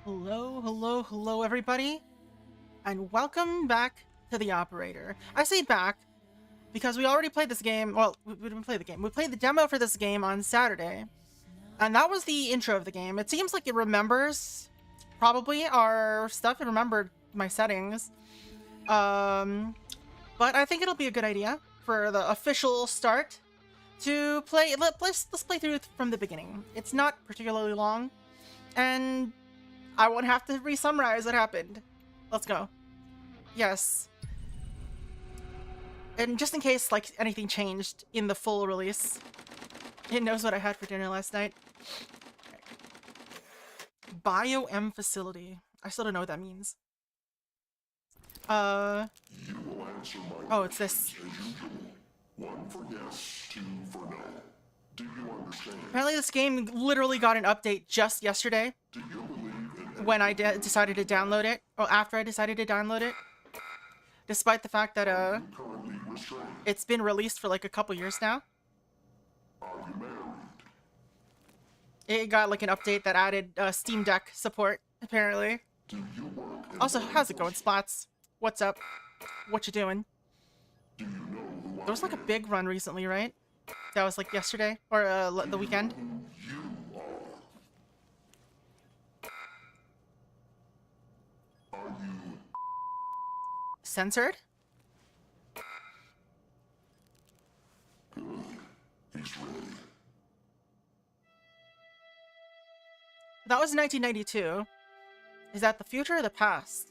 Hello, hello, hello, everybody, and welcome back to the operator. I say back because we already played this game. Well, we didn't play the game. We played the demo for this game on Saturday, and that was the intro of the game. It seems like it remembers probably our stuff. It remembered my settings, but I think it'll be a good idea for the official start to play. Let's play through it from the beginning. It's not particularly long, and I won't have to re-summarize what happened. Let's go. Yes. And just in case, like, anything changed in the full release, it knows what I had for dinner last night. Bio-M facility. I still don't know what that means. Oh, it's this. One for yes, two for no. Do you understand? Apparently this game literally got an update just yesterday. Do you believe in when I decided to download it. Or after I decided to download it. Despite the fact that, currently restrained? it's been released for like a couple years now. Are you married? It got like an update that added Steam Deck support, apparently. Do you work in Also, law how's it going, enforcement? Splats? What's up? What you doing? Do you know who There was like a I am? big run recently, right? That was like yesterday or the weekend. Who you are? Are you Censored? good? He's ready. That was 1992. Is that the future or the past?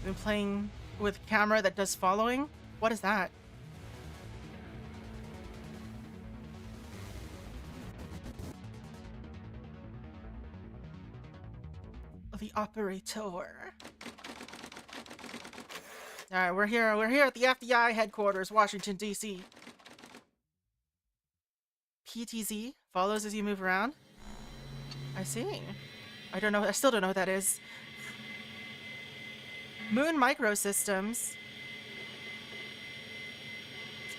I've been playing with a camera that does following? What is that? The operator. Alright, we're here at the FDI headquarters, Washington, D.C. PTZ follows as you move around. I see. I still don't know what that is. Moon Microsystems.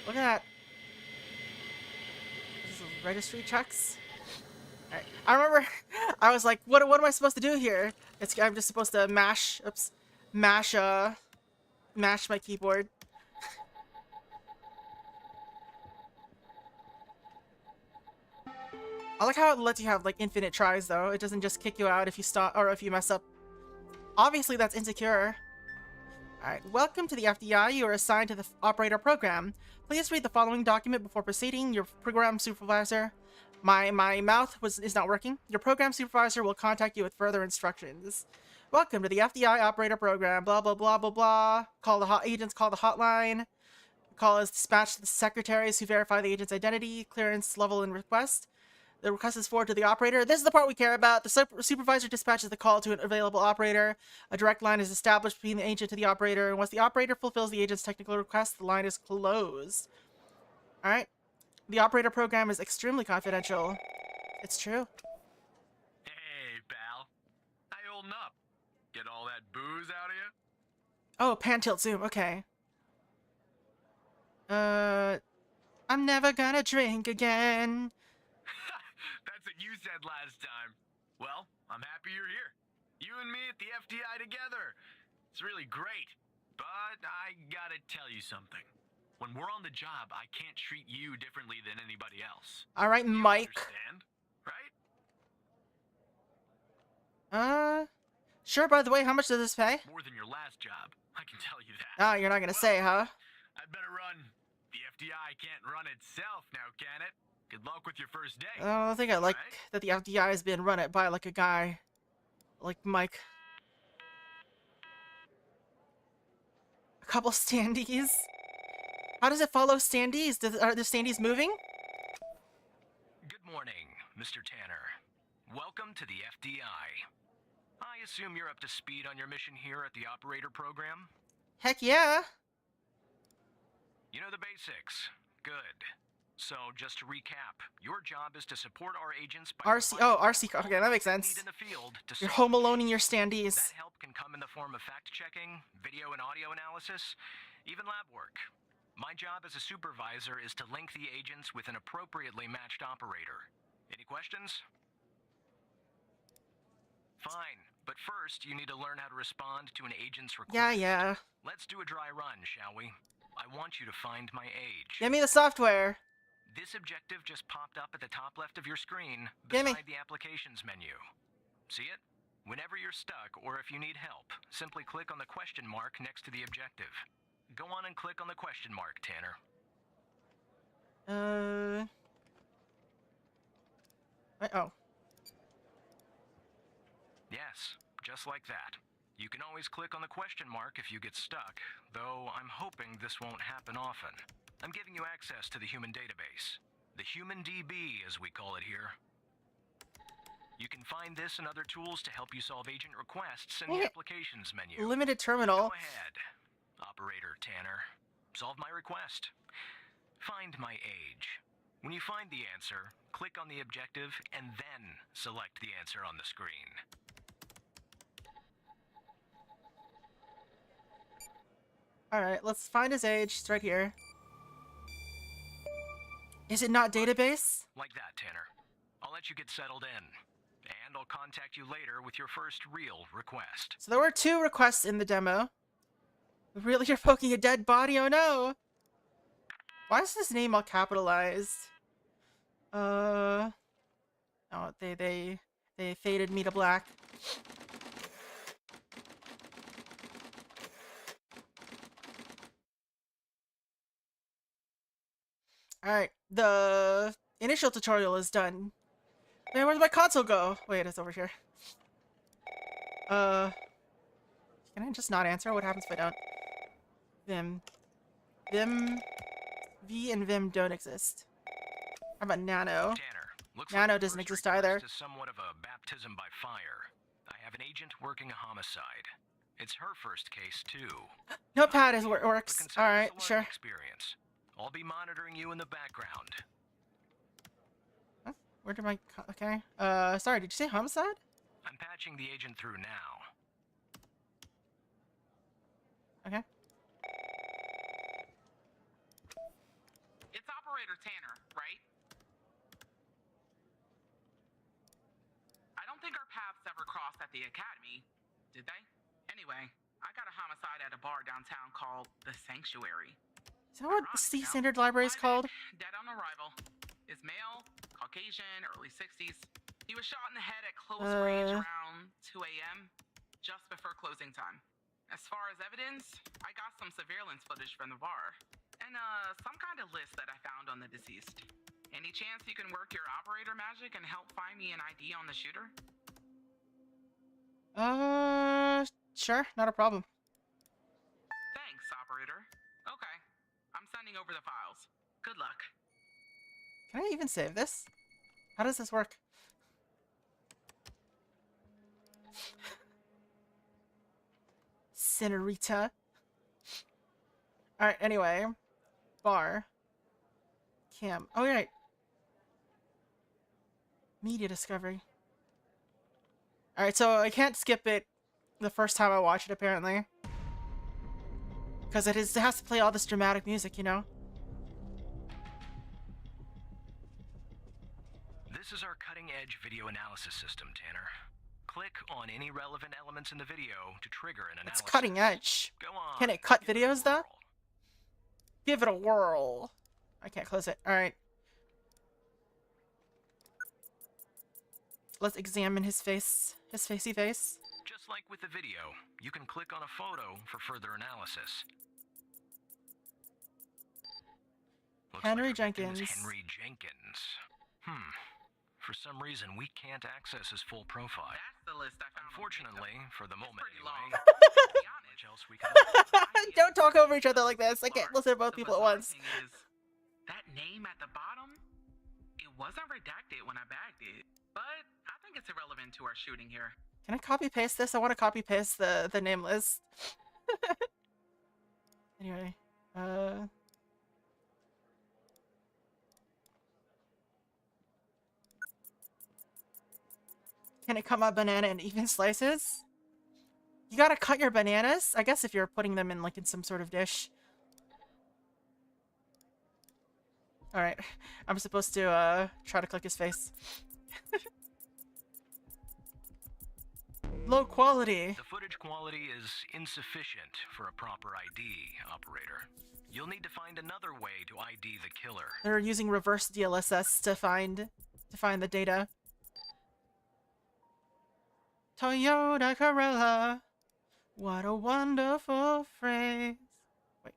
Look at that. This is registry checks. Alright. I remember I was like, what am I supposed to do here? I'm just supposed to mash my keyboard. I like how it lets you have like infinite tries though. It doesn't just kick you out if you stop or if you mess up. Obviously that's insecure. Alright, welcome to the FDI. You are assigned to the operator program. Please read the following document before proceeding. Your program supervisor. My mouth is not working. Your program supervisor will contact you with further instructions. Welcome to the FDI operator program. Blah blah blah blah blah. Agents call the hotline. Call is dispatched to the secretaries who verify the agent's identity, clearance level, and request. The request is forwarded to the operator. This is the part we care about. The supervisor dispatches the call to an available operator. A direct line is established between the agent to the operator, and once the operator fulfills the agent's technical request, the line is closed. Alright. The operator program is extremely confidential. It's true. Hey, pal. How you holding up? Get all that booze out of you? Oh, pan tilt zoom. Okay. I'm never gonna drink again. That's what you said last time. Well, I'm happy you're here. You and me at the FDI together. It's really great. But I gotta tell you something. When we're on the job, I can't treat you differently than anybody else. Alright, You Mike. understand, right? Sure, by the way, how much does this pay? More than your last job, I can tell you that. Ah, you're not gonna say, huh? I'd better run. The FDI can't run itself now, can it? Good luck with your first day. I think I like Right? that the FDI has been run by like a guy like Mike. A couple standees. How does it follow standees? Are the standees moving? Good morning, Mr. Tanner. Welcome to the FDI. I assume you're up to speed on your mission here at the operator program? Heck yeah. You know the basics. Good. So, just to recap, your job is to support our agents by RC. Oh, RC. Okay, that makes providing sense. need in the field to You're solve home aloneing your standees. That help can come in the form of fact-checking, video and audio analysis, even lab work. My job as a supervisor is to link the agents with an appropriately matched operator. Any questions? Fine, but first you need to learn how to respond to an agent's request. Yeah. Let's do a dry run, shall we? I want you to find my age. Give me the software. This objective just popped up at the top left of your screen Gimme. beside the applications menu. See it? Whenever you're stuck or if you need help, simply click on the question mark next to the objective. Go on and click on the question mark, Tanner. Oh. Yes, just like that. You can always click on the question mark if you get stuck, though I'm hoping this won't happen often. I'm giving you access to the human database. The Human DB, as we call it here. You can find this and other tools to help you solve agent requests in the applications menu. Limited terminal. Go ahead, Operator Tanner. Solve my request. Find my age. When you find the answer, click on the objective and then select the answer on the screen. Alright, let's find his age. It's right here. Is it not database? Like that, Tanner. I'll let you get settled in. And I'll contact you later with your first real request. So there were 2 requests in the demo. Really, you're poking a dead body? Oh no! Why is his name all capitalized? Oh, they faded me to black. Alright, the initial tutorial is done. Man, where'd my console go? Wait, it's over here. Can I just not answer? What happens if I don't? Vim, V and Vim don't exist. How about Nano? Tanner, looks Nano like the doesn't first exist either. request is somewhat of a baptism by fire. I have an agent working a homicide. It's her first case too. Notepad is But works. consider Alright, this a sure. learning experience. I'll be monitoring you in the background. Huh? Where did my... Okay. Sorry, did you say homicide? I'm patching the agent through now. Okay. It's Operator Tanner, right? I don't think our paths ever crossed at the academy, did they? Anyway, I got a homicide at a bar downtown called The Sanctuary. Is that what the C Standard Library is called? Dead on arrival. Is male, Caucasian, early 60s. He was shot in the head at close range around 2 a.m., just before closing time. As far as evidence, I got some surveillance footage from the bar. And some kind of list that I found on the deceased. Any chance you can work your operator magic and help find me an ID on the shooter? Sure, not a problem. Thanks, operator. Okay. I'm sending over the files. Good luck. Can I even save this? How does this work? Senorita. Alright, anyway. Bar. Cam. Oh, right. Media discovery. Alright, so I can't skip it the first time I watch it, apparently. Because it has to play all this dramatic music, you know? This is our cutting-edge video analysis system, Tanner. Click on any relevant elements in the video to trigger an analysis. It's cutting edge. Go on. Can it cut give it a videos, though? whirl. Give it a whirl. I can't close it. Alright. Let's examine his face. His facey face. Just like with the video, you can click on a photo for further analysis. Looks Henry like her victim is Jenkins. Henry Jenkins. For some reason, we can't access his full profile. That's the list I found. Unfortunately, for the moment pretty anyway. long. To be honest, Much else we can Don't talk over each other like this. I can't listen to both the people at bizarre once. thing is, that name at the bottom, it wasn't redacted when I bagged it. But I think it's irrelevant to our shooting here. Can I copy paste this? I want to copy paste the name list. Anyway, can it cut my banana in even slices? You gotta cut your bananas? I guess if you're putting them in, like, in some sort of dish. Alright, I'm supposed to, try to click his face. Low quality. The footage quality is insufficient for a proper ID, operator. You'll need to find another way to ID the killer. They're using reverse DLSS to find the data. Toyota Corolla. What a wonderful phrase. Wait.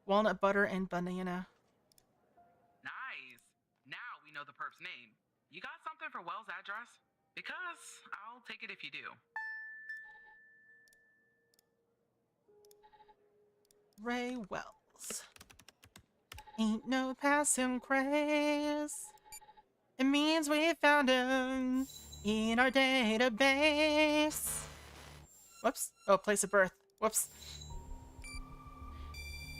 Walnut butter and banana. Nice. Now we know the perp's name. You got something for Wells' address? Because I'll take it if you do. Ray Wells. Ain't no passing craze. It means we found him in our database. Whoops. Oh, place of birth. Whoops.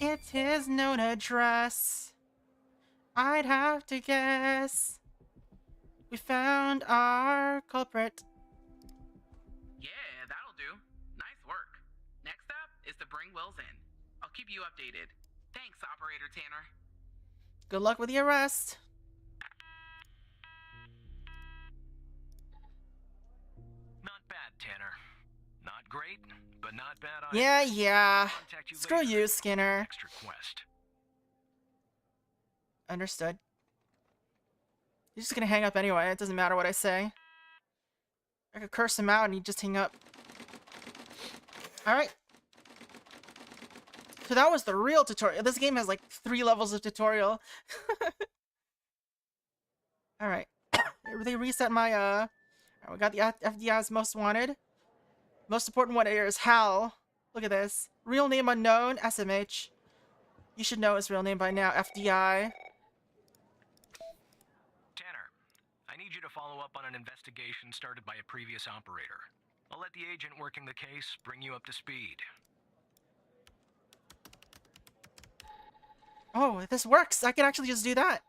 It's his known address. I'd have to guess. We found our culprit. Yeah, that'll do. Nice work. Next up is to bring Wells in. I'll keep you updated. Thanks, Operator Tanner. Good luck with the arrest. Not bad, Tanner. Not great, but not bad either. Yeah. Contact Screw later you, for Skinner. next request. Understood. He's just gonna hang up anyway. It doesn't matter what I say. I could curse him out and he'd just hang up. Alright. So that was the real tutorial. This game has like 3 levels of tutorial. Alright. They reset my, alright, we got the FDI's most wanted. Most important one here is Hal. Look at this. Real name unknown, SMH. You should know his real name by now, FDI. Tanner, I need you to follow up on an investigation started by a previous operator. I'll let the agent working the case bring you up to speed. Oh, this works! I can actually just do that!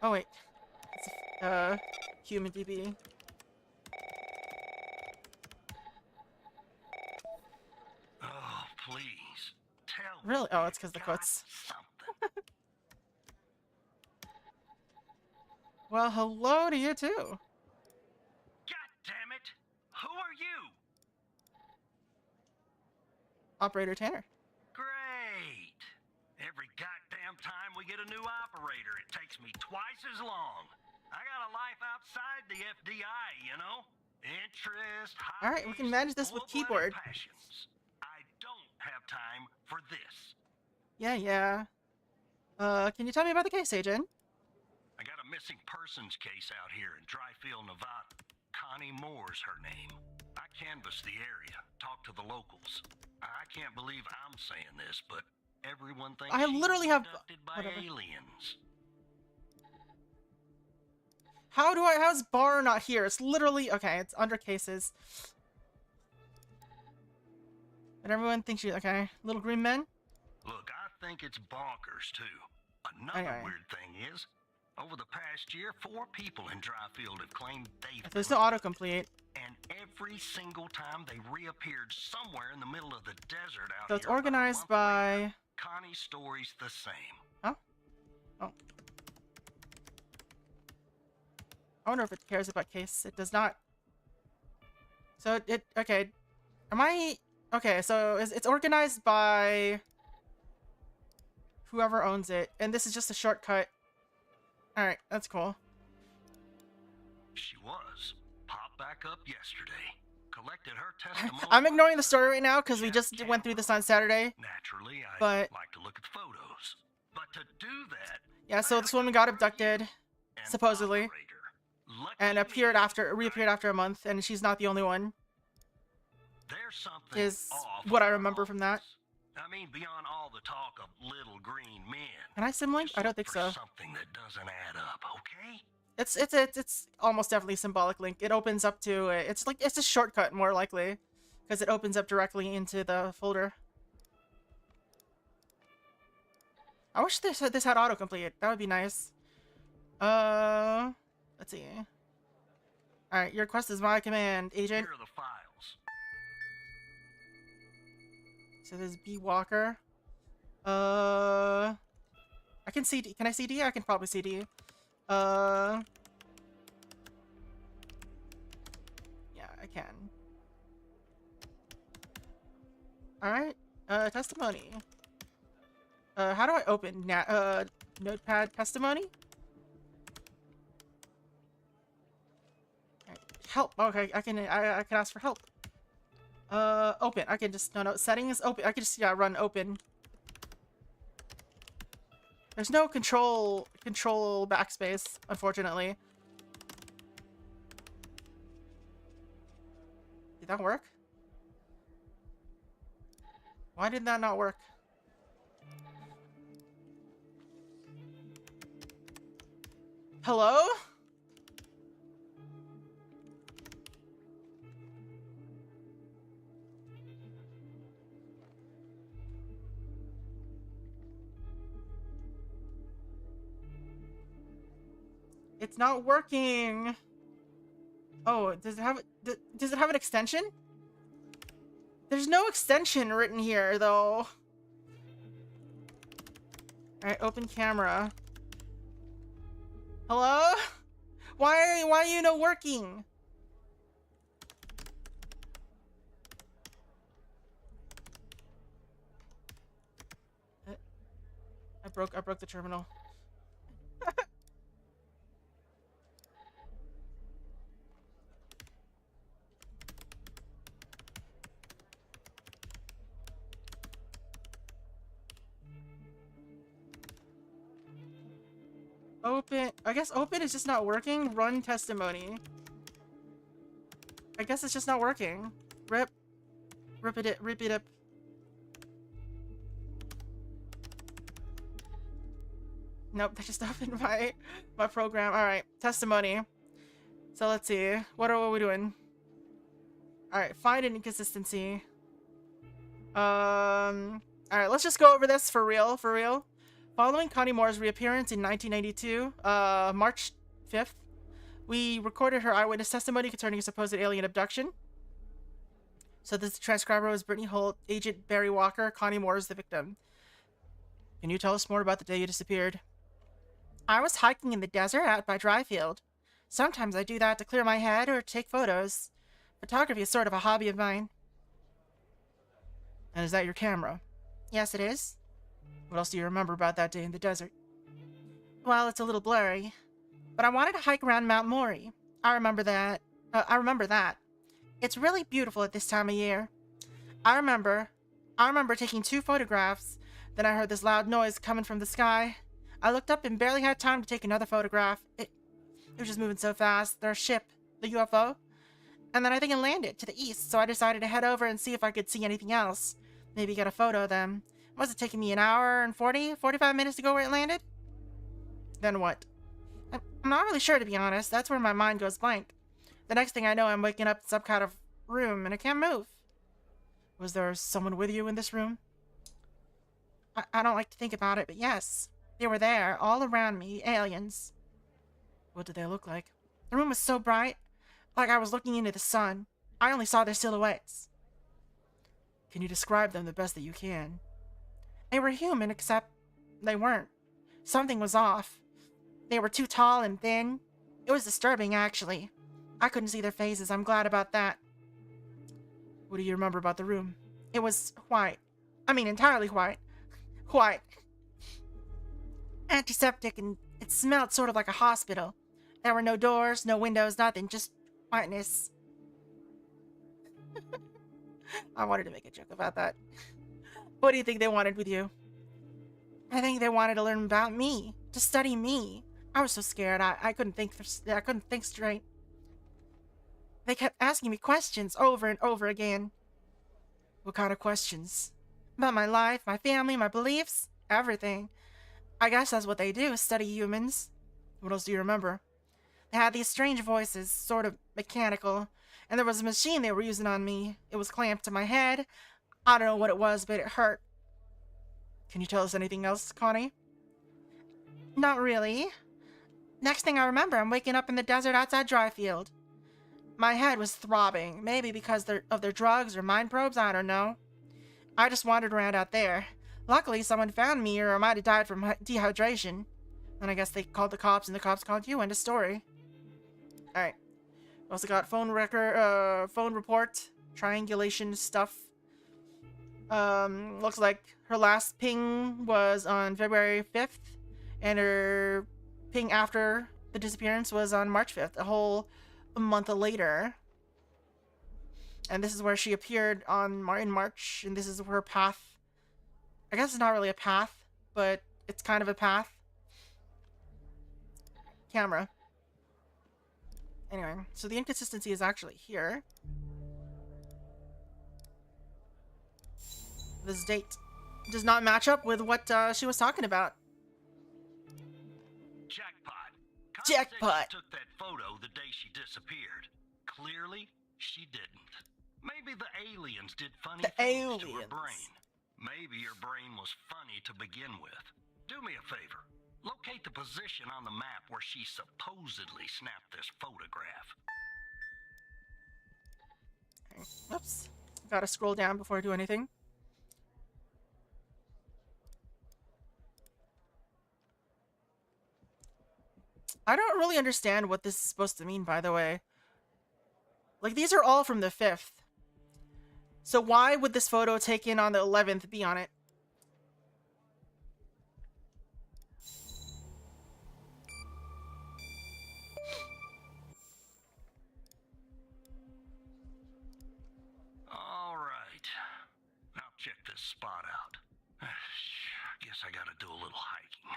Oh wait. It's human DB. Oh, please. Tell Really? me Oh, it's because you the got quotes. something. Well, hello to you too. God damn it! Who are you? Operator Tanner. Great. Every goddamn time we get a new operator, it takes me twice as long. I got a life outside the FDI, you know? Interest, Alright, we can manage this with keyboard. passions. I don't have time for this. Yeah. Can you tell me about the case, Agent? I got a missing persons case out here in Dryfield, Nevada. Connie Moore's her name. I canvassed the area, talked to the locals. I can't believe I'm saying this, but everyone thinks I she literally was have- abducted by whatever. aliens. How's Bar not here? It's literally, okay, it's under cases. And everyone thinks you, okay, little green men? Look, I think it's bonkers, too. Another Anyway. weird thing is, over the past year, 4 people in Dryfield have claimed they've If there's no autocomplete, and every single time they reappeared somewhere in the middle of the desert out so it's here about a organized month later, by... Connie's story's the same. Huh? Oh. I wonder if it cares about case. It does not. So okay. Okay, so it's organized by whoever owns it, and this is just a shortcut. Alright, that's cool. She was. Popped back up yesterday. Collected her testimony. I'm ignoring the story right now because we just went through this on Saturday. Naturally, I'd But- like to look at the photos. But to do that, Yeah, so this woman got abducted, an supposedly, operator. Lucky and me, reappeared after a month, and she's not the only one. There's something Is off what I about remember all from that. this. I mean, beyond all the talk of little green men. Can I sim link? Just I don't look think for so. Something that doesn't add up, okay? It's almost definitely symbolic link. It opens up to it's a shortcut more likely, because it opens up directly into the folder. I wish this had autocomplete. That would be nice. Let's see. All right, your request is my command, agent. Here are the files. So there's B Walker. I can see D. Can I see D? I can probably see D. Yeah, I can. Alright. Testimony. How do I open Notepad testimony? Alright, help. Okay, I can ask for help. Open. I can just no settings open. I can just run open. There's no control backspace, unfortunately. Did that work? Why did that not work? Hello? It's not working. Oh, does it have an extension? There's no extension written here, though. Alright, open camera. Hello? Why are you not working? I broke the terminal. Open. I guess open is just not working. Run testimony. I guess it's just not working. Rip it up. Nope, that just opened my program. All right, testimony. So let's see. What are we doing? All right, find an inconsistency. All right, let's just go over this for real. Following Connie Moore's reappearance in 1992, March 5th, we recorded her eyewitness testimony concerning a supposed alien abduction. So this transcriber was Brittany Holt, Agent Barry Walker. Connie Moore is the victim. Can you tell us more about the day you disappeared? I was hiking in the desert out by Dryfield. Sometimes I do that to clear my head or take photos. Photography is sort of a hobby of mine. And is that your camera? Yes, it is. What else do you remember about that day in the desert? Well, it's a little blurry. But I wanted to hike around Mount Maury. I remember that. It's really beautiful at this time of year. I remember taking 2 photographs. Then I heard this loud noise coming from the sky. I looked up and barely had time to take another photograph. It was just moving so fast. Their ship, the UFO. And then I think it landed to the east, so I decided to head over and see if I could see anything else. Maybe get a photo of them. Was it taking me an hour and 45 minutes to go where it landed? Then what? I'm not really sure, to be honest. That's where my mind goes blank. The next thing I know, I'm waking up in some kind of room and I can't move. Was there someone with you in this room? I don't like to think about it, but yes. They were there, all around me, aliens. What did they look like? The room was so bright, like I was looking into the sun. I only saw their silhouettes. Can you describe them the best that you can? They were human, except they weren't. Something was off. They were too tall and thin. It was disturbing, actually. I couldn't see their faces. I'm glad about that. What do you remember about the room? It was white. I mean, entirely white. White. Antiseptic, and it smelled sort of like a hospital. There were no doors, no windows, nothing, just whiteness. I wanted to make a joke about that. What do you think they wanted with you? I think they wanted to learn about me, to study me. I was so scared. I couldn't think straight. They kept asking me questions over and over again. What kind of questions? About my life, my family, my beliefs, everything. I guess that's what they do, study humans. What else do you remember? They had these strange voices, sort of mechanical, and there was a machine they were using on me. It was clamped to my head. I don't know what it was, but it hurt. Can you tell us anything else, Connie? Not really. Next thing I remember, I'm waking up in the desert outside Dryfield. My head was throbbing, maybe because of their drugs or mind probes, I don't know. I just wandered around out there. Luckily, someone found me, or I might have died from dehydration. And I guess they called the cops, and the cops called you. End of story. Alright. Also got phone record, phone report, triangulation stuff. Looks like her last ping was on February 5th, and her ping after the disappearance was on March 5th, a whole month later. And this is where she appeared in March, and this is her path. I guess it's not really a path, but it's kind of a path. Camera. Anyway, so the inconsistency is actually here. This date does not match up with what she was talking about. Jackpot. Jackpot. She took that photo the day she disappeared. Clearly, she didn't. Maybe the aliens did funny things to her brain. Maybe your brain was funny to begin with. Do me a favor. Locate the position on the map where she supposedly snapped this photograph. Oops. Gotta scroll down before I do anything. I don't really understand what this is supposed to mean, by the way. Like, these are all from the 5th. So why would this photo taken on the 11th be on it? All right. Now check this spot out. Guess I gotta do a little hiking.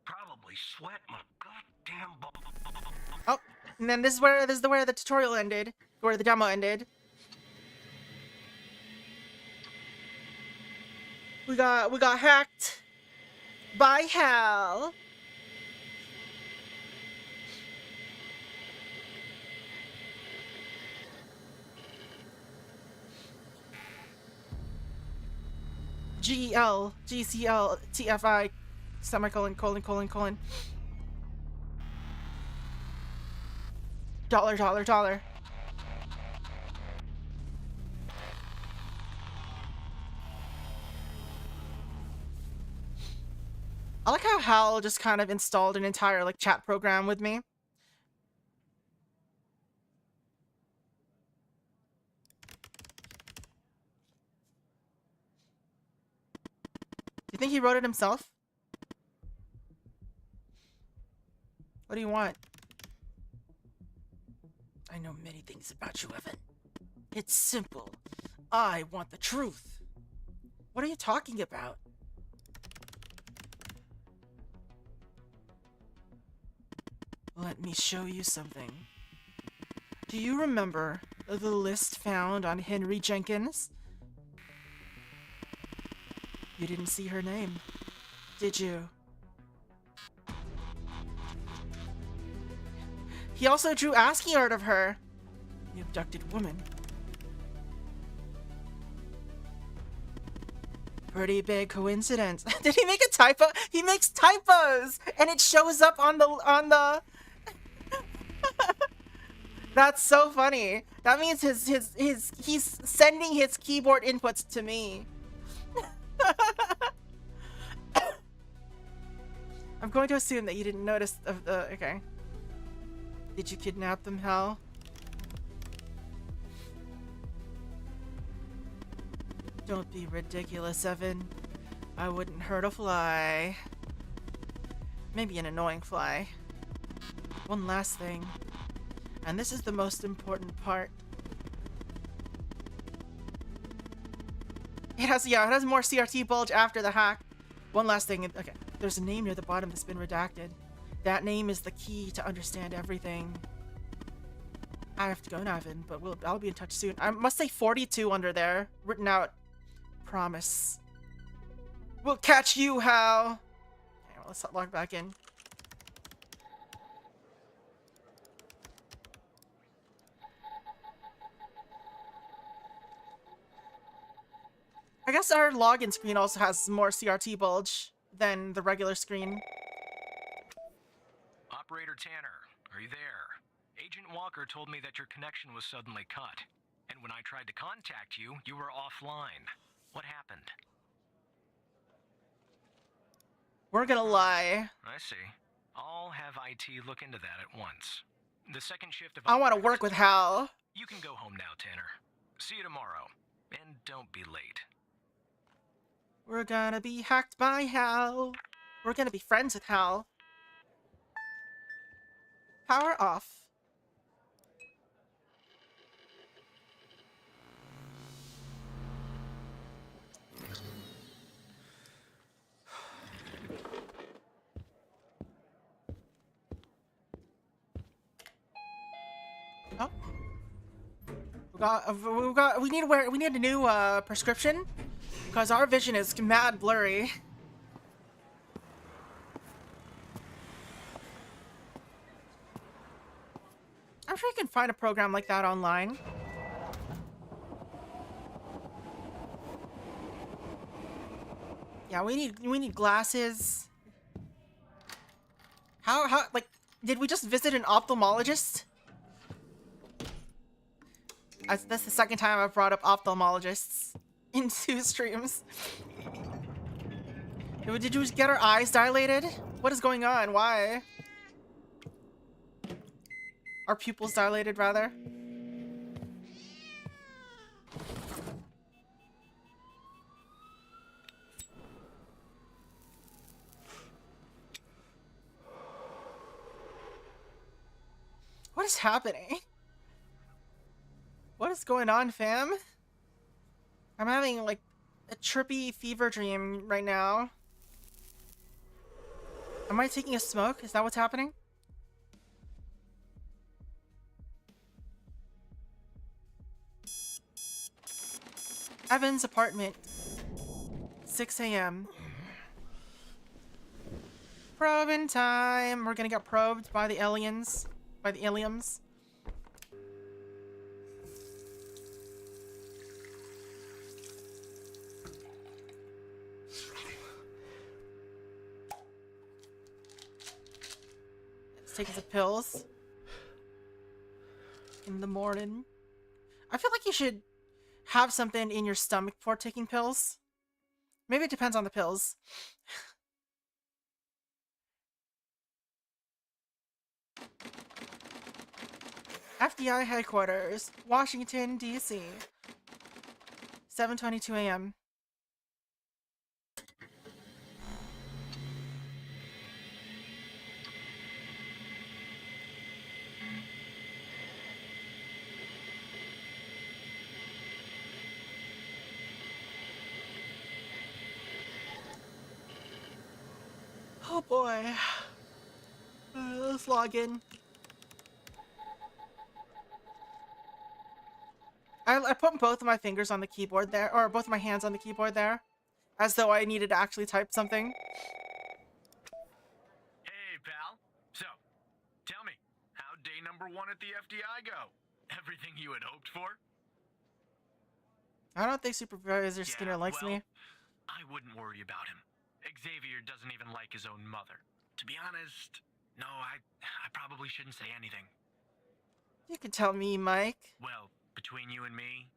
Probably sweat my goddamn ball. Oh, and then this is where the tutorial ended, where the demo ended. We got hacked by Hal. GEL, GCL, TFI, semicolon, colon, colon, colon. Dollar, dollar, dollar. I like how Hal just kind of installed an entire, like, chat program with me. You think he wrote it himself? What do you want? I know many things about you, Evan. It's simple. I want the truth. What are you talking about? Let me show you something. Do you remember the list found on Henry Jenkins? You didn't see her name, did you? He also drew ASCII art of her. The abducted woman. Pretty big coincidence. Did he make a typo? He makes typos, and it shows up on the. That's so funny. That means he's sending his keyboard inputs to me. I'm going to assume that you didn't notice the. Okay. Did you kidnap them, Hal? Don't be ridiculous, Evan. I wouldn't hurt a fly. Maybe an annoying fly. One last thing. And this is the most important part. It has more CRT bulge after the hack. One last thing. Okay. There's a name near the bottom that's been redacted. That name is the key to understand everything. I have to go now, Evan, but I'll be in touch soon. I must say 42 under there. Written out. Promise. We'll catch you, Hal. Okay, well, let's log back in. I guess our login screen also has more CRT bulge than the regular screen. Operator Tanner, are you there? Agent Walker told me that your connection was suddenly cut. And when I tried to contact you, you were offline. What happened? We're gonna lie. I see. I'll have IT look into that at once. The second shift of I want to operators work with Hal. You can go home now, Tanner. See you tomorrow. And don't be late. We're gonna be hacked by Hal. We're gonna be friends with Hal. Power off. Oh. We need a new prescription because our vision is mad blurry. I'm sure you can find a program like that online. Yeah, we need glasses. How like did we just visit an ophthalmologist? That's the second time I've brought up ophthalmologists in 2 streams. Did you just get our eyes dilated? What is going on? Why? Our pupils dilated, rather. What is happening? What is going on, fam? I'm having, like, a trippy fever dream right now. Am I taking a smoke? Is that what's happening? Evan's apartment. 6 a.m. Probing time. We're gonna get probed by the aliens. By the aliens. Let's take some pills. In the morning. I feel like you should have something in your stomach before taking pills. Maybe it depends on the pills. FDI headquarters, Washington, D.C. 7:22 a.m. Oh boy. Let's log in. I put both of my fingers on the keyboard there, or both of my hands on the keyboard there, as though I needed to actually type something. Hey, pal. So, tell me, how'd day number 1 at the FDI go? Everything you had hoped for? I don't think Supervisor Skinner likes me. I wouldn't worry about him. Xavier doesn't even like his own mother. To be honest, no, I probably shouldn't say anything. You can tell me, Mike. Well, between you and me,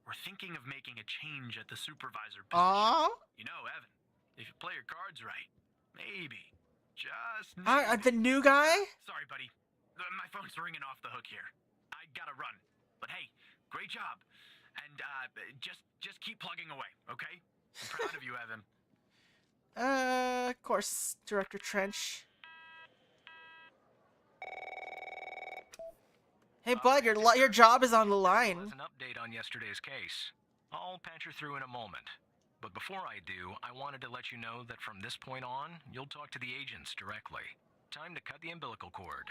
we're thinking of making a change at the supervisor position. Aww. You know, Evan, if you play your cards right, maybe, just The new guy? Sorry, buddy. My phone's ringing off the hook here. I gotta run. But hey, great job. And just keep plugging away, okay? I'm proud of you, Evan. Of course, Director Trench. Hey, bud, your job is on the line. An update on yesterday's case. I'll patch her through in a moment. But before I do, I wanted to let you know that from this point on, you'll talk to the agents directly. Time to cut the umbilical cord.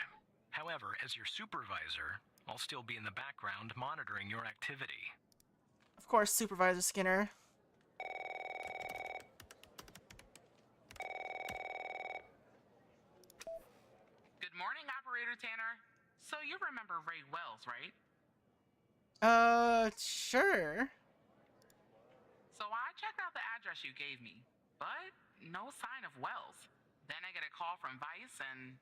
However, as your supervisor, I'll still be in the background monitoring your activity. Of course, Supervisor Skinner. Good morning, Operator Tanner. So you remember Ray Wells, right? Sure. So I checked out the address you gave me, but no sign of Wells. Then I get a call from Vice, and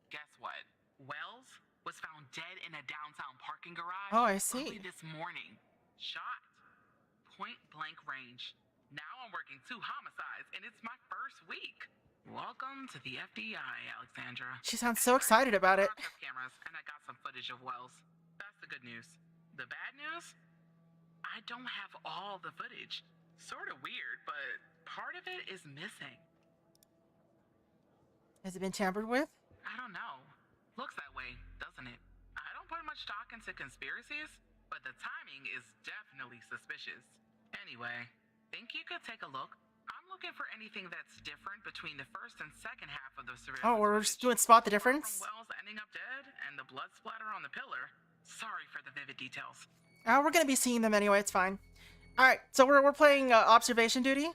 guess what? Wells was found dead in a downtown parking garage. Oh, I see. Early this morning. Shot. Point blank range. Now I'm working 2 homicides, and it's my first week. Welcome to the FDI, Alexandra. She sounds so excited about it. I have cameras, and I got some footage of Wells. That's the good news. The bad news? I don't have all the footage. Sort of weird, but part of it is missing. Has it been tampered with? I don't know. Looks that way, doesn't it? I don't put much stock into conspiracies, but the timing is definitely suspicious. Anyway, think you could take a look? I'm looking for anything that's different between the first and second half of the surveillance. Oh, we're just doing spot the Apart difference? from Wells ending up dead and the blood splatter on the pillar. Sorry for the vivid details. We're gonna be seeing them anyway, it's fine. Alright, so we're playing observation duty.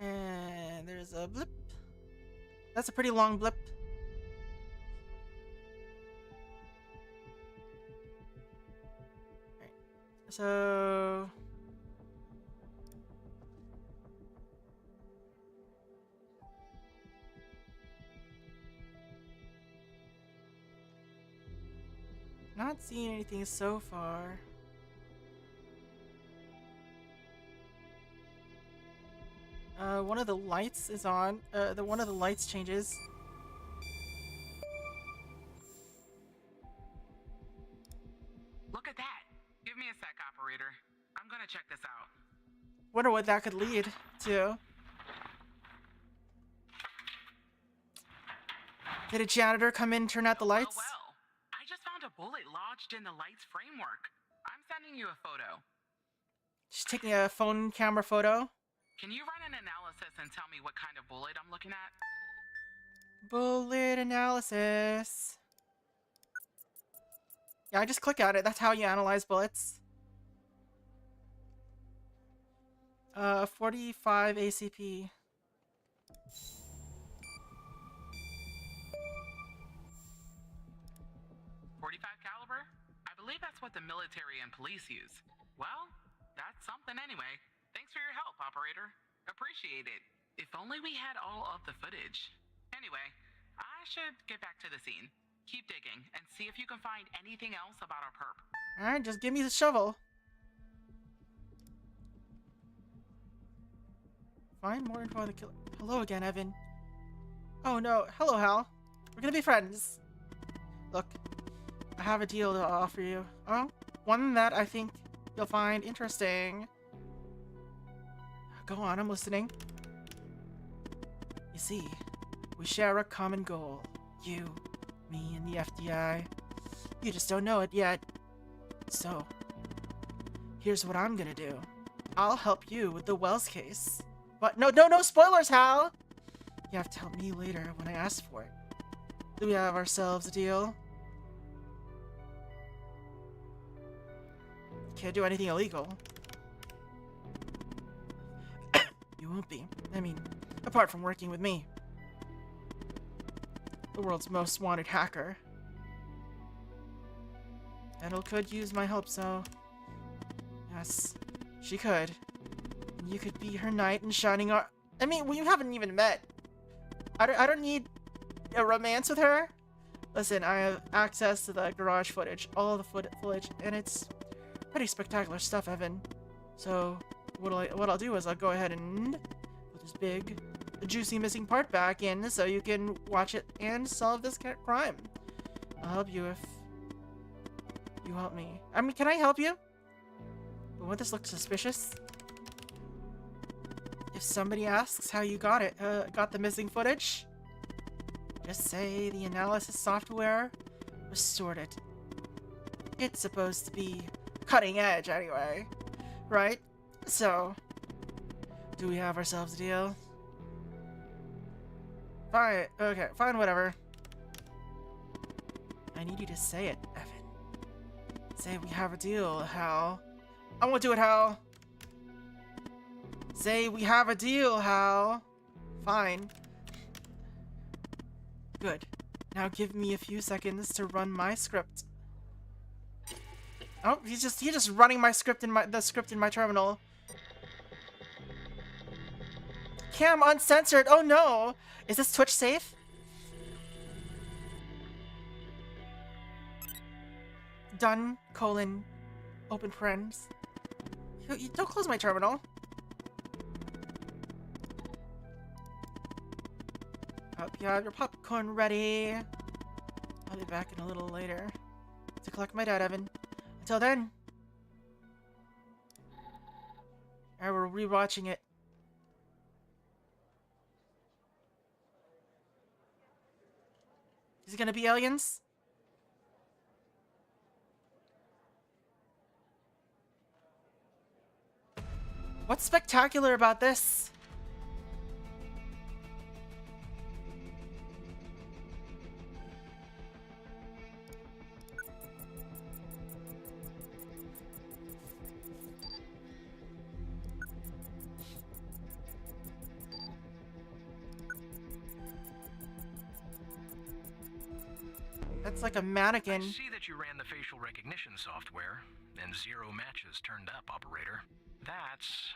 And there's a blip. That's a pretty long blip. Alright. So not seeing anything so far. One of the lights is on. One of the lights changes. Look at that. Give me a sec, operator. I'm gonna check this out. Wonder what that could lead to. Did a janitor come in and turn out the lights? Well, I just found a bullet lodged in the light's framework. I'm sending you a photo. She's taking a phone camera photo. Can you run an analysis and tell me what kind of bullet I'm looking at? Bullet analysis. Yeah, I just click at it. That's how you analyze bullets. 45 ACP. .45 caliber? I believe that's what the military and police use. Well, that's something anyway. Thanks for your help, operator. Appreciate it. If only we had all of the footage. Anyway, I should get back to the scene. Keep digging and see if you can find anything else about our perp. Alright, just give me the shovel. Find more info on the killer. Hello again, Evan. Oh no, hello Hal. We're gonna be friends. Look, I have a deal to offer you. Oh, one that I think you'll find interesting. Go on, I'm listening. You see, we share a common goal. You, me, and the FDI. You just don't know it yet. So, here's what I'm gonna do. I'll help you with the Wells case. But no spoilers, Hal! You have to tell me later when I ask for it. Do we have ourselves a deal? Can't do anything illegal. You won't be. I mean, apart from working with me. The world's most wanted hacker. Edel could use my help, so... Yes, she could. And you could be her knight in shining ar- I mean, we haven't even met. I don't need a romance with her. Listen, I have access to the garage footage. All the footage, and it's pretty spectacular stuff, Evan. So, what I'll do is I'll go ahead and put this big, juicy missing part back in so you can watch it and solve this crime. I'll help you if you help me. I mean, can I help you? But won't this look suspicious? If somebody asks how you got the missing footage, just say the analysis software restored it. It's supposed to be cutting edge anyway, right? So, do we have ourselves a deal? Fine, okay, fine, whatever. I need you to say it, Evan. Say we have a deal, Hal. I won't do it, Hal. Say we have a deal, Hal. Fine. Good. Now give me a few seconds to run my script. Oh, he's just running my script in the script in my terminal. Cam uncensored. Oh no. Is this Twitch safe? Done, colon, open friends. You don't close my terminal. Hope you have your popcorn ready. I'll be back in a little later to collect my dad, Evan. Until then, we're rewatching it. Is it gonna be aliens? What's spectacular about this? That's like a mannequin. I see that you ran the facial recognition software, and 0 matches turned up, operator. That's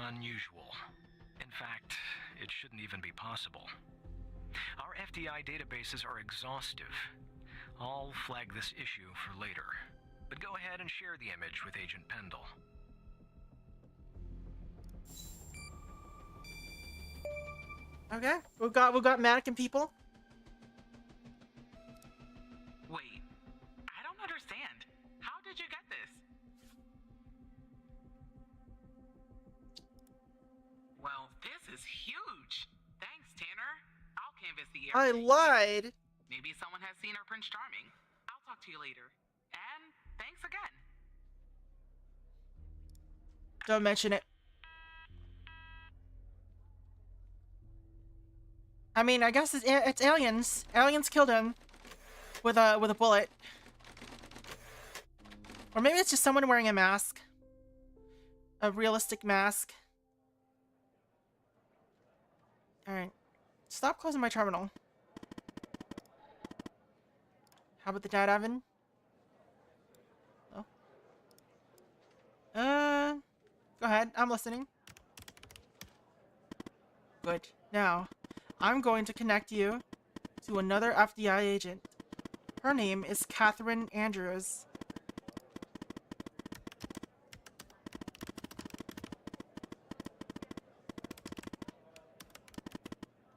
unusual. In fact, it shouldn't even be possible. Our FDI databases are exhaustive. I'll flag this issue for later. But go ahead and share the image with Agent Pendle. Okay, we've got mannequin people. Wait, I don't understand. How did you get this? Well, this is huge. Thanks, Tanner. I'll canvas the I area. lied. Maybe someone has seen our Prince Charming. I'll talk to you later. And thanks again. Don't mention it. I mean, I guess it's aliens. Aliens killed him with a bullet. Or maybe it's just someone wearing a mask. A realistic mask. Alright. Stop closing my terminal. How about the dad, Evan? Oh. Go ahead. I'm listening. Good. Now, I'm going to connect you to another FDI agent. Her name is Catherine Andrews.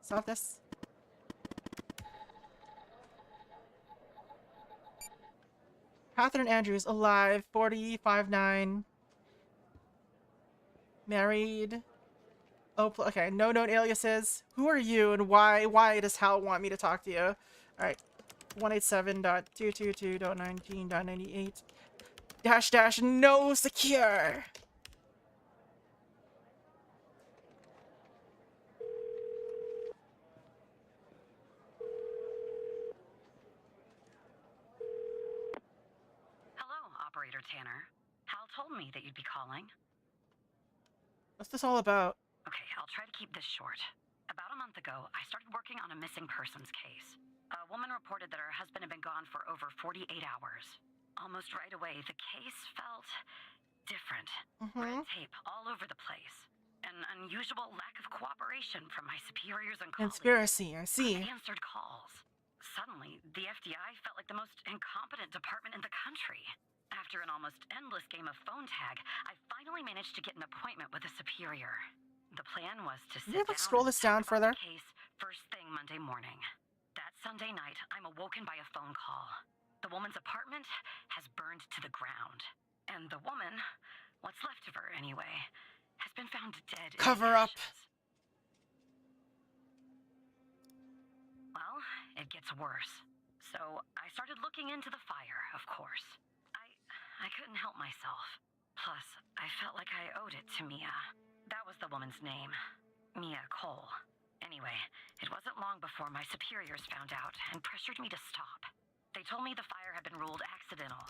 Stop this. Catherine Andrews, alive, 45'9", married. Oh, okay, no known aliases. Who are you and why does Hal want me to talk to you? Alright, 187.222.19.98 -- no secure. Hello, Operator Tanner. Hal told me that you'd be calling. What's this all about? Okay, I'll try to keep this short. About a month ago, I started working on a missing persons case. A woman reported that her husband had been gone for over 48 hours. Almost right away, the case felt different. Red tape all over the place. An unusual lack of cooperation from my superiors and colleagues. Conspiracy, I see. Unanswered calls. Suddenly, the FDI felt like the most incompetent department in the country. After an almost endless game of phone tag, I finally managed to get an appointment with a superior. The plan was to sit down scroll this down and talk further? about the case first thing Monday morning. That Sunday night, I'm awoken by a phone call. The woman's apartment has burned to the ground. And the woman, what's left of her anyway, has been found dead in Cover the up. ashes. Well, it gets worse. So I started looking into the fire, of course. I couldn't help myself. Plus, I felt like I owed it to Mia. That was the woman's name. Mia Cole. Anyway, it wasn't long before my superiors found out and pressured me to stop. They told me the fire had been ruled accidental,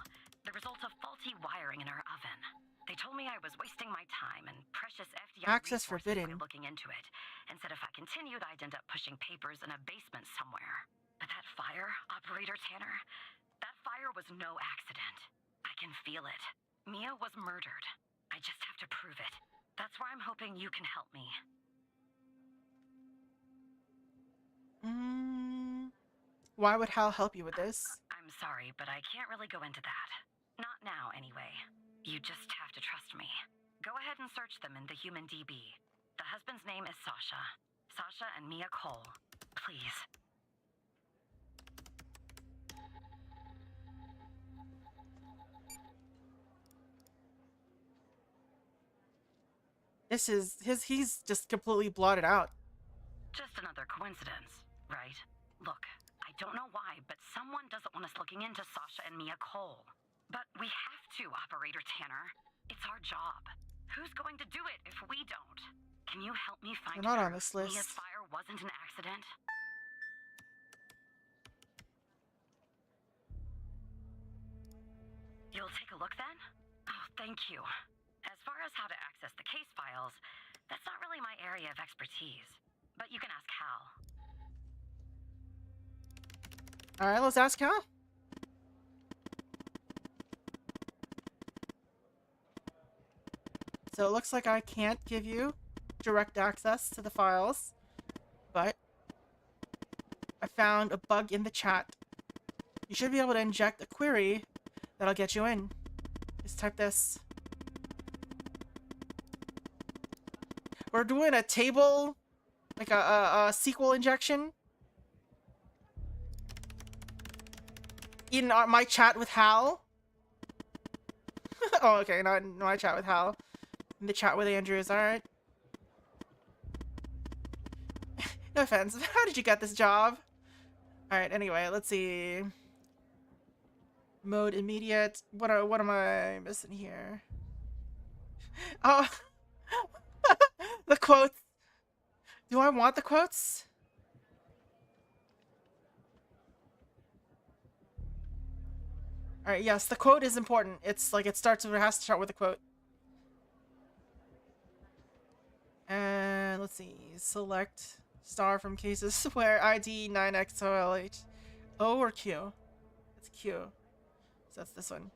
the result of faulty wiring in our oven. They told me I was wasting my time and precious FDI Access resources forbidden. by looking into it, and said if I continued, I'd end up pushing papers in a basement somewhere. But that fire, Operator Tanner, that fire was no accident. I can feel it. Mia was murdered. I just have to prove it. That's why I'm hoping you can help me. Why would Hal help you with this? I'm sorry, but I can't really go into that. Not now, anyway. You just have to trust me. Go ahead and search them in the human DB. The husband's name is Sasha. Sasha and Mia Cole. Please. This is he's just completely blotted out. Just another coincidence, right? Look, I don't know why, but someone doesn't want us looking into Sasha and Mia Cole. But we have to, Operator Tanner. It's our job. Who's going to do it if we don't? Can you help me find They're not on proof this list. Mia's fire wasn't an accident? You'll take a look then? Oh, thank you. As far as how to access the case files, that's not really my area of expertise. But you can ask Hal. Alright, let's ask Hal. So it looks like I can't give you direct access to the files, but I found a bug in the chat. You should be able to inject a query that'll get you in. Just type this. We're doing a table, like a SQL injection in my chat with Hal. Oh, okay, not in my chat with Hal. In the chat with Andrews, alright. No offense, how did you get this job? Alright, anyway, let's see. Mode immediate. What am I missing here? Oh, the quotes. Do I want the quotes? Alright, yes, the quote is important. It's like it has to start with a quote. And let's see, select star from cases where ID 9XOLH. O or Q? It's Q. So that's this one.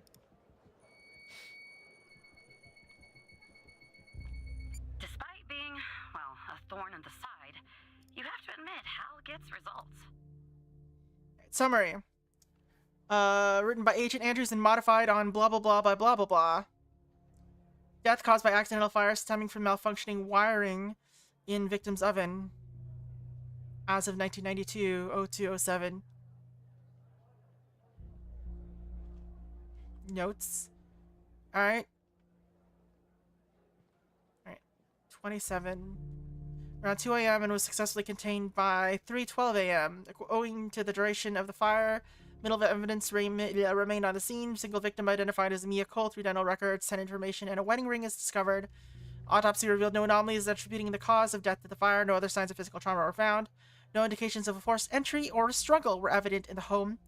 Despite being, well, a thorn in the side, you have to admit Hal gets results. Summary. Written by Agent Andrews and modified on blah blah blah by blah blah blah. Death caused by accidental fire stemming from malfunctioning wiring in victim's oven. As of 1992-02-07. Notes. Alright. Alright. 27. Around 2 a.m. and was successfully contained by 3:12 a.m. Owing to the duration of the fire, middle of evidence remained on the scene. Single victim identified as Mia Cole, 3 dental records, 10 information, and a wedding ring is discovered. Autopsy revealed no anomalies attributing the cause of death to the fire. No other signs of physical trauma were found. No indications of a forced entry or a struggle were evident in the home,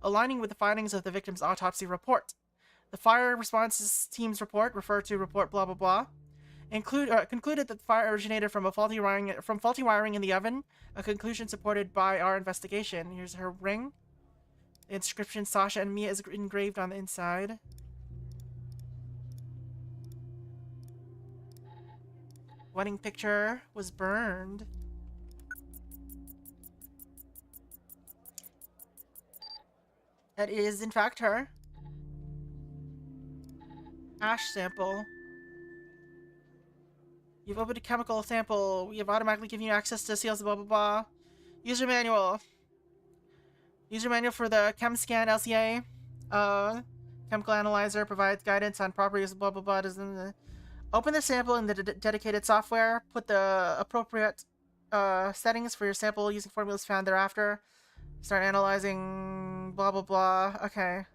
aligning with the findings of the victim's autopsy report. The fire response team's report, referred to report blah blah blah, concluded that the fire originated from faulty wiring in the oven, a conclusion supported by our investigation. Here's her ring. The inscription Sasha and Mia is engraved on the inside. Wedding picture was burned. That is, in fact, her. Ash sample. You've opened a chemical sample. We have automatically given you access to seals, blah blah blah. User manual. User manual for the ChemScan LCA. Chemical analyzer provides guidance on properties, blah blah blah. Open the sample in the dedicated software. Put the appropriate settings for your sample using formulas found thereafter. Start analyzing, blah blah blah. Okay.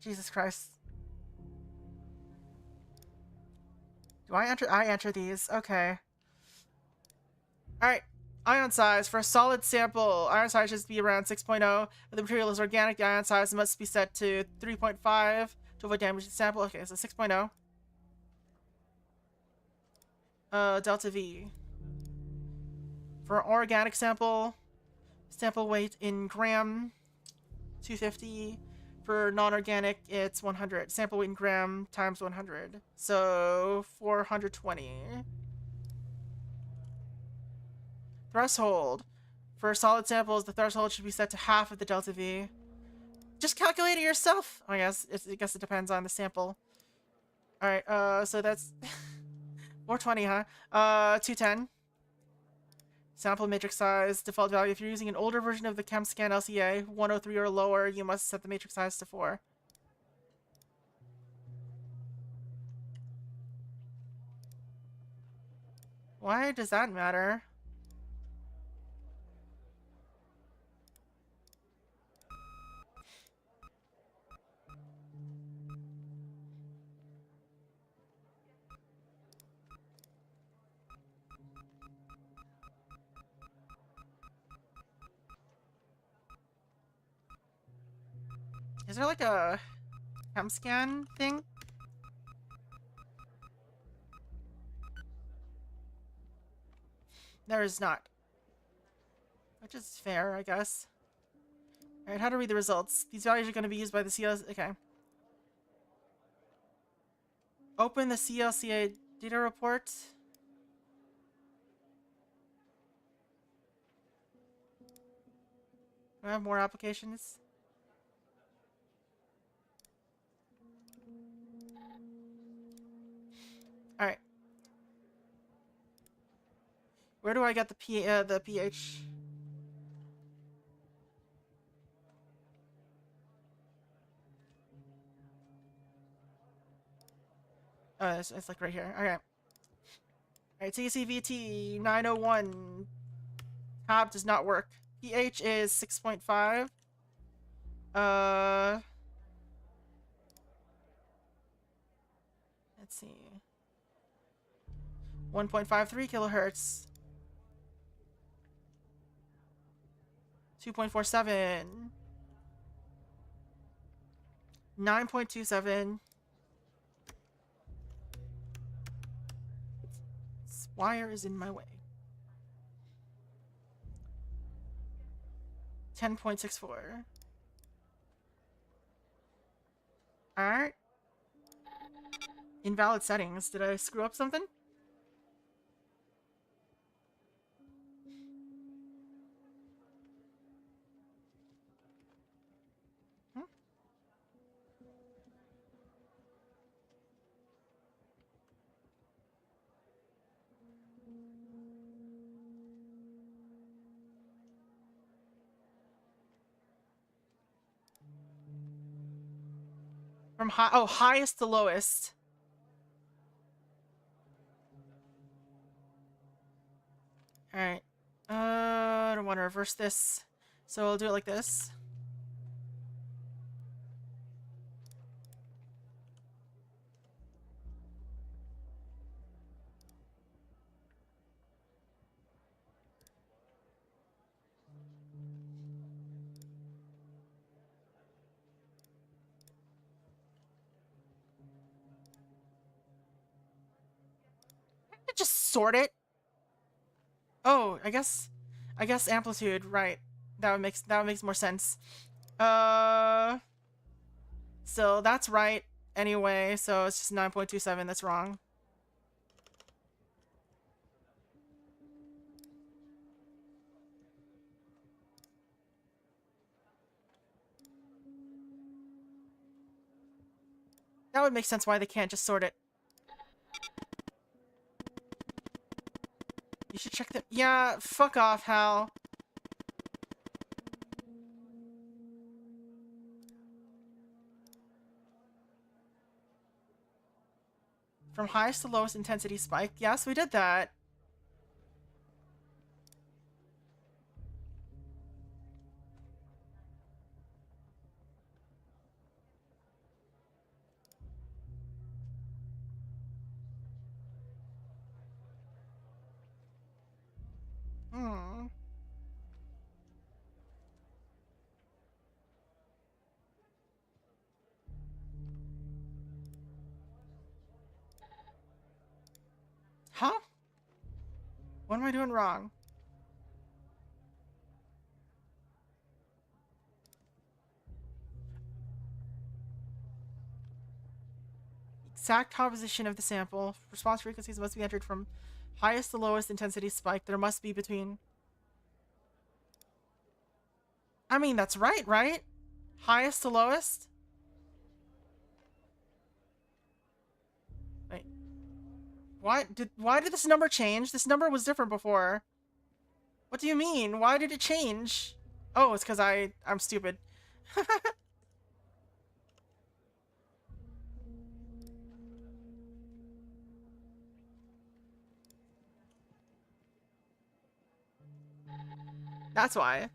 Jesus Christ. Do I enter? I enter these. Okay. Alright. Ion size. For a solid sample, ion size should be around 6.0. If the material is organic, the ion size must be set to 3.5 to avoid damage to the sample. Okay, so 6.0. Delta V. For an organic sample, sample weight in gram, 250. For non-organic, it's 100. Sample weight in gram times 100. So, 420. Threshold. For solid samples, the threshold should be set to half of the delta V. Just calculate it yourself. I guess it depends on the sample. All right. So that's 420, huh? 210. Sample matrix size, default value. If you're using an older version of the ChemScan LCA, 103 or lower, you must set the matrix size to 4. Why does that matter? Is there like a ChemScan thing? There is not. Which is fair, I guess. Alright, how to read the results. These values are going to be used by the CLCA. Okay. Open the CLCA data report. Do I have more applications? Alright. Where do I get the pH? Oh, it's like right here. Okay. Alright, TCVT 901 tab does not work. pH is 6.5. Let's see. 1.53 kilohertz. 2.47. 9.27. This wire is in my way. 10.64. Alright. Invalid settings. Did I screw up something? From highest to lowest. Alright. I don't want to reverse this. So I'll do it like this. Just sort it. Oh, I guess amplitude, right. That makes more sense. So that's right anyway, so it's just 9.27 that's wrong. That would make sense why they can't just sort it. You should check them. Yeah, fuck off, Hal. From highest to lowest intensity spike. Yes, we did that. Huh? What am I doing wrong? Exact composition of the sample. Response frequencies must be entered from highest to lowest intensity spike. There must be between... I mean, that's right, right? Highest to lowest? Wait. Why did this number change? This number was different before. What do you mean? Why did it change? Oh, it's because I'm stupid. That's why.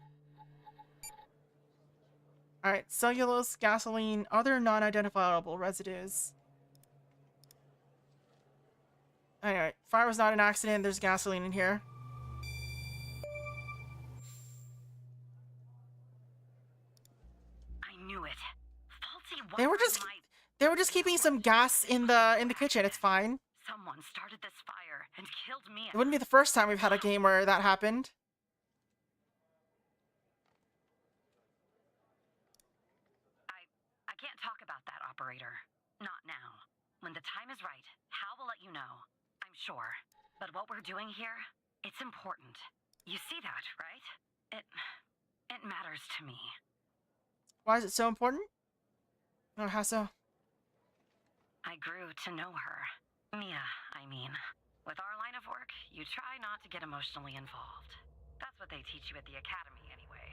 Alright, cellulose, gasoline, other non-identifiable residues. Alright, fire was not an accident, there's gasoline in here. I knew it. Faulty They were just keeping some gas in the kitchen, it's fine. Someone started this fire and killed Mia. It wouldn't be the first time we've had a game where that happened. I can't talk about that, operator. Not now. When the time is right, Hal will let you know. I'm sure. But what we're doing here, it's important. You see that, right? It matters to me. Why is it so important? Oh, how so? I grew to know her. Mia, I mean. With our line of work, you try not to get emotionally involved. That's what they teach you at the academy, anyway.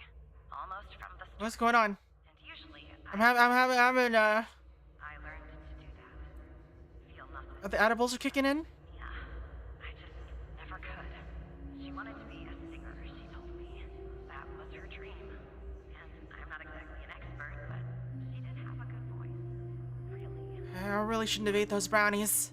Almost from the start. What's going on? And usually, I'm having I learned to do that. Feel nothing. the edibles are kicking in? Mia, I just never could. She wanted to be a singer, she told me. That was her dream. And I'm not exactly an expert, but she did have a good voice. Really. I really shouldn't have ate those brownies.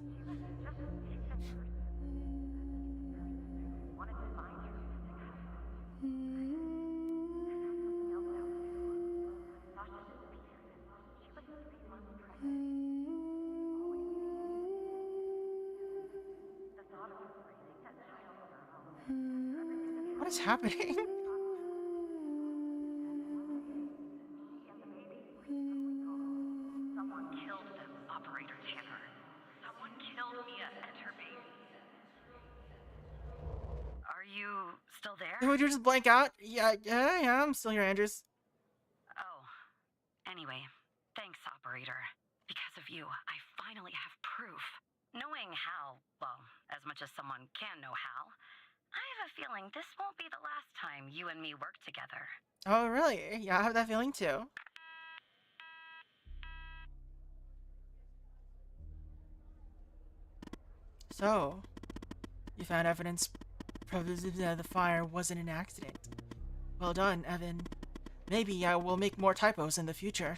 What is happening? Someone killed them, Operator Tanner. Someone killed Mia and her baby. Are you still there? Would you just blank out? Yeah, I'm still here, Andrews. Oh. Anyway, thanks, Operator. Because of you, I finally have proof. Knowing Hal, well, as much as someone can know Hal, I have a feeling this won't be the last time you and me work together. Oh, really? Yeah, I have that feeling too. So, you found evidence the fire wasn't an accident. Well done, Evan. Maybe I will make more typos in the future.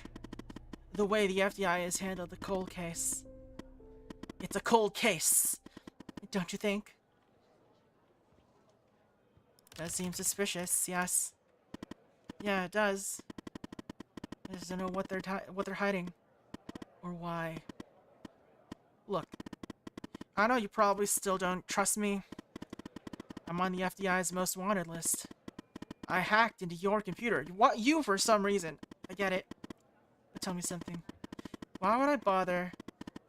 The way the FDI has handled the cold case. It's a cold case, don't you think? Does seem suspicious, yes. Yeah, it does. I just don't know what they're hiding. Or why. Look, I know you probably still don't trust me. I'm on the FDI's most wanted list. I hacked into your computer. You for some reason. I get it. But tell me something. Why would I bother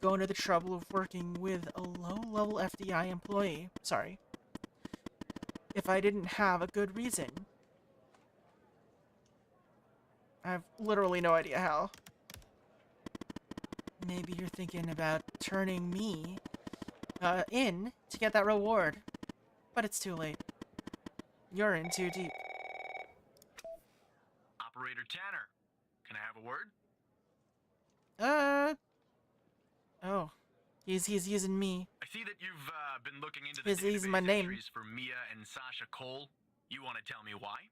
going to the trouble of working with a low-level FDI employee? Sorry. If I didn't have a good reason. I have literally no idea how. Maybe you're thinking about turning me in to get that reward. But it's too late. You're in too deep. Operator Tanner, can I have a word? Oh. He's using me. I see that you've been looking into He's the using database my name. entries for Mia and Sasha Cole. You want to tell me why?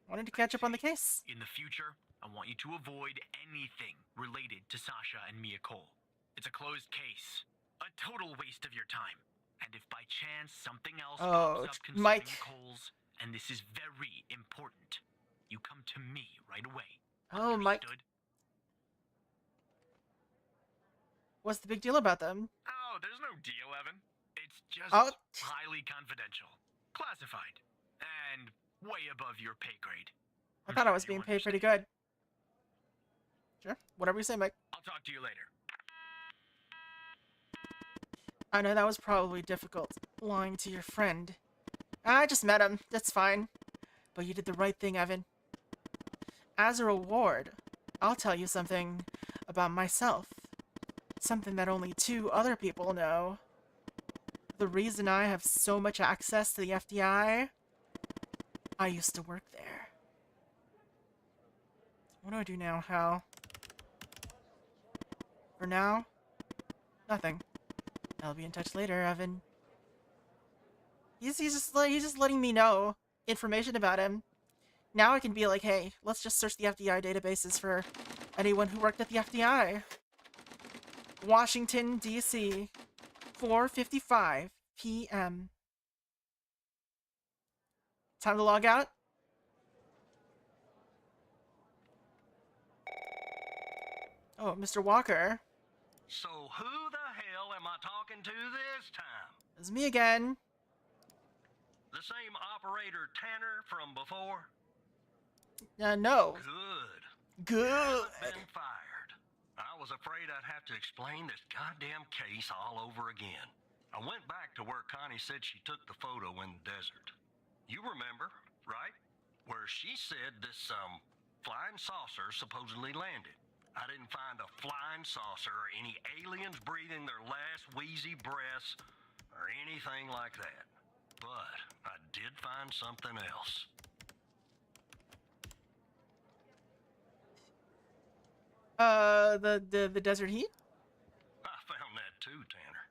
Wanted to catch up on the case. In the future, I want you to avoid anything related to Sasha and Mia Cole. It's a closed case. A total waste of your time. And if by chance something else pops up concerning Mike. the Coles, and this is very important, you come to me right away. Oh, Mike. Understood? What's the big deal about them? Oh, there's no deal, Evan. It's just Oh. highly confidential. Classified. And way above your pay grade. I thought I was being paid pretty good. Sure. Whatever you say, Mike. I'll talk to you later. I know that was probably difficult, lying to your friend. I just met him. That's fine. But you did the right thing, Evan. As a reward, I'll tell you something about myself. Something that only 2 other people know. The reason I have so much access to the FDI, I used to work there. What do I do now, Hal? For now, nothing. I'll be in touch later, Evan. He's just letting me know information about him. Now I can be like, hey, let's just search the FDI databases for anyone who worked at the FDI. Washington, D.C., 4:55 p.m. Time to log out? Oh, Mr. Walker. So who the hell am I talking to this time? It's me again. The same operator Tanner from before? No. Good. Good. Been fired. I was afraid I'd have to explain this goddamn case all over again. I went back to where Connie said she took the photo in the desert. You remember, right? Where she said this, flying saucer supposedly landed. I didn't find a flying saucer or any aliens breathing their last wheezy breaths or anything like that. But I did find something else. The desert heat? I found that too, Tanner.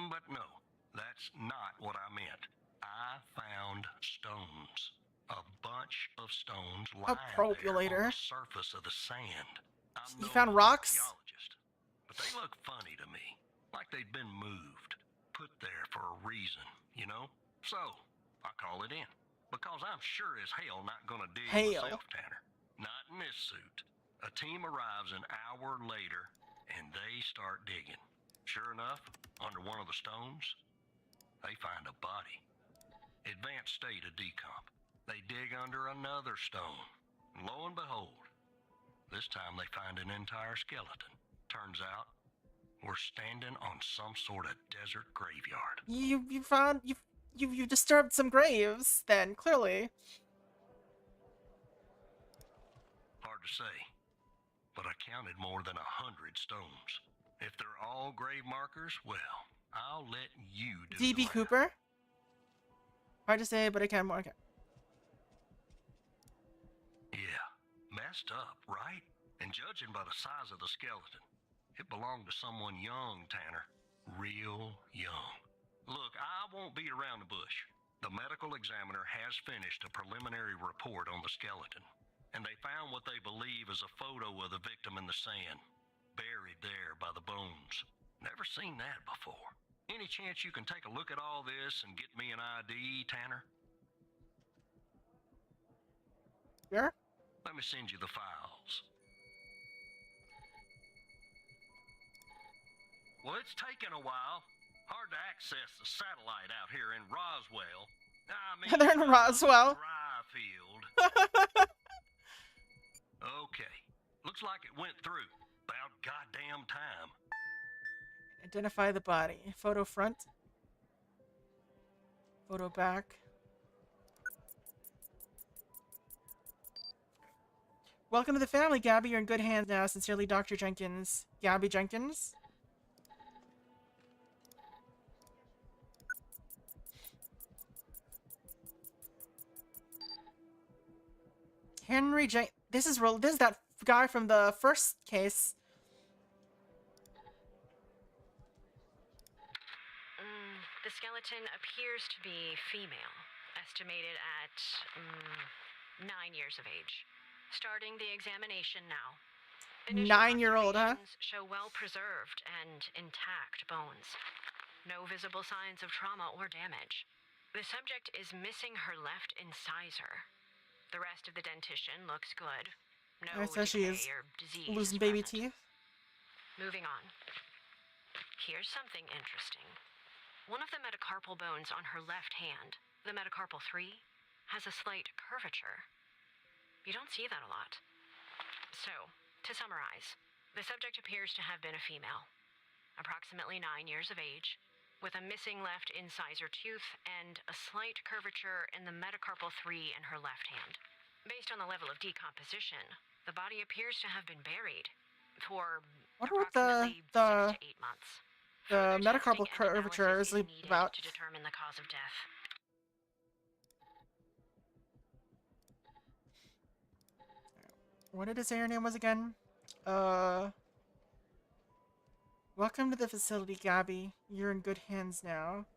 But no, that's not what I meant. I found stones. A bunch of stones lying there on the surface of the sand. You found rocks? Geologist, but they look funny to me. Like they'd been moved. Put there for a reason, you know? So, I call it in. Because I'm sure as hell not gonna dig myself, Tanner. Not in this suit. A team arrives an hour later, and they start digging. Sure enough, under one of the stones, they find a body. Advanced state of decomp. They dig under another stone. And lo and behold, this time they find an entire skeleton. Turns out, we're standing on some sort of desert graveyard. You've disturbed some graves, then, clearly. Hard to say, but I counted more than 100 stones. If they're all grave markers, well, I'll let you do D.B. the Cooper? Hard to say, but I can mark it. Yeah, messed up, right? And judging by the size of the skeleton, it belonged to someone young, Tanner. Real young. Look, I won't beat around the bush. The medical examiner has finished a preliminary report on the skeleton, and they found what they believe is a photo of the victim in the sand, buried there by the bones. Never seen that before. Any chance you can take a look at all this and get me an ID, Tanner? Sure. Let me send you the files. Well, it's taken a while. Hard to access the satellite out here in Roswell. I mean, They're in Roswell. Field. Okay. Looks like it went through. About goddamn time. Identify the body. Photo front. Photo back. Welcome to the family, Gabby. You're in good hands now. Sincerely, Dr. Jenkins. Gabby Jenkins? Henry Jen. This is that guy from the first case. The skeleton appears to be female, estimated at 9 years of age. Starting the examination now. Initial 9-year-old, huh? observations show well-preserved and intact bones. No visible signs of trauma or damage. The subject is missing her left incisor. The rest of the dentition looks good. No So she is decay or disease losing is baby present. teeth. Moving on. Here's something interesting. One of the metacarpal bones on her left hand, the metacarpal 3, has a slight curvature. You don't see that a lot. So, to summarize, the subject appears to have been a female, approximately 9 years of age, with a missing left incisor tooth and a slight curvature in the metacarpal 3 in her left hand. Based on the level of decomposition, the body appears to have been buried for Wonder what approximately 6 to 8 months. the Further metacarpal testing and curvature is analysis needed about. to determine the cause of death. What did it say her name was again? Welcome to the facility, Gabby. You're in good hands now.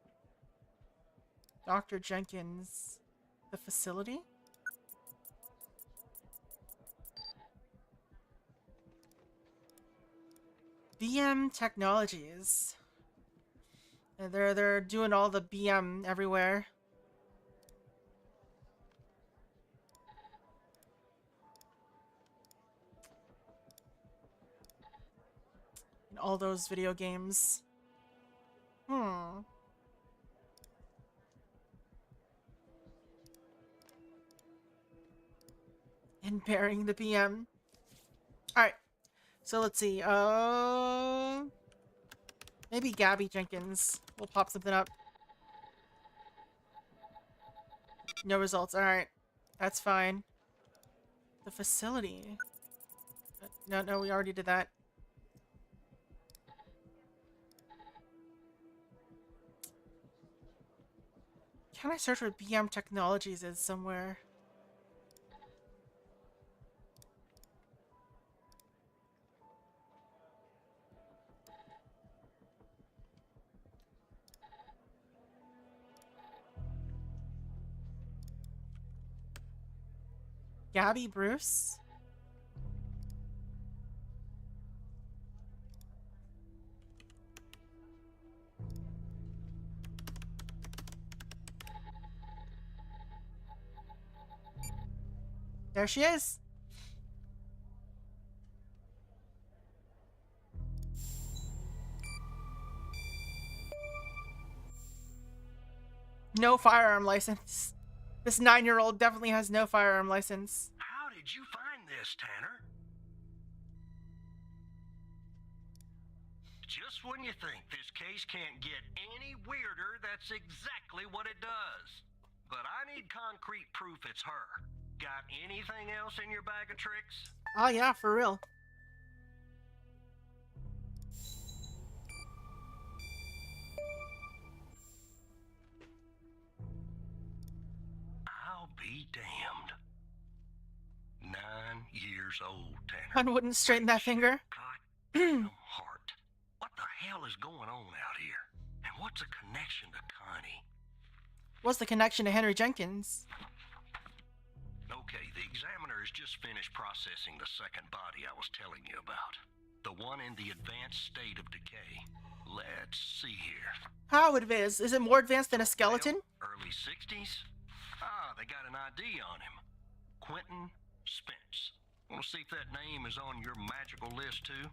Dr. Jenkins. The facility? BM Technologies. They're doing all the BM everywhere. In all those video games. And burying the BM. Alright. So let's see. Maybe Gabby Jenkins. We'll pop something up. No results. Alright. That's fine. The facility. No, we already did that. Can I search what BM Technologies is somewhere? Gabby Bruce? There she is. No firearm license. This 9-year-old definitely has no firearm license. How did you find this, Tanner? Just when you think this case can't get any weirder, that's exactly what it does. But I need concrete proof it's her. Got anything else in your bag of tricks? Oh yeah, for real. I'll be damned. 9 years old, Tanner. Hun wouldn't straighten that finger. Goddamn heart. What the hell is going on out here? And what's a connection to Connie? What's the connection to Henry Jenkins? Okay, the examiner has just finished processing the second body I was telling you about. The one in the advanced state of decay. Let's see here. How advanced? Is it more advanced than a skeleton? Well, early 60s? Ah, they got an ID on him. Quentin Spence. Want to see if that name is on your magical list too?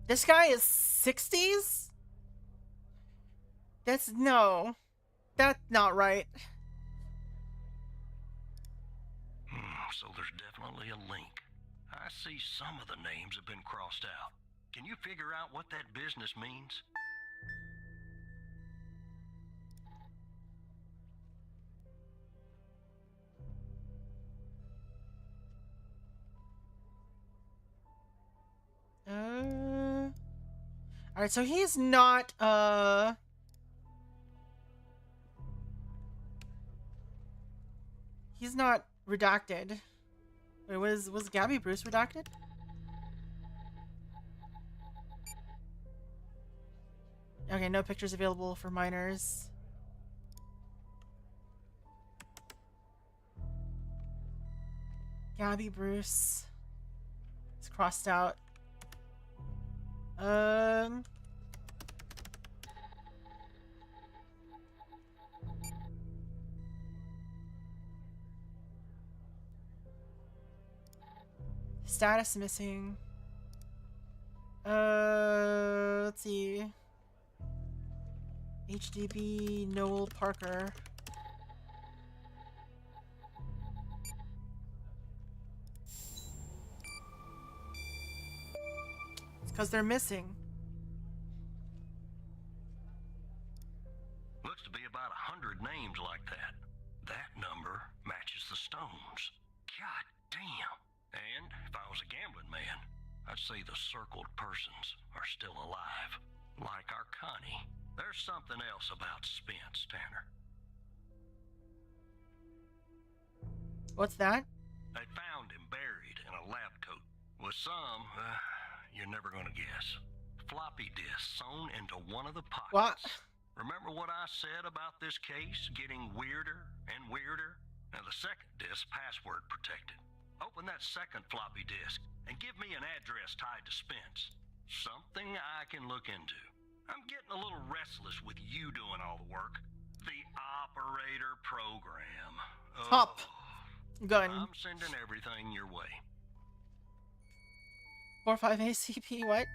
This guy is 60s? That's not right. So there's definitely a link. I see some of the names have been crossed out. Can you figure out what that business means? Alright, so he's not, he's not redacted. Wait, was Gabby Bruce redacted? Okay, no pictures available for minors. Gabby Bruce. It's crossed out. Status missing. Let's see. HDB Noel Parker. It's because they're missing. Looks to be about 100 names like that. That number matches the stones. God damn. And if I was a gambling man, I'd say the circled persons are still alive. Like our Connie. There's something else about Spence, Tanner. What's that? They found him buried in a lab coat with some, you're never gonna guess, floppy disk sewn into one of the pockets. What? Remember what I said about this case getting weirder and weirder? Now the second disk password protected. Open that second floppy disk and give me an address tied to Spence. Something I can look into. I'm getting a little restless with you doing all the work. The operator program. Top gun. I'm sending everything your way. 4-5 ACP, what?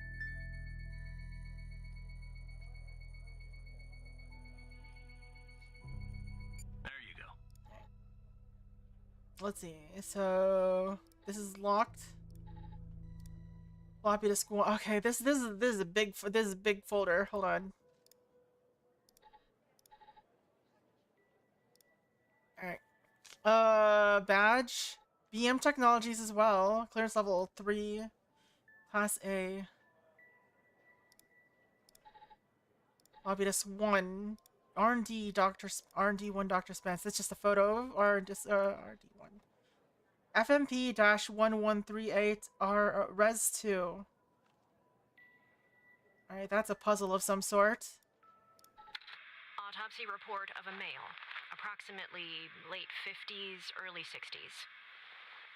There you go. Let's see. So this is locked. Floppy disk one. Okay, this is a big folder. Hold on. All right. Badge. BM Technologies as well. Clearance level 3. Class A. Floppy disk 1. R&D Dr. R&D 1 Dr. Spence. That's just a photo of RD 1. FMP-1138 R Res 2. Alright, that's a puzzle of some sort. Autopsy report of a male, approximately late 50s, early 60s.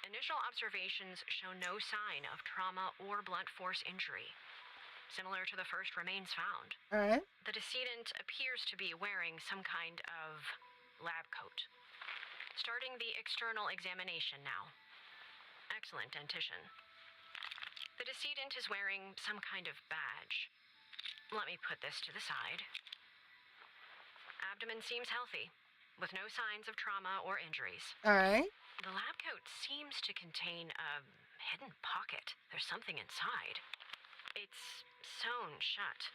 Initial observations show no sign of trauma or blunt force injury. Similar to the first remains found. Alright. The decedent appears to be wearing some kind of lab coat. Starting the external examination now. Excellent dentition. The decedent is wearing some kind of badge. Let me put this to the side. Abdomen seems healthy, with no signs of trauma or injuries. Alright. The lab coat seems to contain a hidden pocket. There's something inside. It's sewn shut.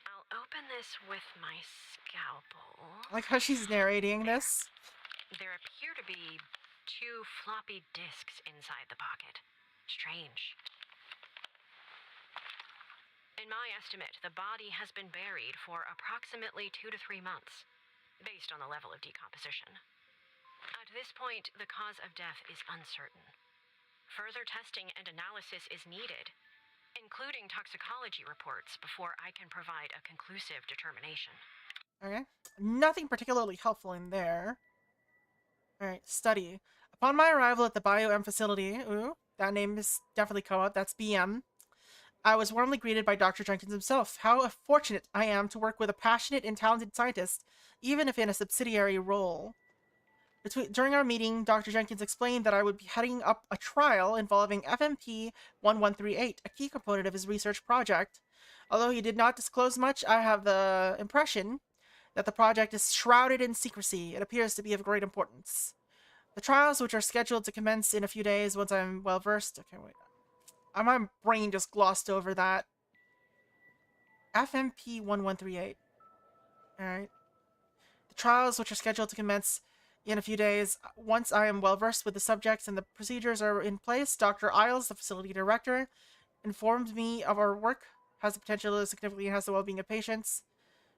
I'll open this with my scalpel. I like how she's narrating this. There appear to be 2 floppy disks inside the pocket. Strange. In my estimate, the body has been buried for approximately 2 to 3 months, based on the level of decomposition. At this point, the cause of death is uncertain. Further testing and analysis is needed, including toxicology reports, before I can provide a conclusive determination. Okay. Nothing particularly helpful in there. Alright, study. Upon my arrival at the BioM facility, ooh, that name is definitely come up, that's BM, I was warmly greeted by Dr. Jenkins himself. How fortunate I am to work with a passionate and talented scientist, even if in a subsidiary role. During our meeting, Dr. Jenkins explained that I would be heading up a trial involving FMP-1138, a key component of his research project. Although he did not disclose much, I have the impression that the project is shrouded in secrecy. It appears to be of great importance. The trials, which are scheduled to commence in a few days once I'm well versed... Okay, wait. My brain just glossed over that. FMP-1138. Alright. The trials, which are scheduled to commence in a few days, once I am well versed with the subjects and the procedures are in place, Dr. Isles, the facility director, informed me of our work has the potential to significantly enhance the well-being of patients.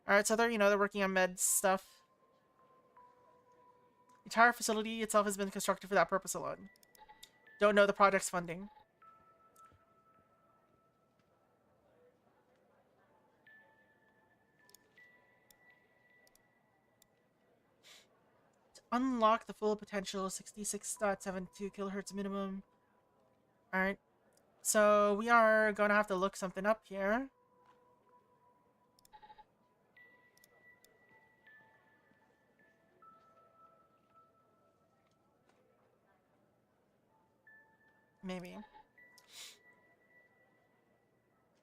Alright, so they're, they're working on meds stuff. The entire facility itself has been constructed for that purpose alone. Don't know the project's funding. To unlock the full potential, 66.72 kilohertz minimum. Alright. So we are going to have to look something up here. Maybe.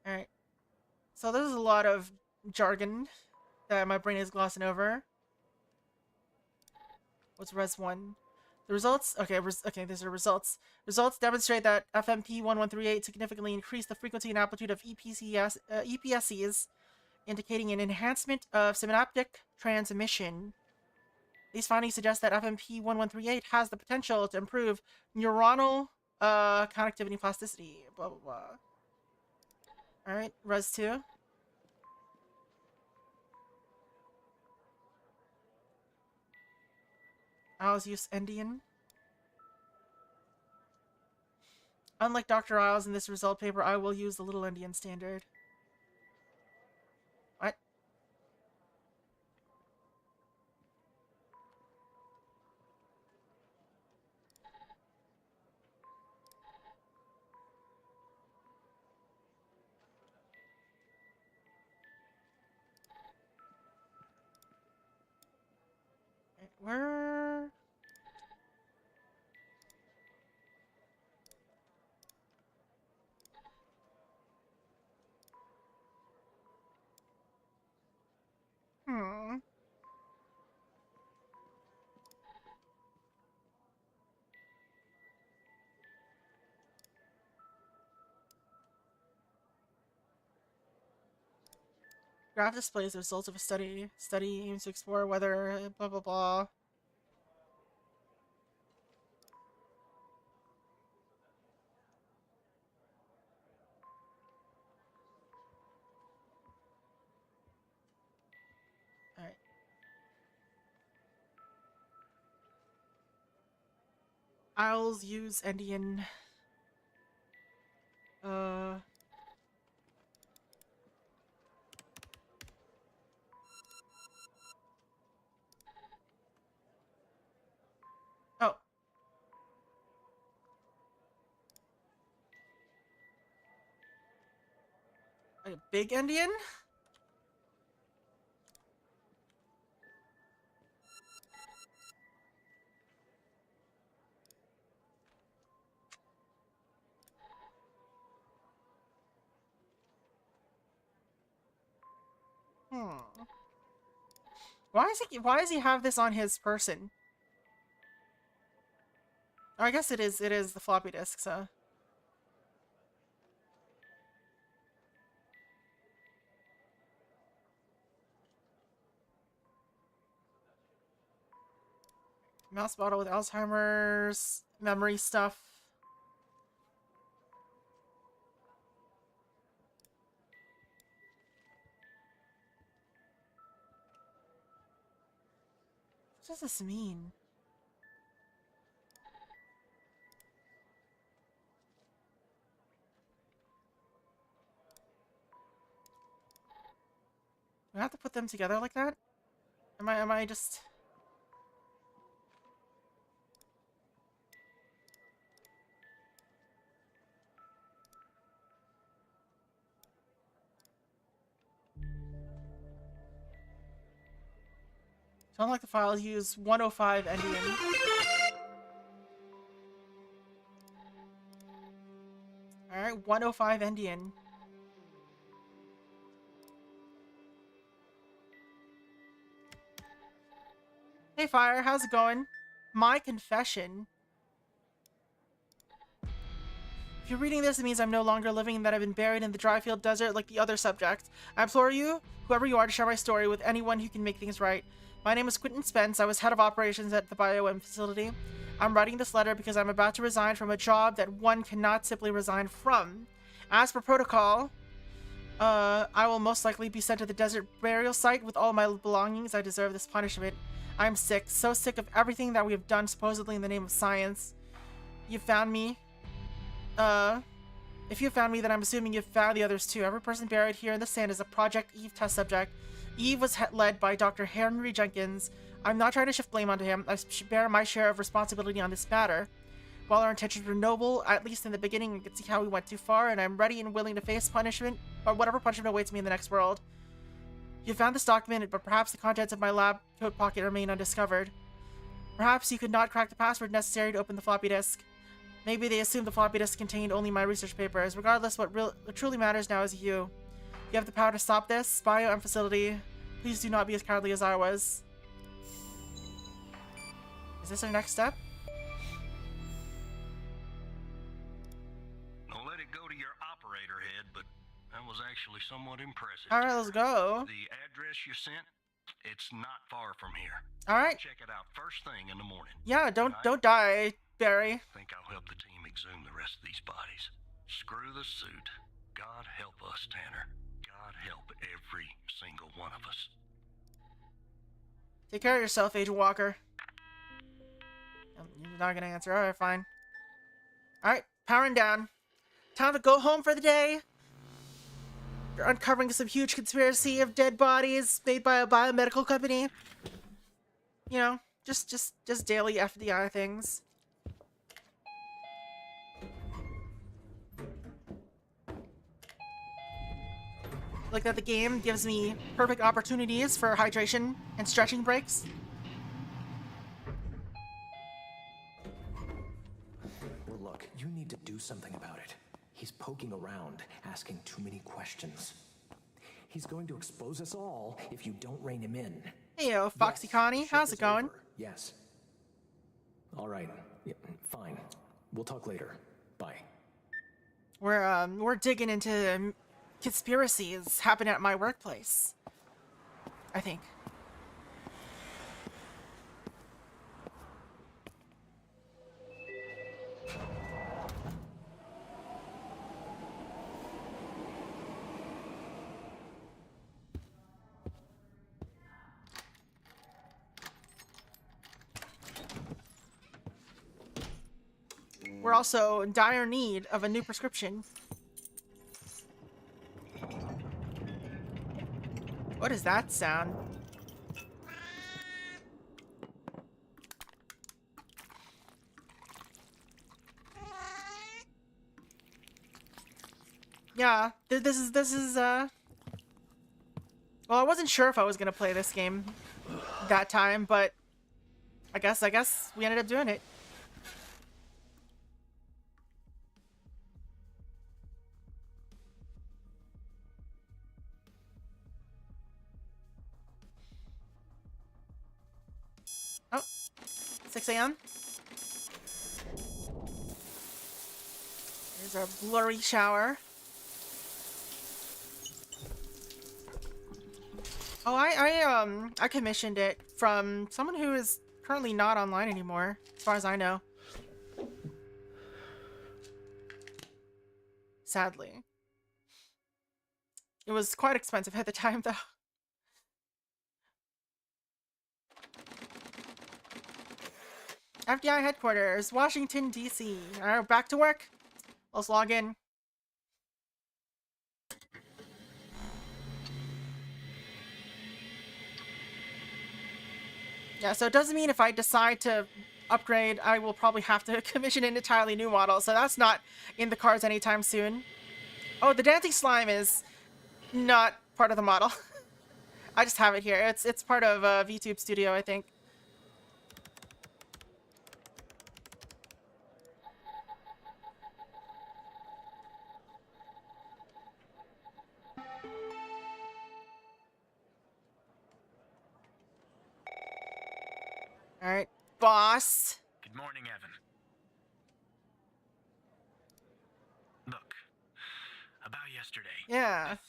Alright. So there's a lot of jargon. that my brain is glossing over. What's Res 1? The results, okay, these are results. Results demonstrate that FMP1138 significantly increased the frequency and amplitude of EPSCs, indicating an enhancement of synaptic transmission. These findings suggest that FMP1138 has the potential to improve neuronal connectivity and plasticity. Blah, blah, blah. Alright, Res 2. Isles use Endian. Unlike Dr. Isles in this result paper, I will use the Little Endian standard. What? Where? Hmm. Graph displays the results of a study. Study aims to explore whether blah blah blah. Alright. Owls use Endian. Oh. A big Endian? Why does he have this on his person? Oh, I guess it is the floppy disk, so. Mouse model with Alzheimer's, memory stuff. What does this mean? Do I have to put them together like that? Am I just... So unlike the files, use 105 Endian. Alright, 105 Endian. Hey Fire, how's it going? My confession. If you're reading this, it means I'm no longer living and that I've been buried in the Dryfield Desert like the other subjects. I implore you, whoever you are, to share my story with anyone who can make things right. My name is Quentin Spence. I was head of operations at the BioM facility. I'm writing this letter because I'm about to resign from a job that one cannot simply resign from. As per protocol, I will most likely be sent to the desert burial site with all my belongings. I deserve this punishment. I'm sick, so sick of everything that we have done supposedly in the name of science. You found me. If you found me, then I'm assuming you've found the others too. Every person buried here in the sand is a Project Eve test subject. Eve was led by Dr. Henry Jenkins. I'm not trying to shift blame onto him. I bear my share of responsibility on this matter. While our intentions were noble, at least in the beginning, I could see how we went too far, and I'm ready and willing to face punishment, or whatever punishment awaits me in the next world. You found this document, but perhaps the contents of my lab coat pocket remain undiscovered. Perhaps you could not crack the password necessary to open the floppy disk. Maybe they assumed the floppy disk contained only my research papers. Regardless, what truly matters now is you. You have the power to stop this. BioM facility. Please do not be as cowardly as I was. Is this our next step? Don't let it go to your operator head, but that was actually somewhat impressive. All right, let's go. The address you sent, it's not far from here. All right. Check it out first thing in the morning. Yeah, don't die, Barry. Think I'll help the team exhume the rest of these bodies. Screw the suit. God help us, Tanner. God help every single one of us. Take care of yourself, Agent Walker. You're not gonna answer. Alright, fine. Alright, powering down. Time to go home for the day. You're uncovering some huge conspiracy of dead bodies made by a biomedical company. You know, just daily FDI things. Like that the game gives me perfect opportunities for hydration and stretching breaks. Well, look, you need to do something about it. He's poking around, asking too many questions. He's going to expose us all if you don't rein him in. Heyo, Foxy Connie, how's it going? Yes. All right. Yeah, fine. We'll talk later. Bye. We're digging into conspiracies happening at my workplace, I think. We're also in dire need of a new prescription. What is that sound? Yeah, this is well, I wasn't sure if I was gonna play this game that time, but I guess we ended up doing it. Oh, 6 a.m. There's our blurry shower. Oh, I commissioned it from someone who is currently not online anymore, as far as I know. Sadly. It was quite expensive at the time, though. FDI headquarters, Washington, D.C. Alright, back to work. Let's log in. Yeah, so it doesn't mean if I decide to upgrade, I will probably have to commission an entirely new model, so that's not in the cards anytime soon. Oh, the dancing slime is not part of the model. I just have it here. It's part of VTube Studio, I think. Alright, boss. Good morning, Evan. Look, about yesterday. Yeah.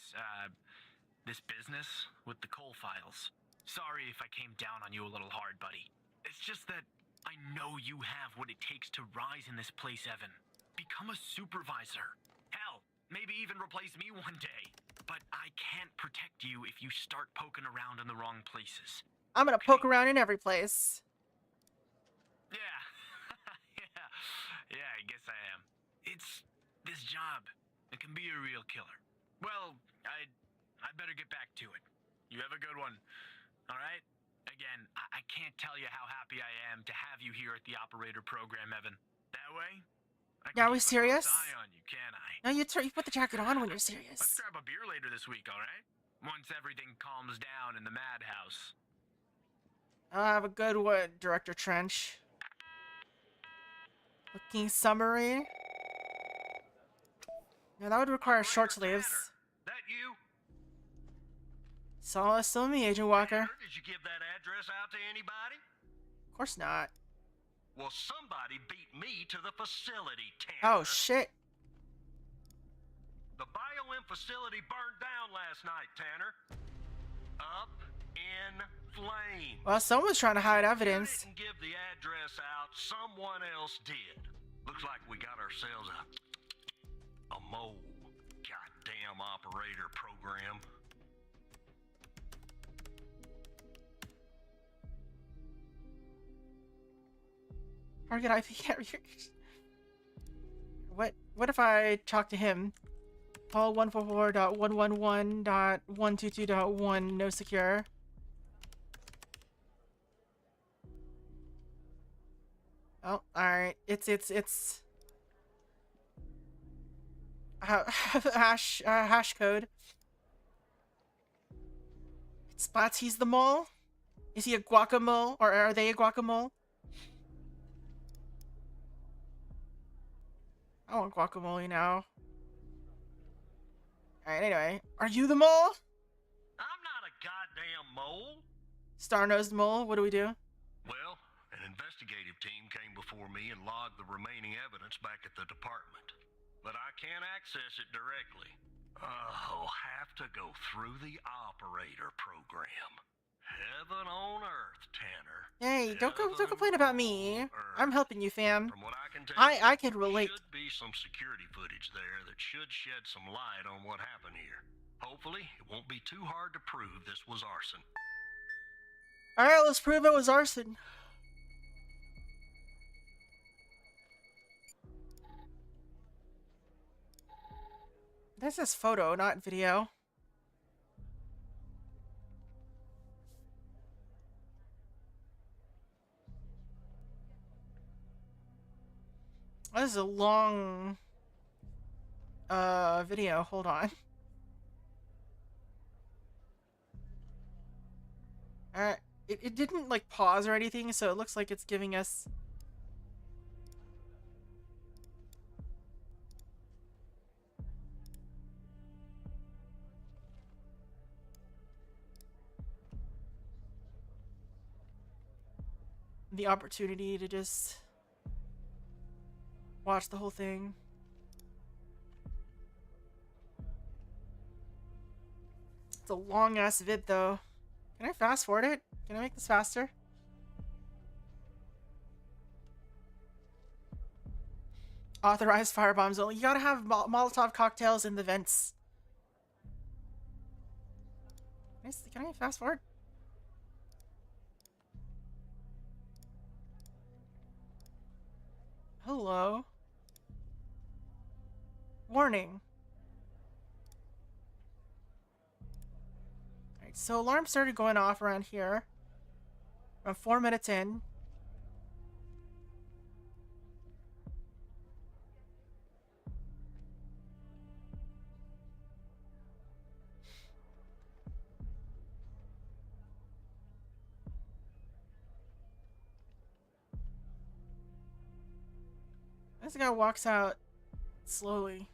This business with the coal files. Sorry if I came down on you a little hard, buddy. It's just that I know you have what it takes to rise in this place, Evan. Become a supervisor. Hell, maybe even replace me one day. But I can't protect you if you start poking around in the wrong places. I'm gonna poke around in every place. Yeah. yeah, I guess I am. It's this job. It can be a real killer. Well, I'd better get back to it. You have a good one. All right? Again, I can't tell you how happy I am to have you here at the operator program, Evan. That way, I can Yeah, are we keep a serious? close eye on you, can't I? No, you put the jacket on when you're serious. Let's grab a beer later this week, all right? Once everything calms down in the madhouse. I'll have a good one, Director Trench. Looking summary. Yeah, that would require short sleeves. That you? Still me, Agent Walker. Tanner, did you give that address out to anybody? Of course not. Well, somebody beat me to the facility, Tanner. Oh, shit. The BioM facility burned down last night, Tanner. Up in flames. Well, someone's trying to hide evidence. You didn't give the address out, someone else did. Looks like we got ourselves a mole. Goddamn operator program. Target IP carrier. What if I talk to him? Call 144.111.122.1 no secure. Oh, alright. It's hash code. It spots he's the mole. Is he a guacamole, or are they a guacamole? I want guacamole now. Alright, anyway. Are you the mole? I'm not a goddamn mole. Star-nosed mole, what do we do? Well, an investigative team came before me and logged the remaining evidence back at the department. But I can't access it directly. Oh, have to go through the operator program. Heaven on earth, Tanner. Hey, don't complain about me. Heaven on I'm earth. helping you, fam. From what I can tell, I can relate. should be some security footage there that should shed some light on what happened here. Hopefully, it won't be too hard to prove this was arson. Alright, let's prove it was arson. This is photo, not video. This is a long video. Hold on. Alright. It didn't like pause or anything, so it looks like it's giving us the opportunity to just watch the whole thing. It's a long ass vid though. Can I fast forward it? Can I make this faster? Authorized firebombs only. You gotta have Molotov cocktails in the vents. Can I fast forward? Hello. Warning. Alright, so alarm started going off around here. Around 4 minutes in. This guy walks out slowly.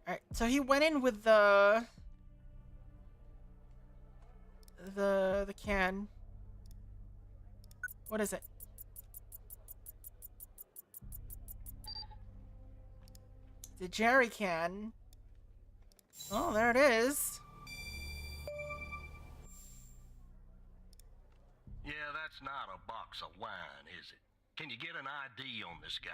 Alright, so he went in with the can. What is it? The jerry can. Oh, there it is. Yeah, that's not a box of wine, is it? Can you get an ID on this guy?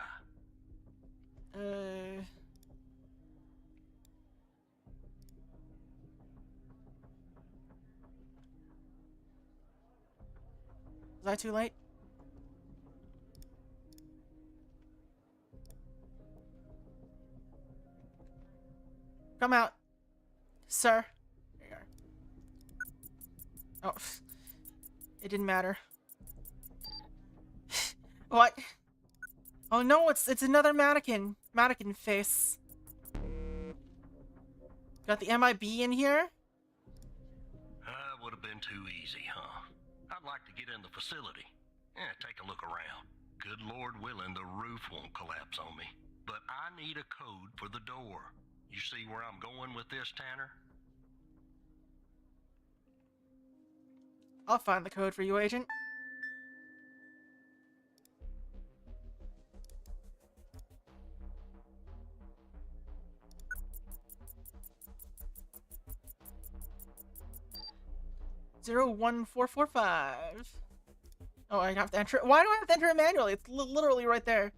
Is that too late? Come out, sir. There you are. Oh, it didn't matter. What? Oh no, it's another mannequin. Mannequin face. Got the MIB in here? Would have been too easy, huh? I'd like to get in the facility. Take a look around. Good Lord willing, the roof won't collapse on me. But I need a code for the door. You see where I'm going with this, Tanner? I'll find the code for you, Agent. Zero 1 4 4 5. Oh, I have to enter it. Why do I have to enter it manually? It's literally right there.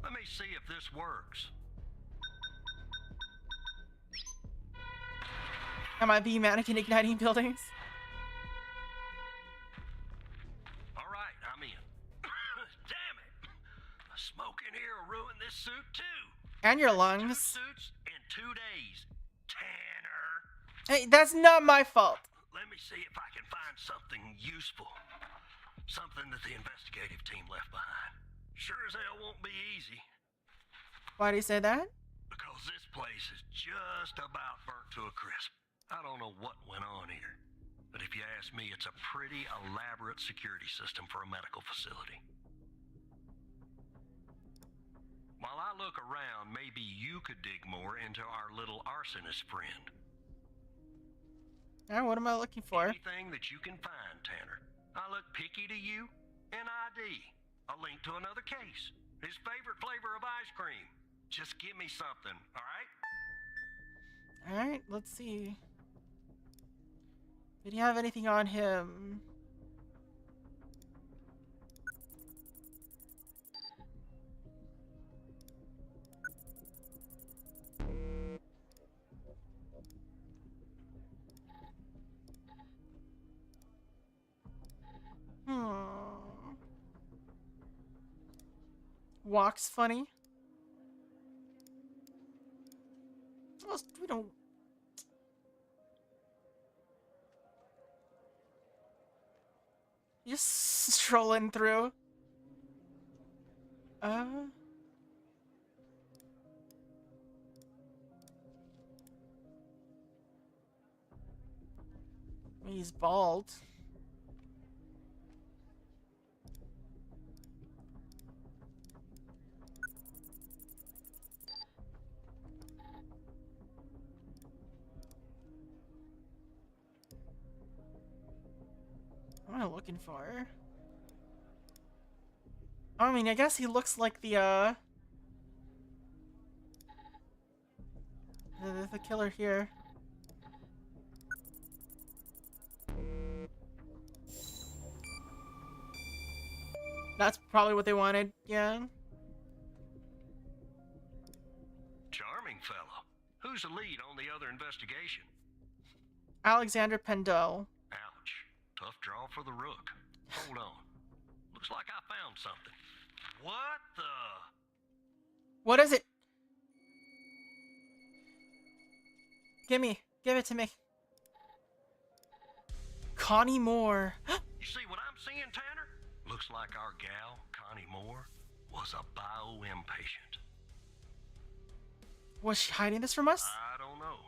Let me see if this works. Am I being mannequin igniting buildings? All right, I'm in. Damn it! The smoke in here will ruin this suit too. And your 2 lungs. suits in 2 days. Tanner. Hey, that's not my fault. Let me see if I can find something useful. Something that the investigative team left behind. Sure as hell won't be easy. Why do you say that? Because this place is just about burnt to a crisp. I don't know what went on here. But if you ask me, it's a pretty elaborate security system for a medical facility. While I look around, maybe you could dig more into our little arsonist friend. What am I looking for? Anything that you can find, Tanner. I look picky to you. An ID. A link to another case. His favorite flavor of ice cream. Just give me something, alright? Alright, let's see. Did he have anything on him? Walks funny. Well, we don't. Just strolling through. He's bald. What am I looking for? I mean, I guess he looks like the killer here. That's probably what they wanted, yeah. Charming fellow. Who's the lead on the other investigation? Alexander Pendel. Ouch. Tough draw for the rook. Hold on. Looks like I found something. What the? What is it? Give it to me. Connie Moore. You see what I'm seeing, Tanner? Looks like our gal, Connie Moore, was a bio-impatient. Was she hiding this from us? I don't know.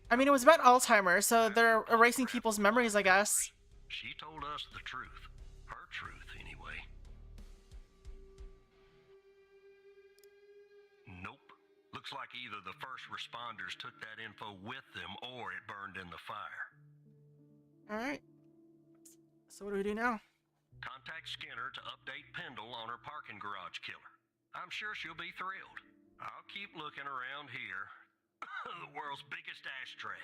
I mean, it was about Alzheimer's, so they're erasing people's memories, I guess. She told us the truth. Her truth, anyway. Nope. Looks like either the first responders took that info with them or it burned in the fire. Alright. So what do we do now? Contact Skinner to update Pendle on her parking garage killer. I'm sure she'll be thrilled. I'll keep looking around here. The world's biggest ashtray.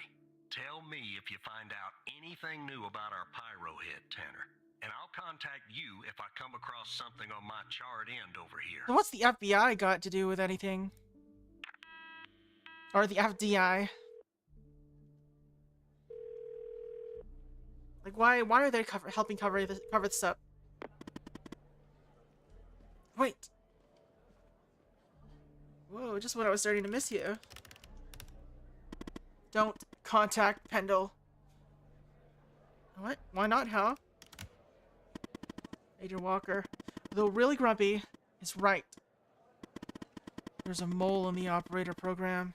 Tell me if you find out anything new about our pyro head, Tanner. And I'll contact you if I come across something on my charred end over here. So what's the FBI got to do with anything? Or the FDI? Like, why are they helping cover this up? Wait. Whoa, just when I was starting to miss you. Don't contact Pendle. What? Why not, huh? Agent Walker, though really grumpy, is right. There's a mole in the operator program.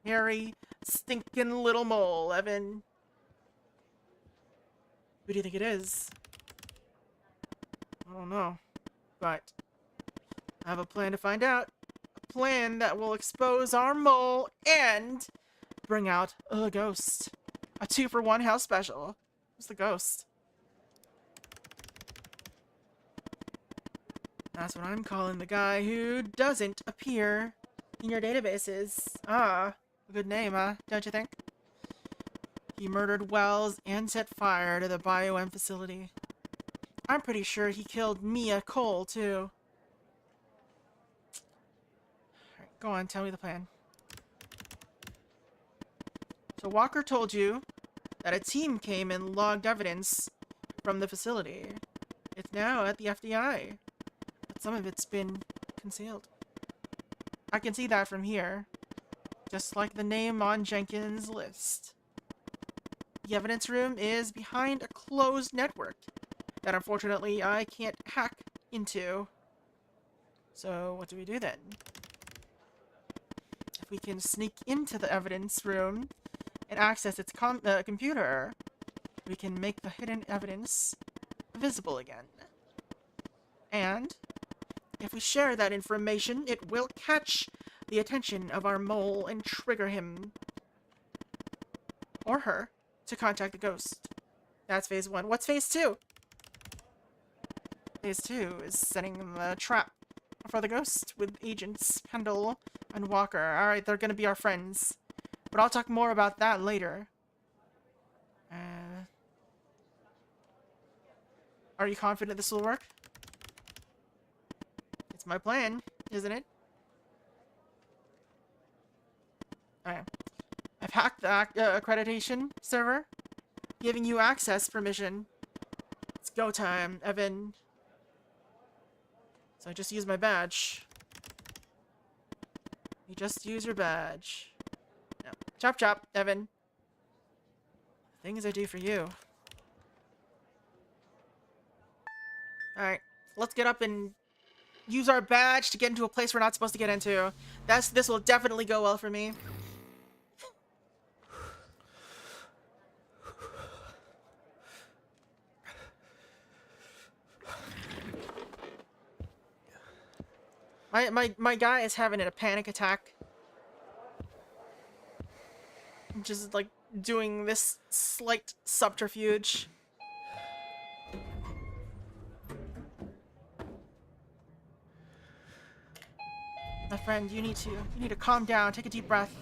Hairy, stinking little mole, Evan. Who do you think it is? I don't know. But I have a plan to find out. A plan that will expose our mole and bring out a ghost. A 2-for-1 house special. Who's the ghost? That's what I'm calling the guy who doesn't appear in your databases. Ah, a good name, huh? Don't you think? He murdered Wells and set fire to the BioM facility. I'm pretty sure he killed Mia Cole, too. Alright, go on, tell me the plan. So Walker told you that a team came and logged evidence from the facility. It's now at the FDI. But some of it's been concealed. I can see that from here. Just like the name on Jenkins' list. The evidence room is behind a closed network that unfortunately I can't hack into. So what do we do then? If we can sneak into the evidence room and access its computer, we can make the hidden evidence visible again. And if we share that information, it will catch the attention of our mole and trigger him or her to contact the ghost. That's phase 1. What's phase 2? Phase 2 is setting the trap for the ghost with agents Pendle and Walker. Alright, they're gonna be our friends. But I'll talk more about that later. Are you confident this will work? It's my plan, isn't it? Alright. I've hacked the accreditation server, giving you access permission. It's go time, Evan. So I just use my badge. You just use your badge. No. Chop chop, Evan. Things I do for you. Alright, let's get up and use our badge to get into a place we're not supposed to get into. This will definitely go well for me. My guy is having a panic attack. Just like doing this slight subterfuge. My friend, you need to calm down, take a deep breath.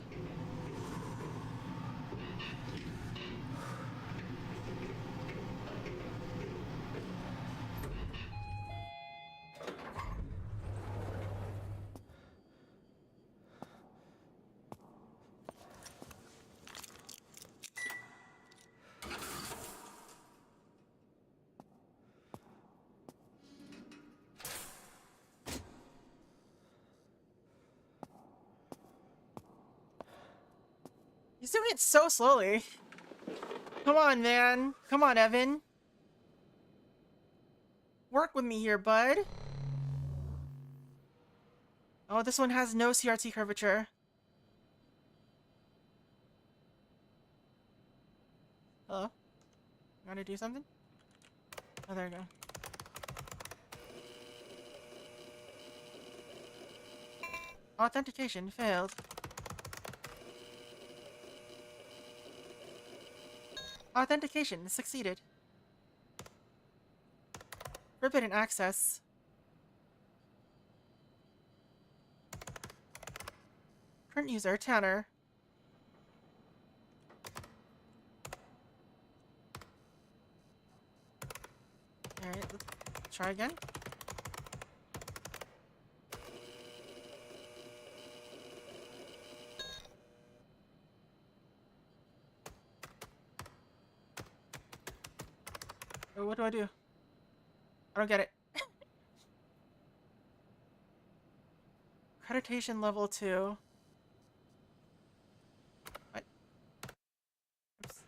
He's doing it so slowly. Come on, man. Come on, Evan. Work with me here, bud. Oh, this one has no CRT curvature. Hello? You want to do something? Oh, there we go. Authentication failed. Authentication succeeded. Forbidden access. Current user, Tanner. Alright, let's try again. Oh, what do I do? I don't get it. Accreditation level 2. What? Oops.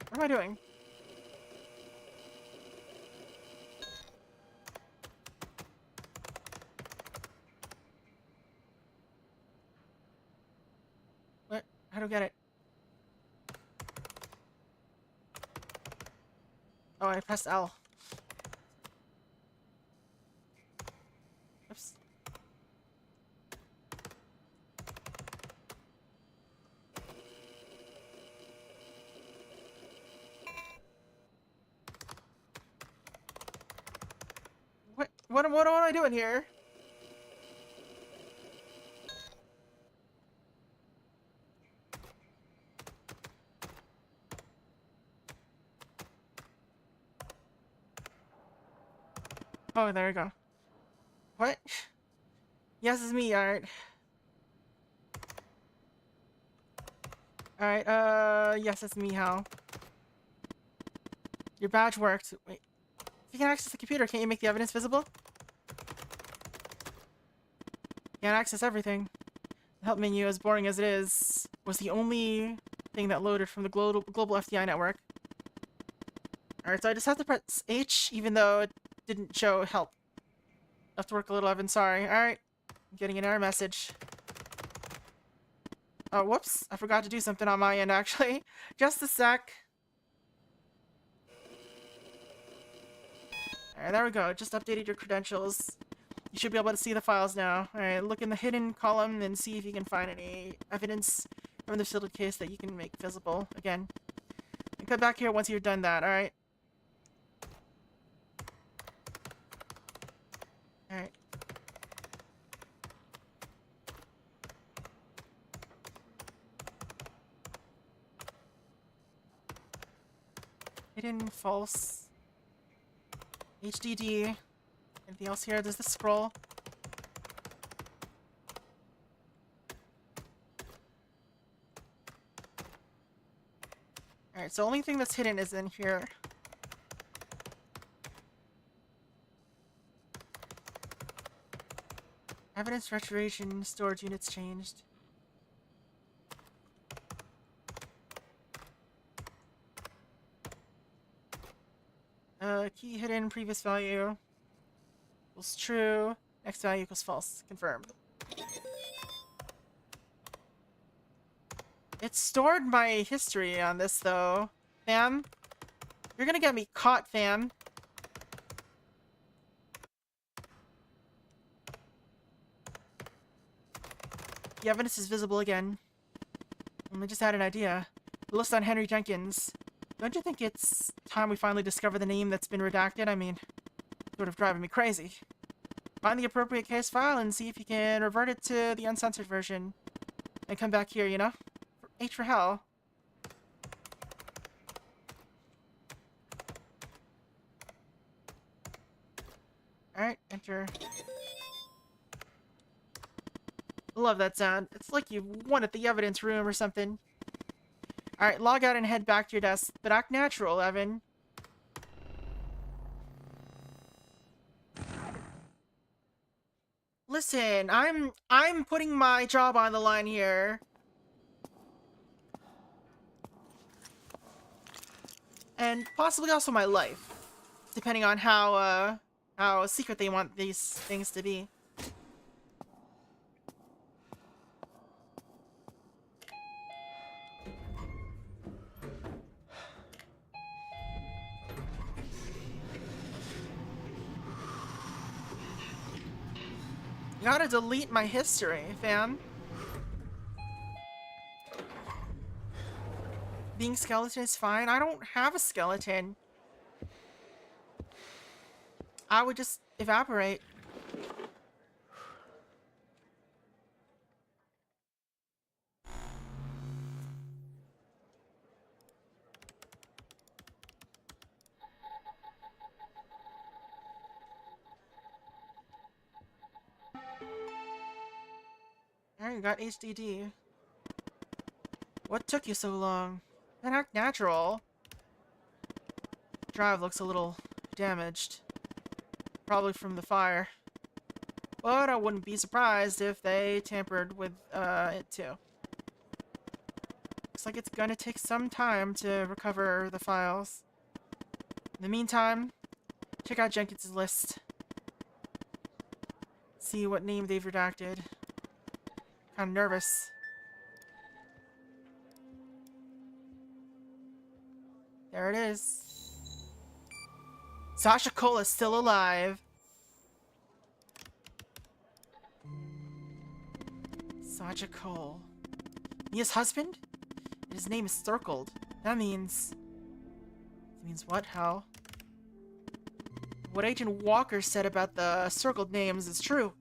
What am I doing? don't get it. Oh, I pressed L. Oops. What am I doing here? Oh, there we go. What? Yes, it's me, alright. Alright, yes, it's me, Hal. Your badge worked. Wait. If you can access the computer, can't you make the evidence visible? Can't access everything. The help menu, as boring as it is, was the only thing that loaded from the global FDI network. Alright, so I just have to press H, even though it didn't show help. I have to work a little, Evan, sorry. Alright. I'm getting an error message. Oh, whoops. I forgot to do something on my end, actually. Just a sec. Alright, there we go. Just updated your credentials. You should be able to see the files now. Alright, look in the hidden column and see if you can find any evidence from the filtered case that you can make visible again. And come back here once you've done that, alright? Alright. Hidden, false. HDD. Anything else here? There's the scroll. Alright, so only thing that's hidden is in here. Evidence restoration, storage units changed. Key hidden, previous value equals true, next value equals false. Confirmed. It stored my history on this, though. Fam? You're gonna get me caught, fam. The evidence is visible again. I just had an idea. The list on Henry Jenkins. Don't you think it's time we finally discover the name that's been redacted? I mean, sort of driving me crazy. Find the appropriate case file and see if you can revert it to the uncensored version. And come back here, you know? H for hell. Alright, enter. Love that sound. It's like you won at the evidence room or something. Alright, log out and head back to your desk. But act natural, Evan. Listen, I'm putting my job on the line here. And possibly also my life. Depending on how secret they want these things to be. You gotta delete my history, fam. Being skeleton is fine. I don't have a skeleton. I would just evaporate. Alright, you got HDD. What took you so long? And act natural. Drive looks a little damaged. Probably from the fire. But I wouldn't be surprised if they tampered with it too. Looks like it's gonna take some time to recover the files. In the meantime, check out Jenkins' list. See what name they've redacted. Kinda nervous. There it is. Sasha Cole is still alive. Sasha Cole. Mia's husband? His name is circled. That means... Means what? How? What Agent Walker said about the circled names is true.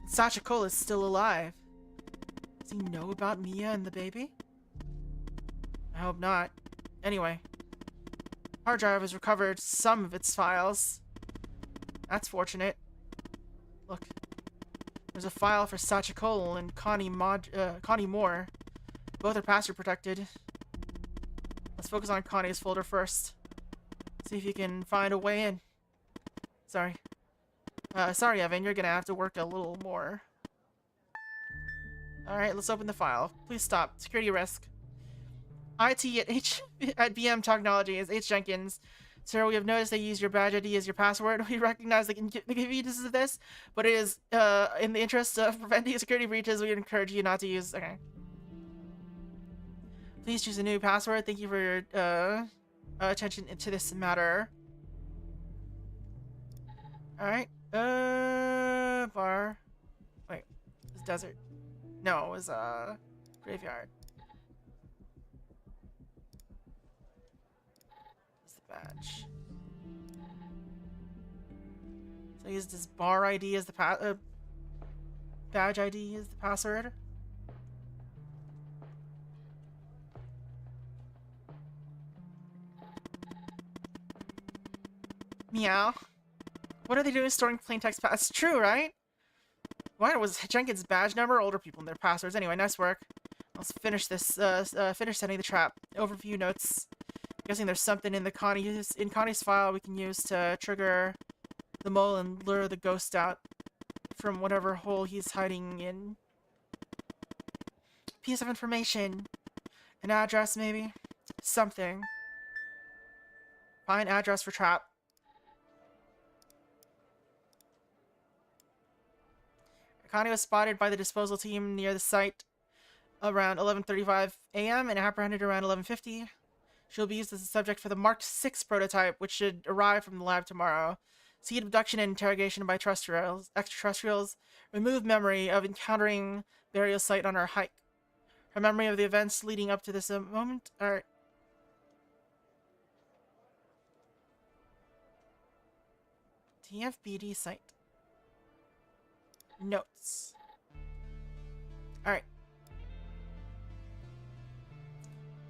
Sasha Cole is still alive. Does he know about Mia and the baby? I hope not. Anyway. Hard drive has recovered some of its files. That's fortunate. Look. There's a file for Sasha Cole and Connie Moore. Both are password protected. Let's focus on Connie's folder first. See if you can find a way in. Sorry. Sorry, Evan. You're gonna have to work a little more. Alright, let's open the file. Please stop. Security risk. IT at BM Technologies, H. Jenkins. Sir, we have noticed that you use your badge ID as your password. We recognize the conveniences of this, but it is in the interest of preventing security breaches, we encourage you not to use... Okay. Please choose a new password. Thank you for your attention to this matter. Alright. Bar. Wait. It was desert. No, it was graveyard. Badge. So I used this bar ID as the badge ID as the password. Meow. What are they doing storing plain text It's true, right? Why was Jenkins' badge number? Older people and their passwords. Anyway, nice work. Let's finish this. Finish setting the trap. Overview notes. Guessing there's something in Connie's file we can use to trigger the mole and lure the ghost out from whatever hole he's hiding in. Piece of information. An address, maybe? Something. Find address for trap. Connie was spotted by the disposal team near the site around 11:35 a.m. and apprehended around 11:50. She'll be used as a subject for the Mark 6 prototype, which should arrive from the lab tomorrow. Seed abduction and interrogation by extraterrestrials. Remove memory of encountering burial site on our hike. Her memory of the events leading up to this moment. Alright. TFBD site. Notes. Alright.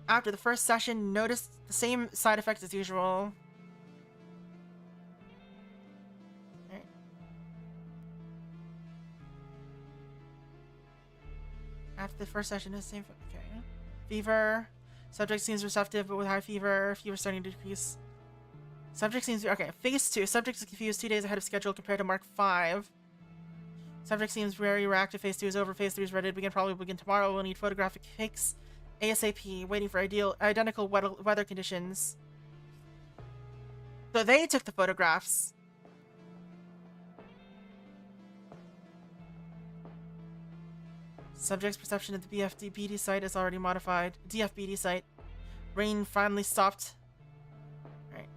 After the first session, noticed the same side effects as usual. Right. After the first session, the same. Okay. Fever. Subject seems receptive, but with high fever. Fever starting to decrease. Subject seems okay. Phase 2. Subject is confused 2 days ahead of schedule compared to Mark 5. Subject seems very reactive. Phase 2 is over. Phase 3 is ready to begin. Probably begin tomorrow. We'll need photographic pics. ASAP, waiting for identical weather conditions. So they took the photographs. Subject's perception of the BFDBD site is already modified. DFBD site. Rain finally stopped. Right.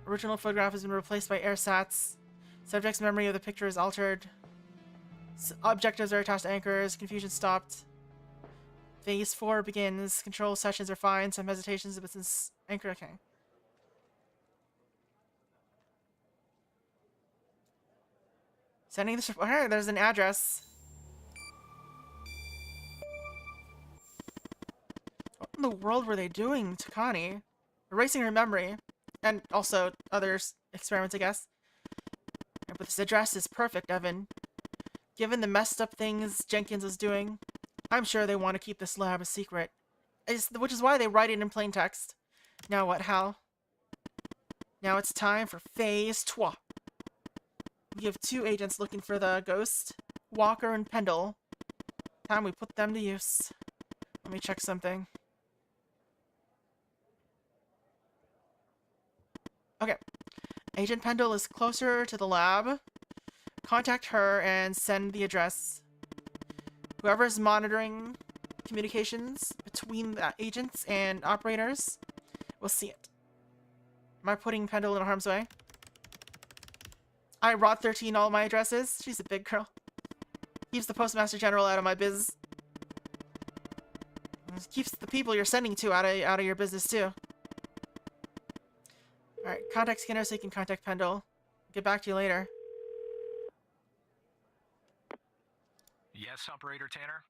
Original photograph has been replaced by airsats. Subject's memory of the picture is altered. Objectives are attached to anchors. Confusion stopped. Phase 4 begins. Control sessions are fine. Some hesitations, but since anchor, okay. Sending this. Alright, there's an address. What in the world were they doing to Connie? Erasing her memory. And also other experiments, I guess. But this address is perfect, Evan. Given the messed up things Jenkins is doing, I'm sure they want to keep this lab a secret. Which is why they write it in plain text. Now what, Hal? Now it's time for Phase 2. We have 2 agents looking for the ghost. Walker and Pendle. Time we put them to use. Let me check something. Okay. Agent Pendle is closer to the lab. Contact her and send the address. Whoever is monitoring communications between the agents and operators. We'll see it. Am I putting Pendle in harm's way? I Rot 13 all my addresses. She's a big girl. Keeps the Postmaster General out of my biz. Keeps the people you're sending to out of your business too. Alright, contact Skinner so you can contact Pendle. Get back to you later. Yes, Operator Tanner?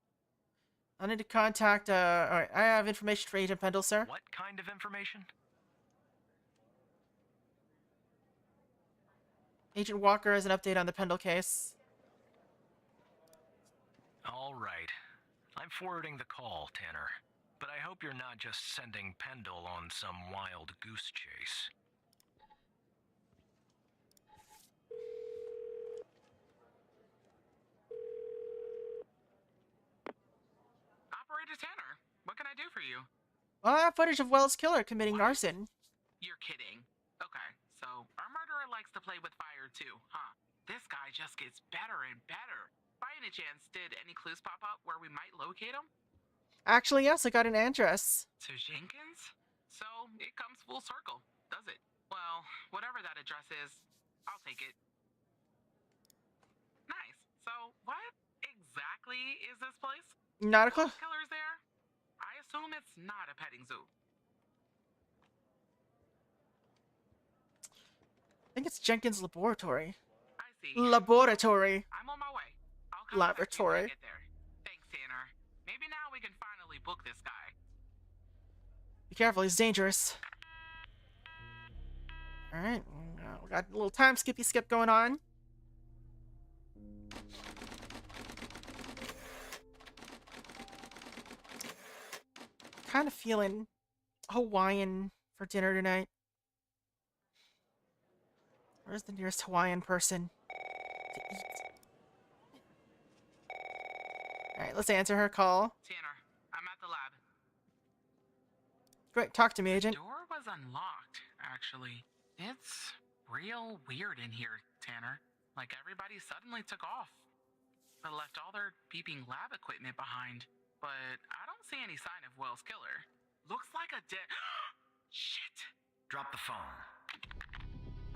I need to contact, alright, I have information for Agent Pendle, sir. What kind of information? Agent Walker has an update on the Pendle case. All right. I'm forwarding the call, Tanner. But I hope you're not just sending Pendle on some wild goose chase. Operator Tanner, what can I do for you? Well, I have footage of Wells' killer committing What? arson. You're kidding. Okay, so our murderer likes to play with fire too, huh? This guy just gets better and better. By any chance, did any clues pop up where we might locate him? Actually, yes, I got an address. To Jenkins? So it comes full circle, does it? Well, whatever that address is, I'll take it. Nice. So what exactly is this place? Not a clue. Wells killer's there? I assume it's not a petting zoo. I think it's Jenkins' laboratory. I see. Laboratory. I'm on my way. I'll come back to you when I Laboratory. get there. Thanks, Tanner. Maybe now we can finally book this guy. Be careful, he's dangerous. Alright, we got a little time skippy skip going on. Kind of feeling Hawaiian for dinner tonight. Where's the nearest Hawaiian person to eat? Alright, let's answer her call. Tanner, I'm at the lab. Great, talk to me, agent. Door was unlocked, actually. It's real weird in here, Tanner. Like everybody suddenly took off. But left all their beeping lab equipment behind. But I don't see any sign of Wells' killer. Looks like a dead... Shit! Drop the phone.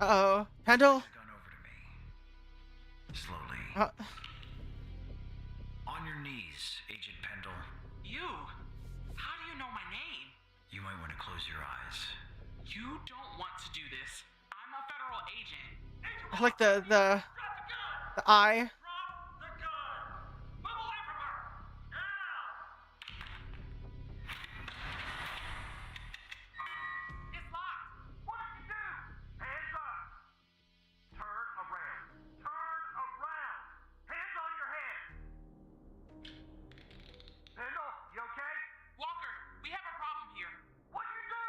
Uh-oh. Pendle? Gun over to me. Slowly. On your knees, Agent Pendle. You? How do you know my name? You might want to close your eyes. You don't want to do this. I'm a federal agent. I like the eye. Drop the gun! Move away from her! Now! It's locked! What did you do? Hands up! Turn around! Turn around! Hands on your head! Pendle, you okay? Walker, we have a problem here. What'd you do?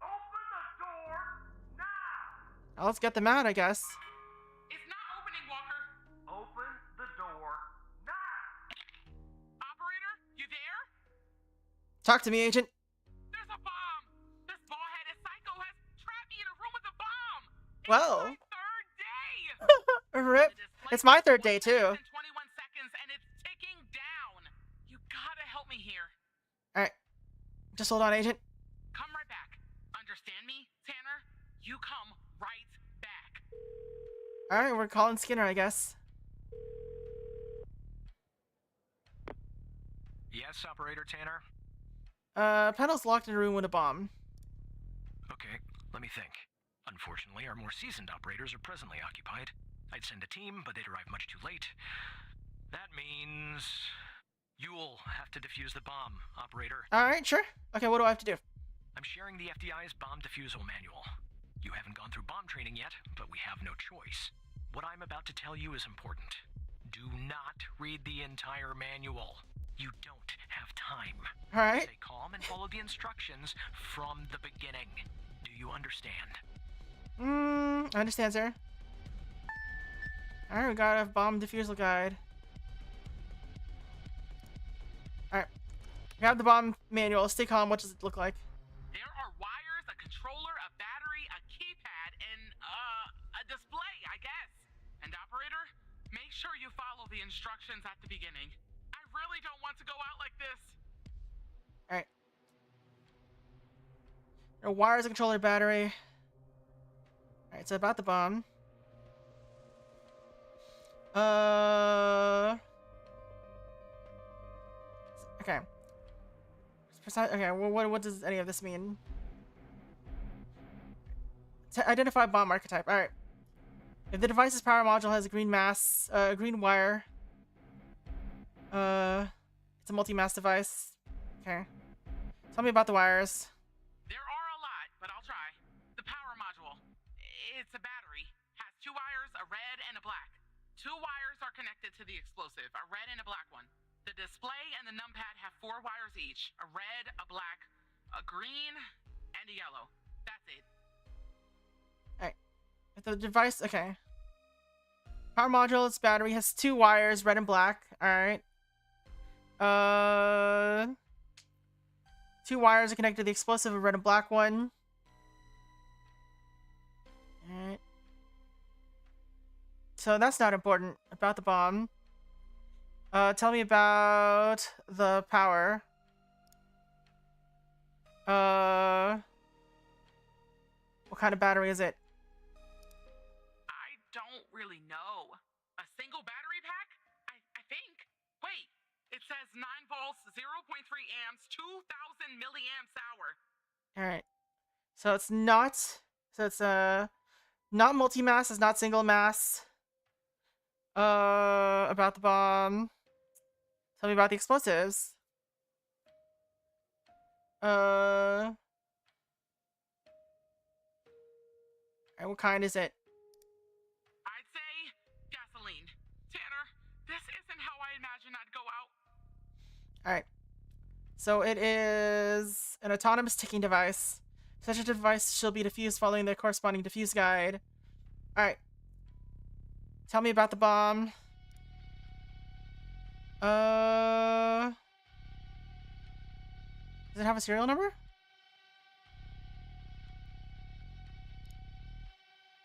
Open the door now! Well, let's get them out, I guess. It's not opening, Walker. Open the door now. Operator, you there? Talk to me, agent. There's a bomb. This ball-headed psycho has trapped me in a room with a bomb. Well. It's my third day. Rip. The display It's my third says day, 1 too. minute and 21 seconds, and it's ticking down. You gotta help me here. Alright. Just hold on, agent. Come right back. Understand me, Tanner? You come right back. Alright, we're calling Skinner, I guess. Yes, Operator Tanner? Pendle's locked in a room with a bomb. Okay, let me think. Unfortunately, our more seasoned operators are presently occupied. I'd send a team, but they'd arrive much too late. That means... you'll have to defuse the bomb, Operator. Alright, sure. Okay, what do I have to do? I'm sharing the FDI's bomb defusal manual. You haven't gone through bomb training yet, but we have no choice. What I'm about to tell you is important. Do not read the entire manual. You don't have time. Alright. Stay calm and follow the instructions from the beginning. Do you understand? I understand, sir. Alright, we got a bomb defusal guide. Alright. We have the bomb manual. Stay calm. What does it look like? There are wires, a controller, a battery, a keypad, and a display, I guess. And operator, make sure you follow the instructions at the beginning. I really don't want to go out like this. Wires, a controller, battery. Alright, so about the bomb. Okay. Okay, well, what does any of this mean? Identify bomb archetype. Alright. If the device's power module has a green mass, a green wire. It's a multi-mass device. Okay. Tell me about the wires. There are a lot, but I'll try. The power module. It's a battery. Has 2 wires, a red and a black. 2 wires are connected to the explosive, a red and a black one. The display and the numpad have 4 wires each. A red, a black, a green, and a yellow. That's it. Alright. If the device... Okay. Power module, its battery has 2 wires, red and black. Alright. 2 wires are connected to the explosive, a red and black one. Alright. So that's not important. About the bomb. Tell me about the power. What kind of battery is it? I don't really know. A single battery pack? I think. Wait, it says 9 volts, 0.3 amps, 2,000 milliamps hour. Alright. So it's not... So it's, not multi-mass, it's not single mass. About the bomb. Tell me about the explosives. Alright, what kind is it? I'd say gasoline. Tanner, this isn't how I imagined I'd go out. Alright. So it is an autonomous ticking device. Such a device shall be diffused following the corresponding diffuse guide. Alright. Tell me about the bomb. Does it have a serial number?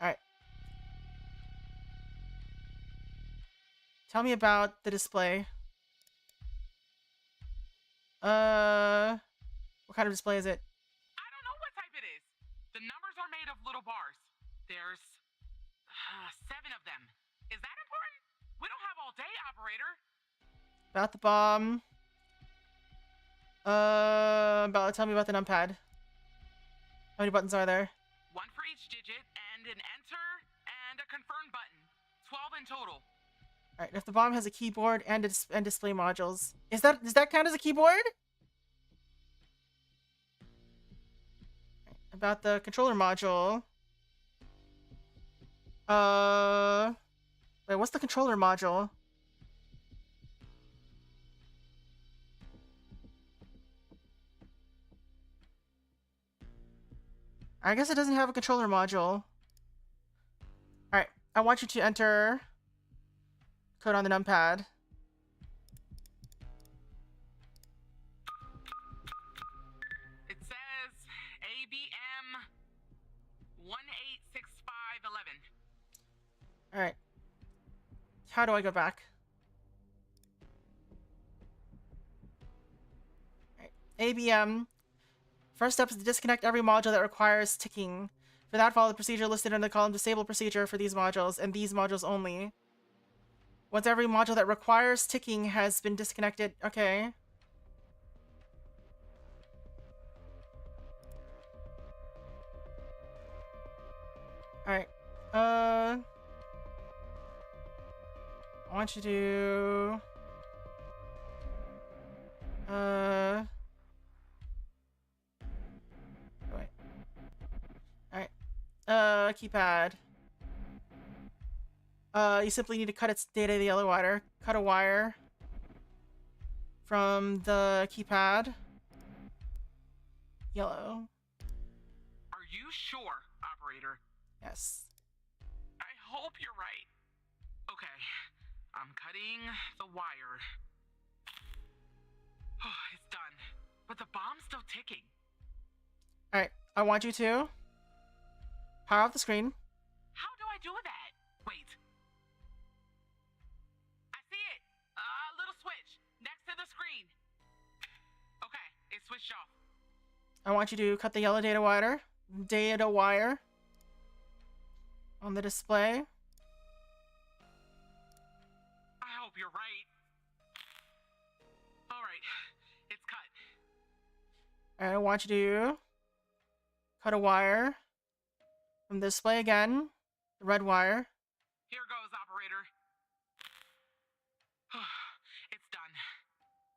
Alright. Tell me about the display. What kind of display is it? I don't know what type it is. The numbers are made of little bars. There's 7 of them. Is that important? We don't have all day, operator. About the bomb. Tell me about the numpad. How many buttons are there? 1 for each digit, and an enter, and a confirm button. 12 in total. Alright, if the bomb has a keyboard and display modules. Does that count as a keyboard? About the controller module. Wait, what's the controller module? I guess it doesn't have a controller module. Alright, I want you to enter code on the numpad. It says ABM 186511. Alright. How do I go back? Alright. ABM. First step is to disconnect every module that requires ticking. For that, follow the procedure listed in the column disable procedure for these modules, and these modules only. Once every module that requires ticking has been disconnected... Okay. Alright. I want you to... Wait. Alright. Keypad. You simply need to cut its data to the yellow wire. Cut a wire from the keypad. Yellow. Are you sure, operator? Yes. I hope you're right. Okay, I'm cutting the wire. It's done. But the bomb's still ticking. Alright, I want you to power off the screen. How do I do that? Wait. I see it. A little switch next to the screen. Okay, it switched off. I want you to cut the yellow data wire on the display. I hope you're right. All right, it's cut. And I want you to cut a wire from the display again, the red wire. Here goes, operator. It's done.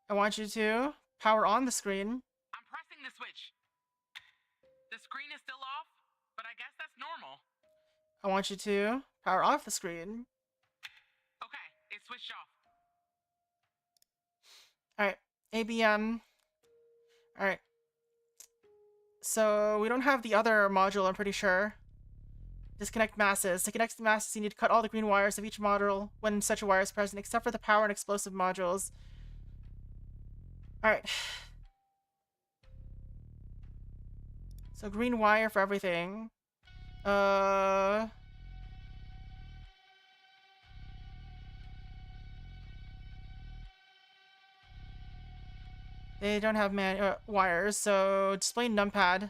I want you to power on the screen. I'm pressing the switch. The screen is still off, but I guess that's normal. I want you to power off the screen. Okay, it's switched off. Alright, ABM. Alright. So, we don't have the other module, I'm pretty sure. Disconnect masses. To connect the masses, you need to cut all the green wires of each module when such a wire is present, except for the power and explosive modules. Alright. So, green wire for everything. They don't have wires, so display numpad.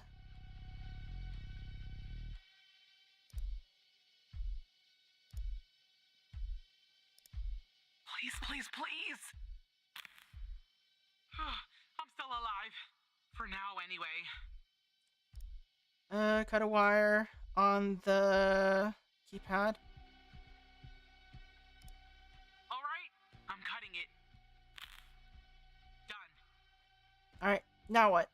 Please, please, please. I'm still alive. For now, anyway. Cut a wire on the keypad. Alright, I'm cutting it. Done. Alright, now what?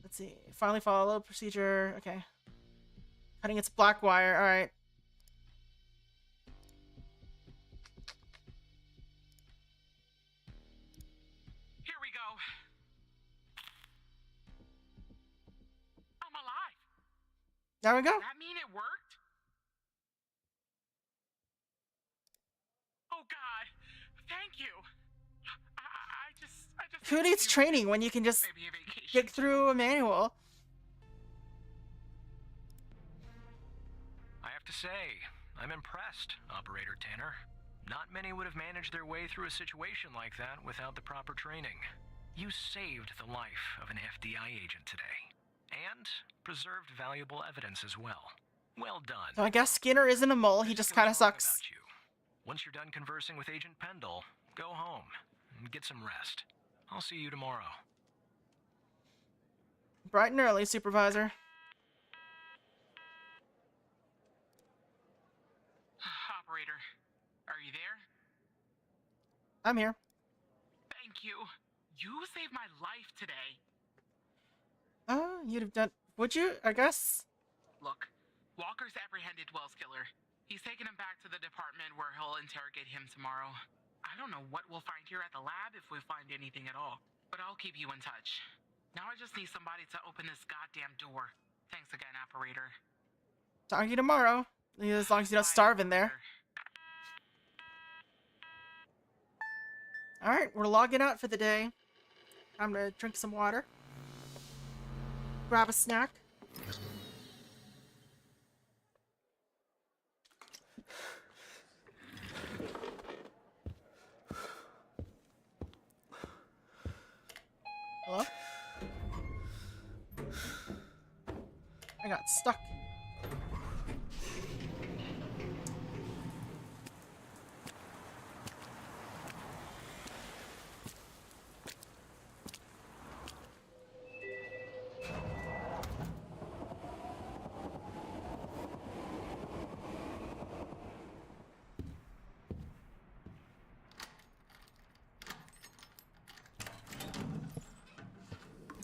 Let's see. Finally follow procedure. Okay. Cutting its black wire. Alright. Here we go. I'm alive. There we go. Does that mean it worked? Oh God, thank you. I just. Who needs training when you can just Maybe a vacation. get through a manual? I have to say, I'm impressed, Operator Tanner. Not many would have managed their way through a situation like that without the proper training. You saved the life of an FDI agent today, and preserved valuable evidence as well. Well done. So I guess Skinner isn't a mole, he There's just nothing kind of wrong sucks. about you. Once you're done conversing with Agent Pendle, go home and get some rest. I'll see you tomorrow. Bright and early, Supervisor. Operator, are you there? I'm here. Thank you. You saved my life today. You'd have done... Would you? I guess? Look, Walker's apprehended Wells' killer. He's taken him back to the department where he'll interrogate him tomorrow. I don't know what we'll find here at the lab if we find anything at all, but I'll keep you in touch. Now I just need somebody to open this goddamn door. Thanks again, operator. Talk to you tomorrow. As long as you don't starve in there. Alright, we're logging out for the day. I'm gonna drink some water. Grab a snack. Hello? I got stuck.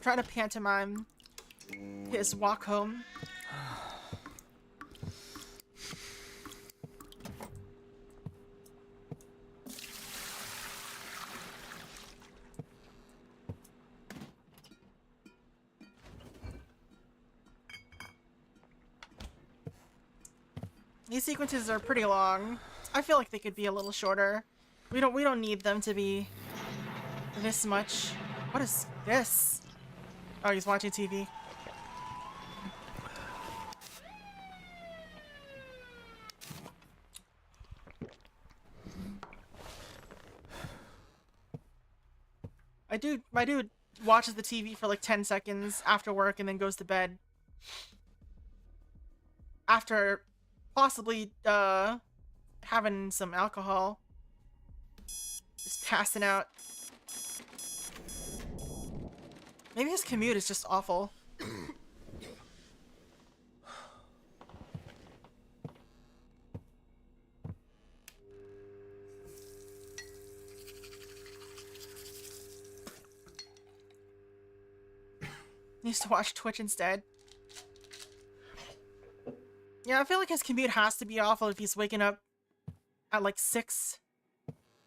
Trying to pantomime his walk home. These sequences are pretty long. I feel like they could be a little shorter. We don't need them to be this much. What is this? Oh, he's watching TV. My dude watches the TV for like 10 seconds after work and then goes to bed. After possibly having some alcohol. Just passing out. Maybe his commute is just awful. Needs to watch Twitch instead. Yeah, I feel like his commute has to be awful if he's waking up at like 6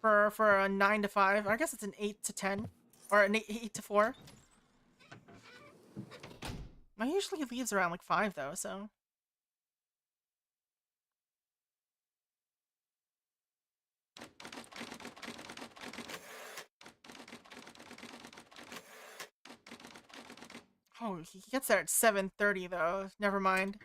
for a 9 to 5. I guess it's an 8 to 10 or an 8 to 4. I usually leaves around like 5 though, so. Oh, he gets there at 7:30 though. Never mind.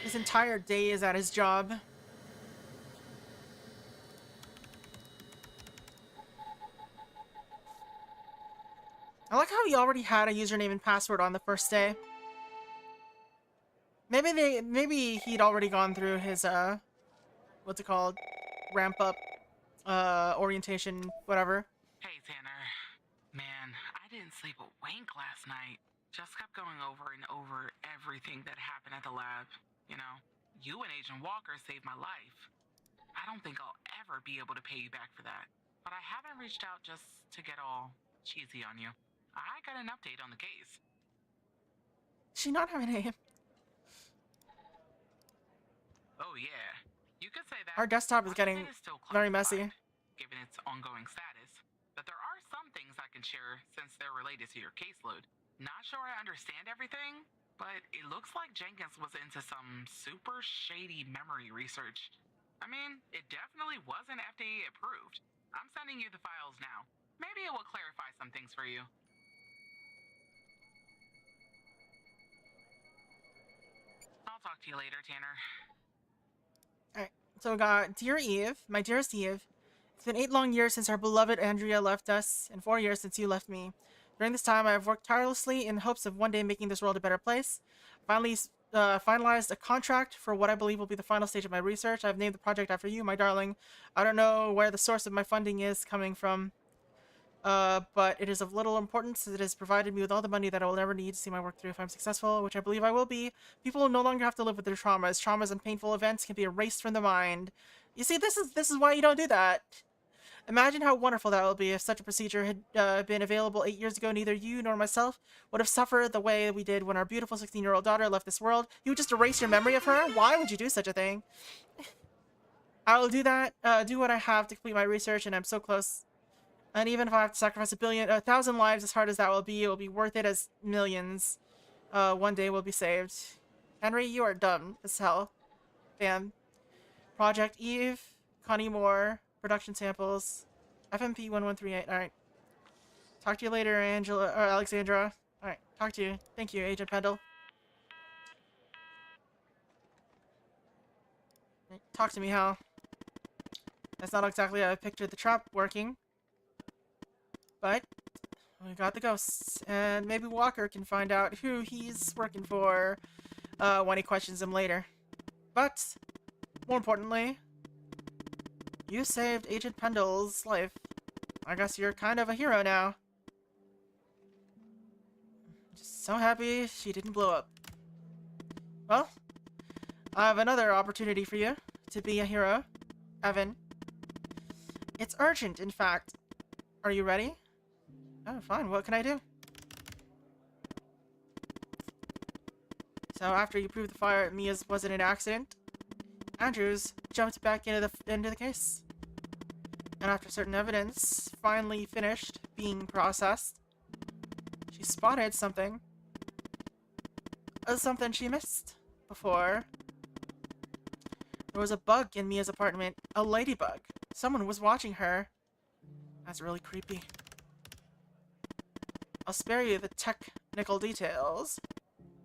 His entire day is at his job. I like how he already had a username and password on the first day. Maybe he'd already gone through his what's it called? Ramp up orientation, whatever. Hey, Tanner. Man, I didn't sleep a wink last night. Just kept going over and over everything that happened at the lab. You know, you and Agent Walker saved my life. I don't think I'll ever be able to pay you back for that. But I haven't reached out just to get all cheesy on you. I got an update on the case. Does she not have a name? Oh yeah, you could say that. Our desktop is getting Everything is still very messy. classified, given its ongoing status. But there are some things I can share since they're related to your caseload. Not sure I understand everything, but it looks like Jenkins was into some super shady memory research. I mean, it definitely wasn't FDA approved. I'm sending you the files now. Maybe it will clarify some things for you. I'll talk to you later, Tanner. Alright, so we got Dear Eve, my dearest Eve. It's been 8 long years since our beloved Andrea left us, and 4 years since you left me. During this time, I have worked tirelessly in hopes of one day making this world a better place. Finally, finalized a contract for what I believe will be the final stage of my research. I've named the project after you, my darling. I don't know where the source of my funding is coming from, but it is of little importance as it has provided me with all the money that I will ever need to see my work through if I'm successful, which I believe I will be. People will no longer have to live with their traumas. Traumas and painful events can be erased from the mind. You see, this is why you don't do that. Imagine how wonderful that would be if such a procedure had been available 8 years ago. Neither you nor myself would have suffered the way we did when our beautiful 16-year-old daughter left this world. You would just erase your memory of her? Why would you do such a thing? I will do that, do what I have to complete my research, and I'm so close. And even if I have to sacrifice 1,000 lives, as hard as that will be, it will be worth it as millions. One day will be saved. Henry, you are dumb as hell. Bam. Project Eve, Connie Moore, production samples, FMP 1138. Alright. Talk to you later, Angela or Alexandra. Alright, talk to you. Thank you, Agent Pendle. Talk to me, Hal. That's not exactly how I pictured the trap working. But we got the ghosts, and maybe Walker can find out who he's working for when he questions him later. But more importantly, you saved Agent Pendle's life. I guess you're kind of a hero now. Just so happy she didn't blow up. Well, I have another opportunity for you to be a hero, Evan. It's urgent, in fact. Are you ready? Oh, fine. What can I do? So after you proved the fire at Mia's wasn't an accident, Andrews jumped back into the case. And after certain evidence finally finished being processed, she spotted something. Something she missed before. There was a bug in Mia's apartment. A ladybug. Someone was watching her. That's really creepy. I'll spare you the technical details.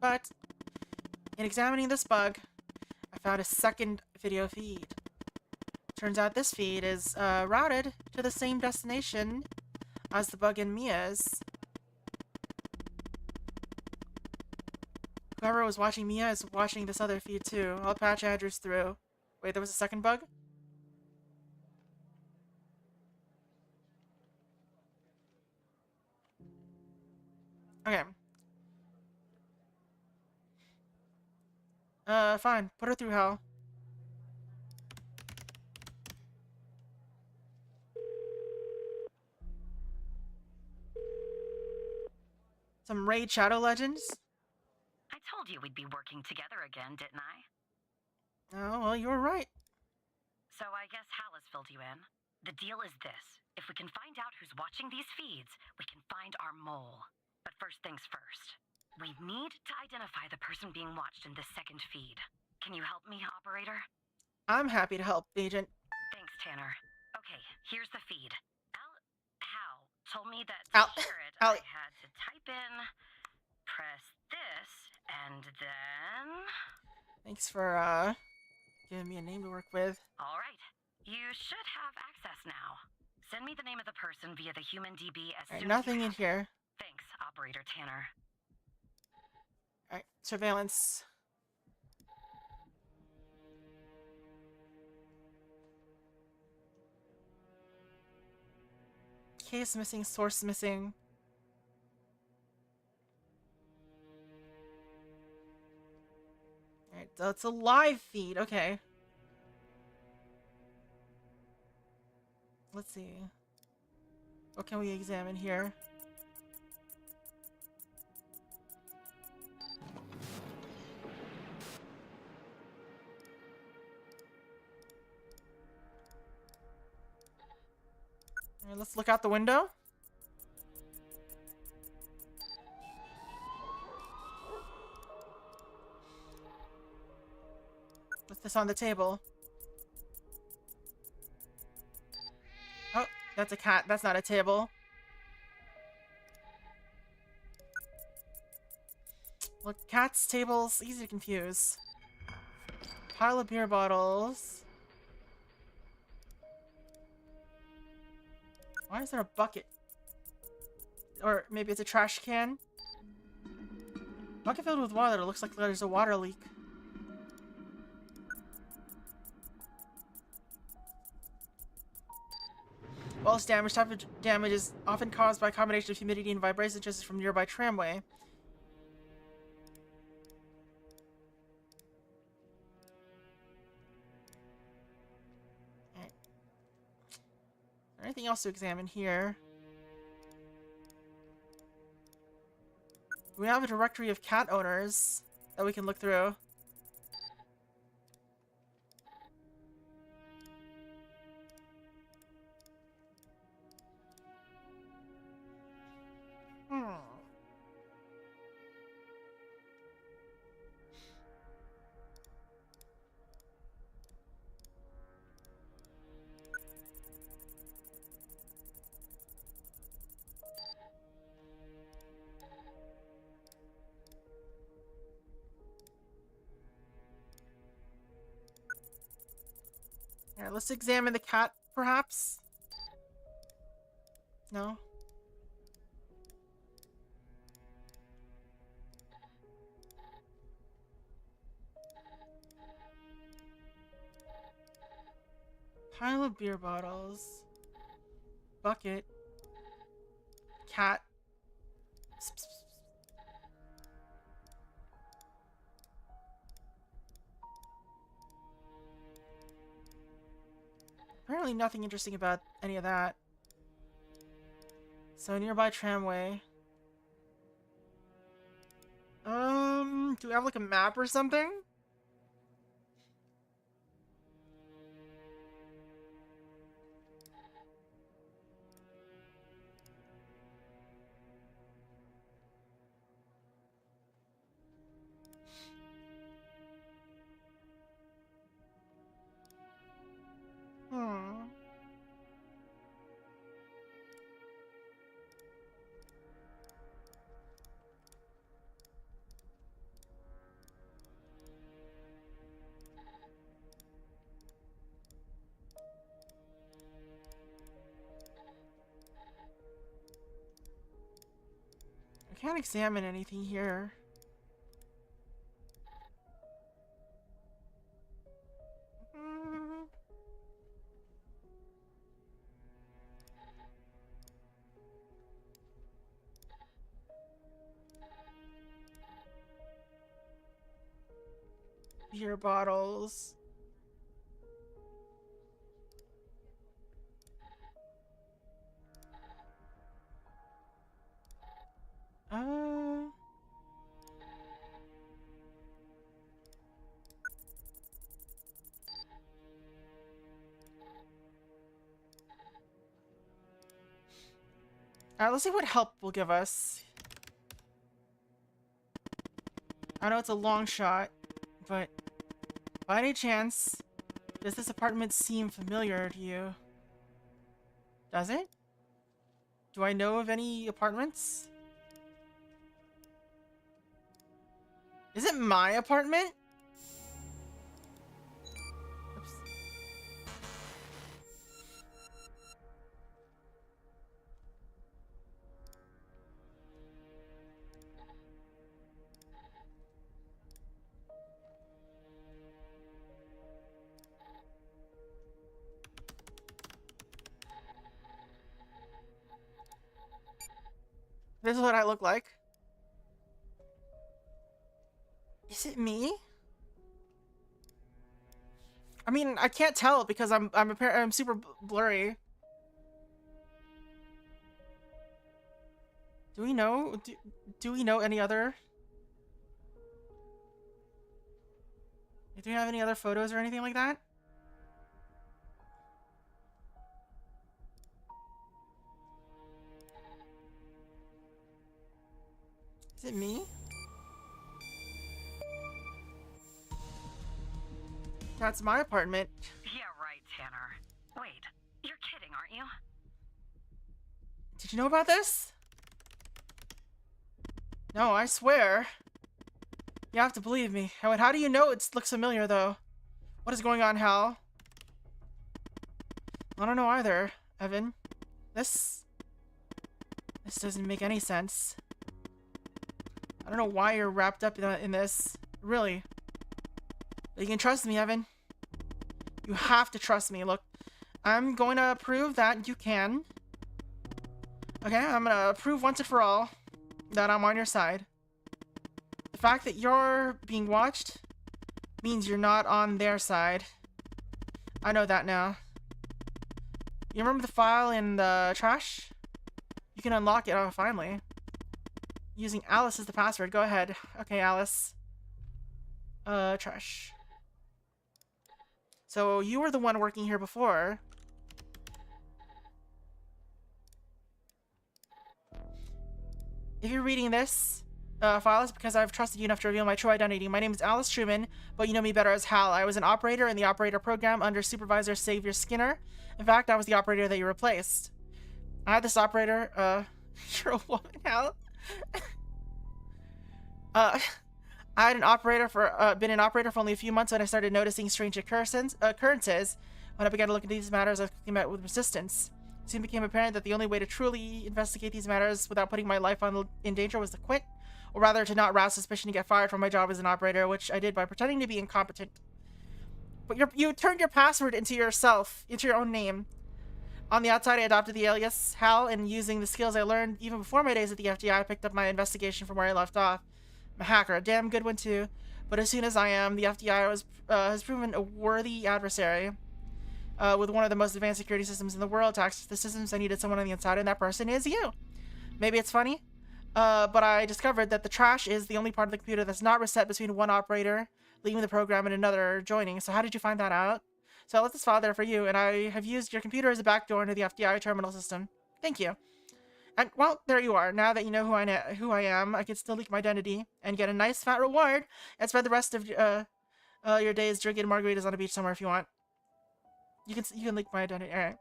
But in examining this bug, I found a second video feed. Turns out this feed is routed to the same destination as the bug in Mia's. Whoever was watching Mia is watching this other feed too. I'll patch Andrews through. Wait, there was a second bug? Okay. Fine. Put her through hell. Some Raid Shadow Legends? I told you we'd be working together again, didn't I? Oh, well, you were right. So I guess Hal has filled you in. The deal is this. If we can find out who's watching these feeds, we can find our mole. But first things first. We need to identify the person being watched in this second feed. Can you help me, operator? I'm happy to help, Agent. Thanks, Tanner. Okay, here's the feed. Hal told me that Al- to hear it, Al- I had to type in, press this, and then... Thanks for, giving me a name to work with. All right. You should have access now. Send me the name of the person via the human DB as Alright, soon nothing as in here. Thanks, Operator Tanner. Alright, surveillance. Case missing, source missing. Alright, so it's a live feed, okay. Let's see. What can we examine here? Alright, let's look out the window. What's this on the table? Oh, that's a cat. That's not a table. Look, cats, tables, easy to confuse. Pile of beer bottles. Why is there a bucket? Or maybe it's a trash can? Bucket filled with water. It looks like there's a water leak. Walls damage. Type of damage is often caused by a combination of humidity and vibration just from nearby tramway. Alright. Is there anything else to examine here? We have a directory of cat owners that we can look through. Alright, let's examine the cat, perhaps? No? Pile of beer bottles. Bucket. Cat. Psst, psst, psst. Apparently nothing interesting about any of that. So nearby tramway. Do we have like a map or something? can't examine anything here. Beer bottles. Alright, let's see what help will give us. I know it's a long shot, but by any chance, does this apartment seem familiar to you? Does it? Do I know of any apartments? Is it my apartment? Oops. This is what I look like. Is it me? I mean, I can't tell because I'm super blurry. Do we know? Do we know any other? Do we have any other photos or anything like that? Is it me? That's my apartment. Yeah, right, Tanner. Wait, you're kidding, aren't you? Did you know about this? No, I swear. You have to believe me. How do you know it looks familiar, though? What is going on, Hal? I don't know either, Evan. This doesn't make any sense. I don't know why you're wrapped up in this. Really. But you can trust me, Evan. You have to trust me. Look, I'm going to prove that you can. Okay, I'm going to prove once and for all that I'm on your side. The fact that you're being watched means you're not on their side. I know that now. You remember the file in the trash? You can unlock it, oh, finally. Using Alice as the password. Go ahead. Okay, Alice. Trash. So, you were the one working here before. If you're reading this file, it's because I've trusted you enough to reveal my true identity. My name is Alice Truman, but you know me better as Hal. I was an operator in the operator program under Supervisor Xavier Skinner. In fact, I was the operator that you replaced. I had this operator, you're a woman, Hal. I had been an operator for only a few months when I started noticing strange occurrences. When I began to look into these matters, I quickly met with resistance. It soon became apparent that the only way to truly investigate these matters without putting my life in danger was to quit, or rather to not rouse suspicion and get fired from my job as an operator, which I did by pretending to be incompetent. But you turned your password into yourself, into your own name. On the outside, I adopted the alias Hal, and using the skills I learned even before my days at the FDI, I picked up my investigation from where I left off. I'm a hacker, a damn good one too. But as soon as I am, the FDI has proven a worthy adversary. With one of the most advanced security systems in the world to access the systems, I needed someone on the inside, and that person is you. Maybe it's funny, but I discovered that the trash is the only part of the computer that's not reset between one operator leaving the program and another joining. So how did you find that out? So I left this file there for you, and I have used your computer as a backdoor into the FDI terminal system. Thank you. And, well, there you are. Now that you know who I am, I can still leak my identity and get a nice fat reward and spend the rest of your days drinking margaritas on a beach somewhere if you want. You can leak my identity. All right.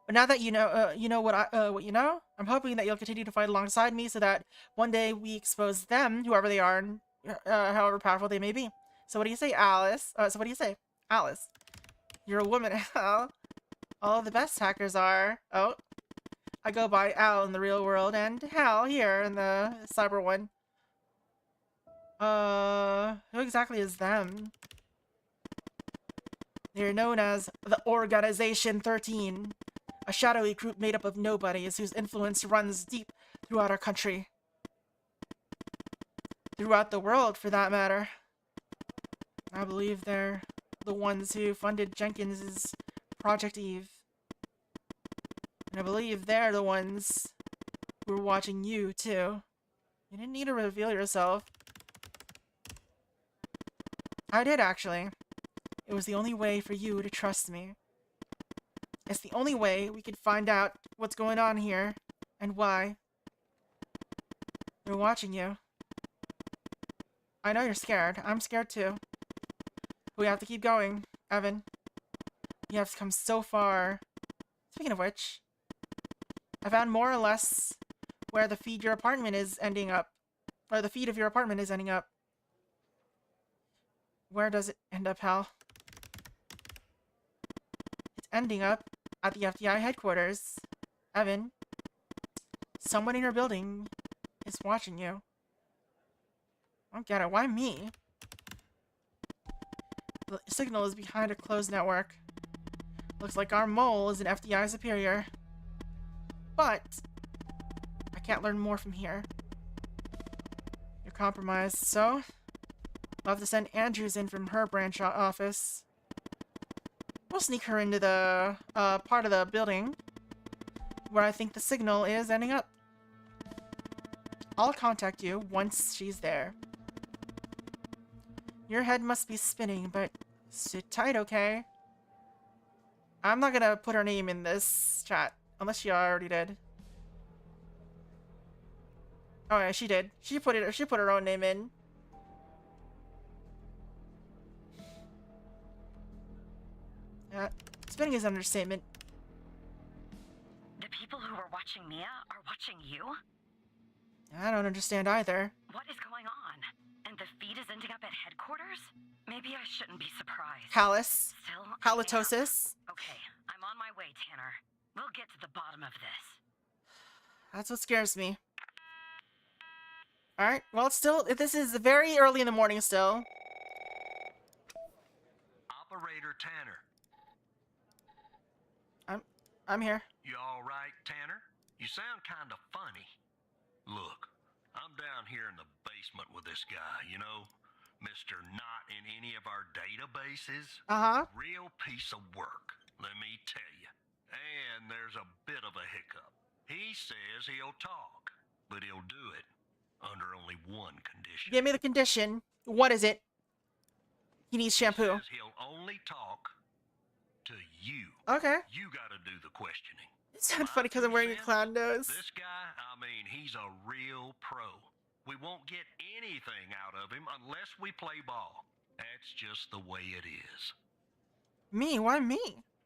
But now that you know what you know, I'm hoping that you'll continue to fight alongside me so that one day we expose them, whoever they are, and however powerful they may be. So what do you say, Alice? Alice? You're a woman, Al. All the best hackers are. Oh. I go by Al in the real world and Hal here in the cyber one. Who exactly is them? They're known as the Organization 13, a shadowy group made up of nobodies whose influence runs deep throughout our country. Throughout the world, for that matter. I believe they're the ones who funded Jenkins's Project Eve. And I believe they're the ones who are watching you, too. You didn't need to reveal yourself. I did, actually. It was the only way for you to trust me. It's the only way we could find out what's going on here and why. They're watching you. I know you're scared. I'm scared too. But we have to keep going, Evan. You have come so far. Speaking of which, I found more or less where the feed your apartment is ending up. Or the feed of your apartment is ending up. Where does it end up, Hal? It's ending up at the FDI headquarters. Evan, someone in your building is watching you. I don't get it. Why me? The signal is behind a closed network. Looks like our mole is an FDI superior. But I can't learn more from here. You're compromised, so I'll have to send Andrews in from her branch office. We'll sneak her into the part of the building where I think the signal is ending up. I'll contact you once she's there. Your head must be spinning, but sit tight, okay? I'm not gonna put her name in this chat, unless she already did. Oh yeah, she did. She put her own name in. Yeah, spinning is an understatement. The people who were watching Mia are watching you? I don't understand either. What is going on? And the feed is ending up at headquarters? Maybe I shouldn't be surprised. Callus. Still, Halitosis. Okay, I'm on my way, Tanner. We'll get to the bottom of this. That's what scares me. Alright, well, it's still, this is very early in the morning still. Operator Tanner. I'm here. You all right, Tanner? You sound kind of funny. Look, I'm down here in the basement with this guy, you know? Mr. Not in any of our databases. Uh-huh. Real piece of work, let me tell you. And there's a bit of a hiccup. He says he'll talk, but he'll do it under only one condition. Give me the condition. What is it? He needs shampoo. He says he'll only talk to you. Okay. You gotta do the questioning. It sounds funny because I'm wearing a clown nose. This guy, I mean, he's a real pro. We won't get anything out of him unless we play ball. That's just the way it is. Me? Why me?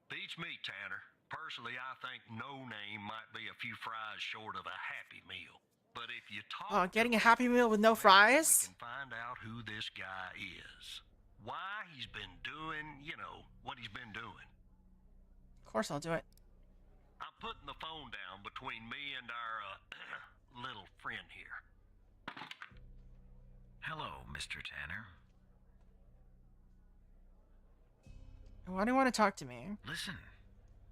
Beats me, Tanner. Personally, I think no name might be a few fries short of a Happy Meal. But if you talk Oh, getting a to him, Happy Meal with no we fries? can find out who this guy is. Why he's been doing, you know, what he's been doing. Of course I'll do it. I'm putting the phone down between me and our little friend here. Hello, Mr. Tanner. Why do you want to talk to me? Listen,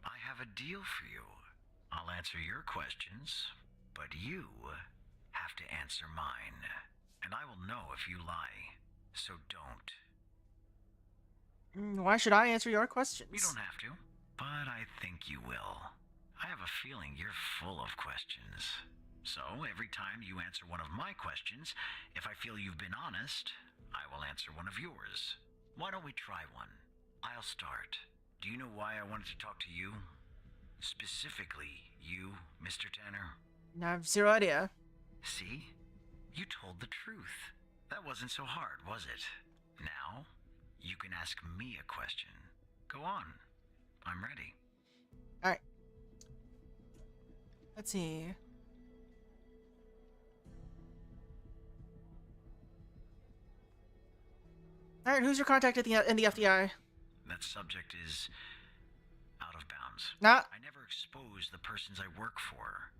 I have a deal for you. I'll answer your questions, but you have to answer mine. And I will know if you lie, so don't. Why should I answer your questions? You don't have to, but I think you will. I have a feeling you're full of questions. So, every time you answer one of my questions, if I feel you've been honest, I will answer one of yours. Why don't we try one? I'll start. Do you know why I wanted to talk to you? Specifically, you, Mr. Tanner? I have zero idea. See? You told the truth. That wasn't so hard, was it? Now, you can ask me a question. Go on. I'm ready. Alright. Let's see. Alright, who's your contact at in the FDI? That subject is out of bounds. grounds. Nah. I never expose the persons I work for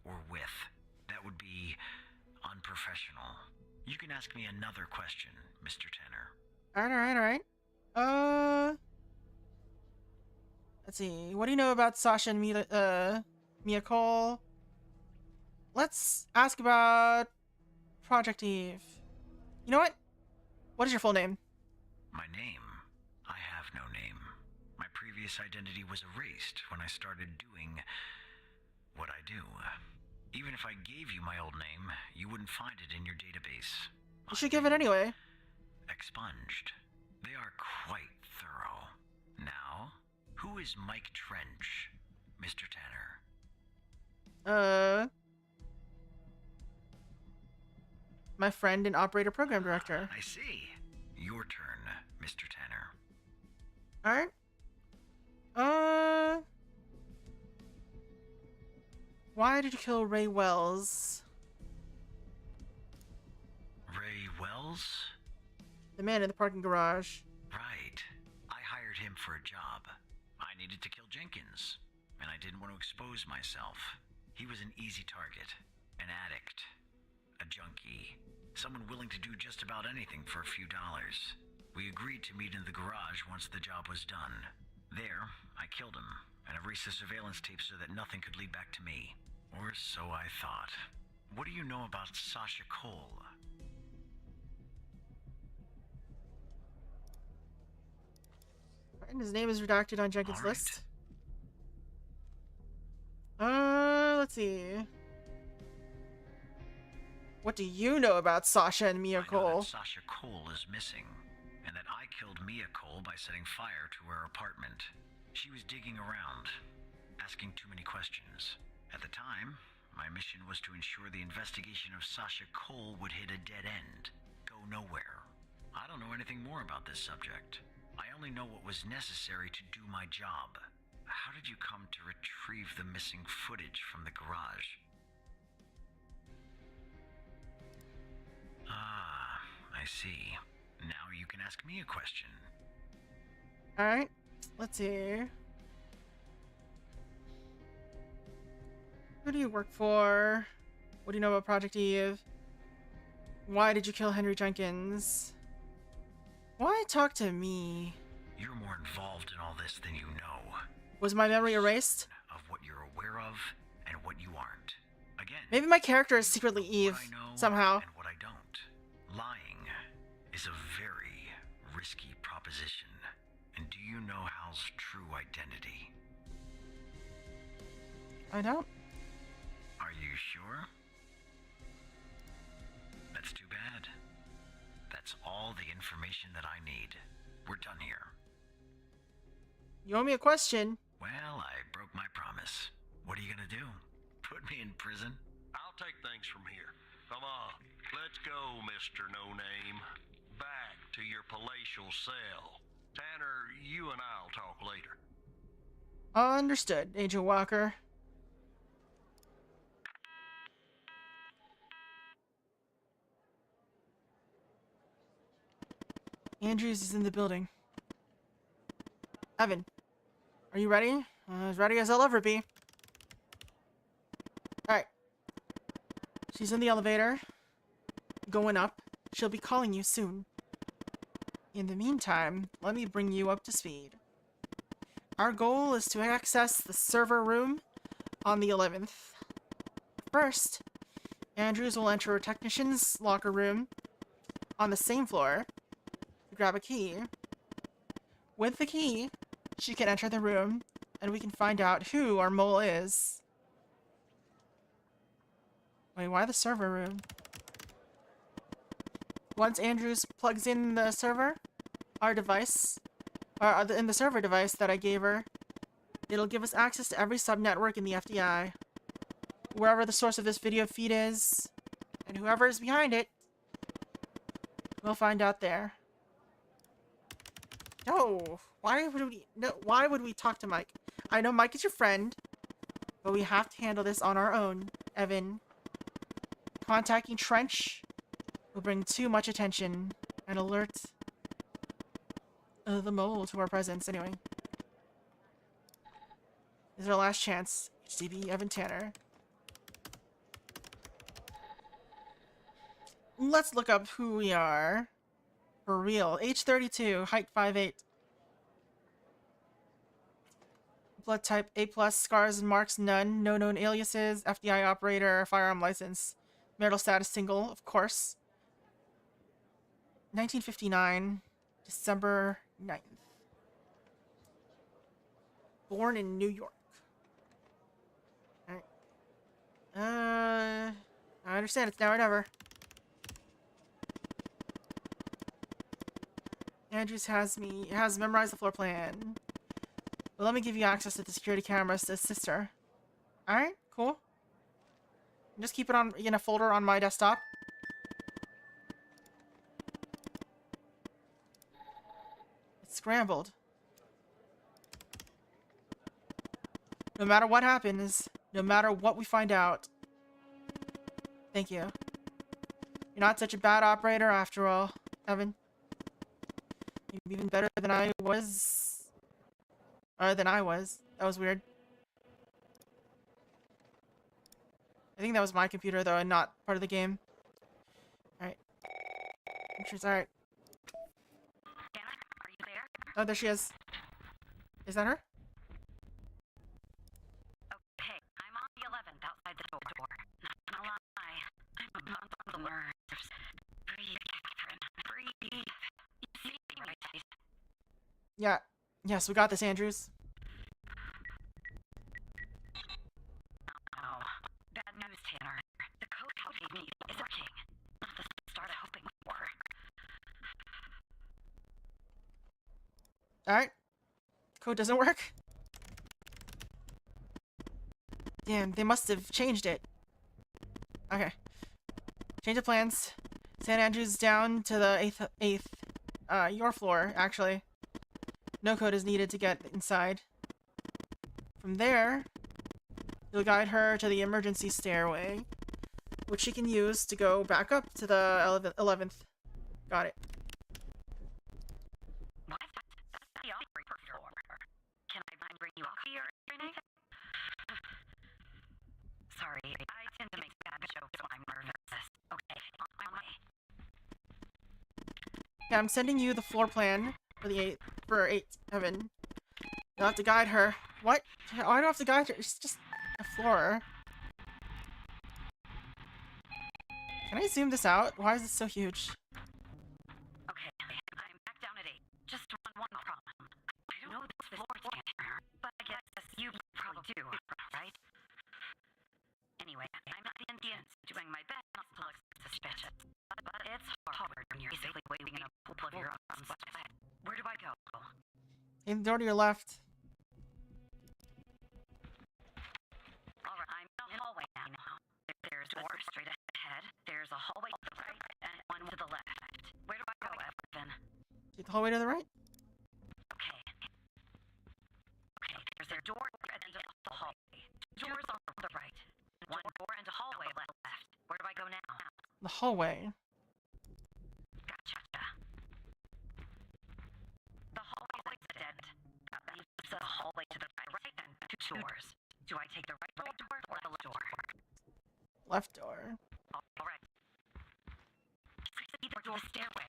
or with. That would be unprofessional. You can ask me another question, Mr. Tanner. Alright. Let's see. What do you know about Sasha and Mia Cole? Let's ask about Project Eve. You know what? What is your full name? My name? I have no name. My previous identity was erased when I started doing what I do. Even if I gave you my old name, you wouldn't find it in your database. You should give it anyway. Expunged. They are quite thorough. Now, who is Mike Trench, Mr. Tanner? My friend and operator program director. I see. Your turn, Mr. Tanner. Alright. Why did you kill Ray Wells? Ray Wells? The man in the parking garage. Right. I hired him for a job. I needed to kill Jenkins, and I didn't want to expose myself. He was an easy target. An addict. A junkie. Someone willing to do just about anything for a few dollars. We agreed to meet in the garage once the job was done. There, I killed him, and erased the surveillance tape so that nothing could lead back to me. Or so I thought. What do you know about Sasha Cole? And his name is redacted on Jenkins' All right. list. Let's see. What do you know about Sasha and Mia I know Cole? that Sasha Cole is missing, and that I killed Mia Cole by setting fire to her apartment. She was digging around, asking too many questions. At the time, my mission was to ensure the investigation of Sasha Cole would hit a dead end, go nowhere. I don't know anything more about this subject. I only know what was necessary to do my job. How did you come to retrieve the missing footage from the garage? Ah, I see. Now you can ask me a question. Alright. Let's see. Who do you work for? What do you know about Project Eve? Why did you kill Henry Jenkins? Why talk to me? You're more involved in all this than you know. Was my memory erased? Of what you're aware of and what you aren't. Again, Maybe my character is secretly what Eve, I know somehow. and what I don't. Lying is a very risky proposition. And do you know Hal's true identity? I don't. Are you sure? That's too bad. That's all the information that I need. We're done here. You owe me a question. Well, I broke my promise. What are you gonna do? Put me in prison? I'll take things from here. Come on, let's go, Mr. No Name. Back to your palatial cell. Tanner, you and I'll talk later. Understood, Agent Walker. Andrews is in the building. Evan, are you ready? As ready as I'll ever be. Alright. She's in the elevator. Going up. She'll be calling you soon. In the meantime, let me bring you up to speed. Our goal is to access the server room on the 11th. First, Andrews will enter a technician's locker room on the same floor to grab a key. With the key, she can enter the room, and we can find out who our mole is. Wait, why the server room? Once Andrews plugs in the server, our device, or in the server device that I gave her, it'll give us access to every subnetwork in the FDI. Wherever the source of this video feed is, and whoever is behind it, we'll find out there. No, why would we talk to Mike? I know Mike is your friend, but we have to handle this on our own, Evan. Contacting Trench will bring too much attention and alert the mole to our presence anyway. This is our last chance. HCB Evan Tanner. Let's look up who we are. For real. Age 32, height 5'8". Blood type A+, scars and marks none, no known aliases, FDI operator, firearm license, marital status single, of course. 1959, December 9th. Born in New York. Alright. I understand, it's now or never. Andrews has memorized the floor plan. Well, let me give you access to the security cameras to assist her. Alright, cool. Just keep it on in a folder on my desktop. It's scrambled. No matter what happens, no matter what we find out. Thank you. You're not such a bad operator after all, Evan. You're even better than I was. Than I was. That was weird. I think that was my computer, though, and not part of the game. Alright. Alright. Are you there? Oh, there she is. Is that her? Okay, I'm on the 11th outside the door. Not gonna lie, I'm a month on the nerves. Breathe, Catherine. Breathe. You see me, right? Yeah. Yes, we got this, Andrews. Oh, bad news, Tanner. The code you gave me is working. Not the start of hoping for. Alright. Code doesn't work. Damn, they must have changed it. Okay. Change of plans. San Andrews down to the 8th. Your floor, actually. No code is needed to get inside. From there, you'll guide her to the emergency stairway, which she can use to go back up to the 11th. Got it. What? That's the operator floor. Can I bring you up here, Renee? Sorry, I tend to make bad jokes when I'm nervous. Okay, on my way. Yeah, I'm sending you the floor plan for the 8th. For 8, Evan. You'll have to guide her. What? Why do I have to guide her? It's just a floor. Can I zoom this out? Why is this so huge? Okay, I'm back down at 8. Just one problem. I don't know this floor scanner, but I guess you probably do, right? Anyway, I'm at the Indians, doing my best not to look suspicious. But it's hard when you're basically waving in a pool of your own sweat. Where do I go? In the door to your left. Alright, I'm in the hallway now. There's a door straight ahead, there's a hallway to the right, and one to the left. Where do I go, Evan? Take the hallway to the right? Okay, there's a door at the end of the hallway. Two doors on the right. One door and a hallway left. Where do I go now? The hallway. Gotcha. The hallway is dead. That leaves the hallway to the right and two doors. Do I take the right door or the left door? Left door. Alright. Either door stairway.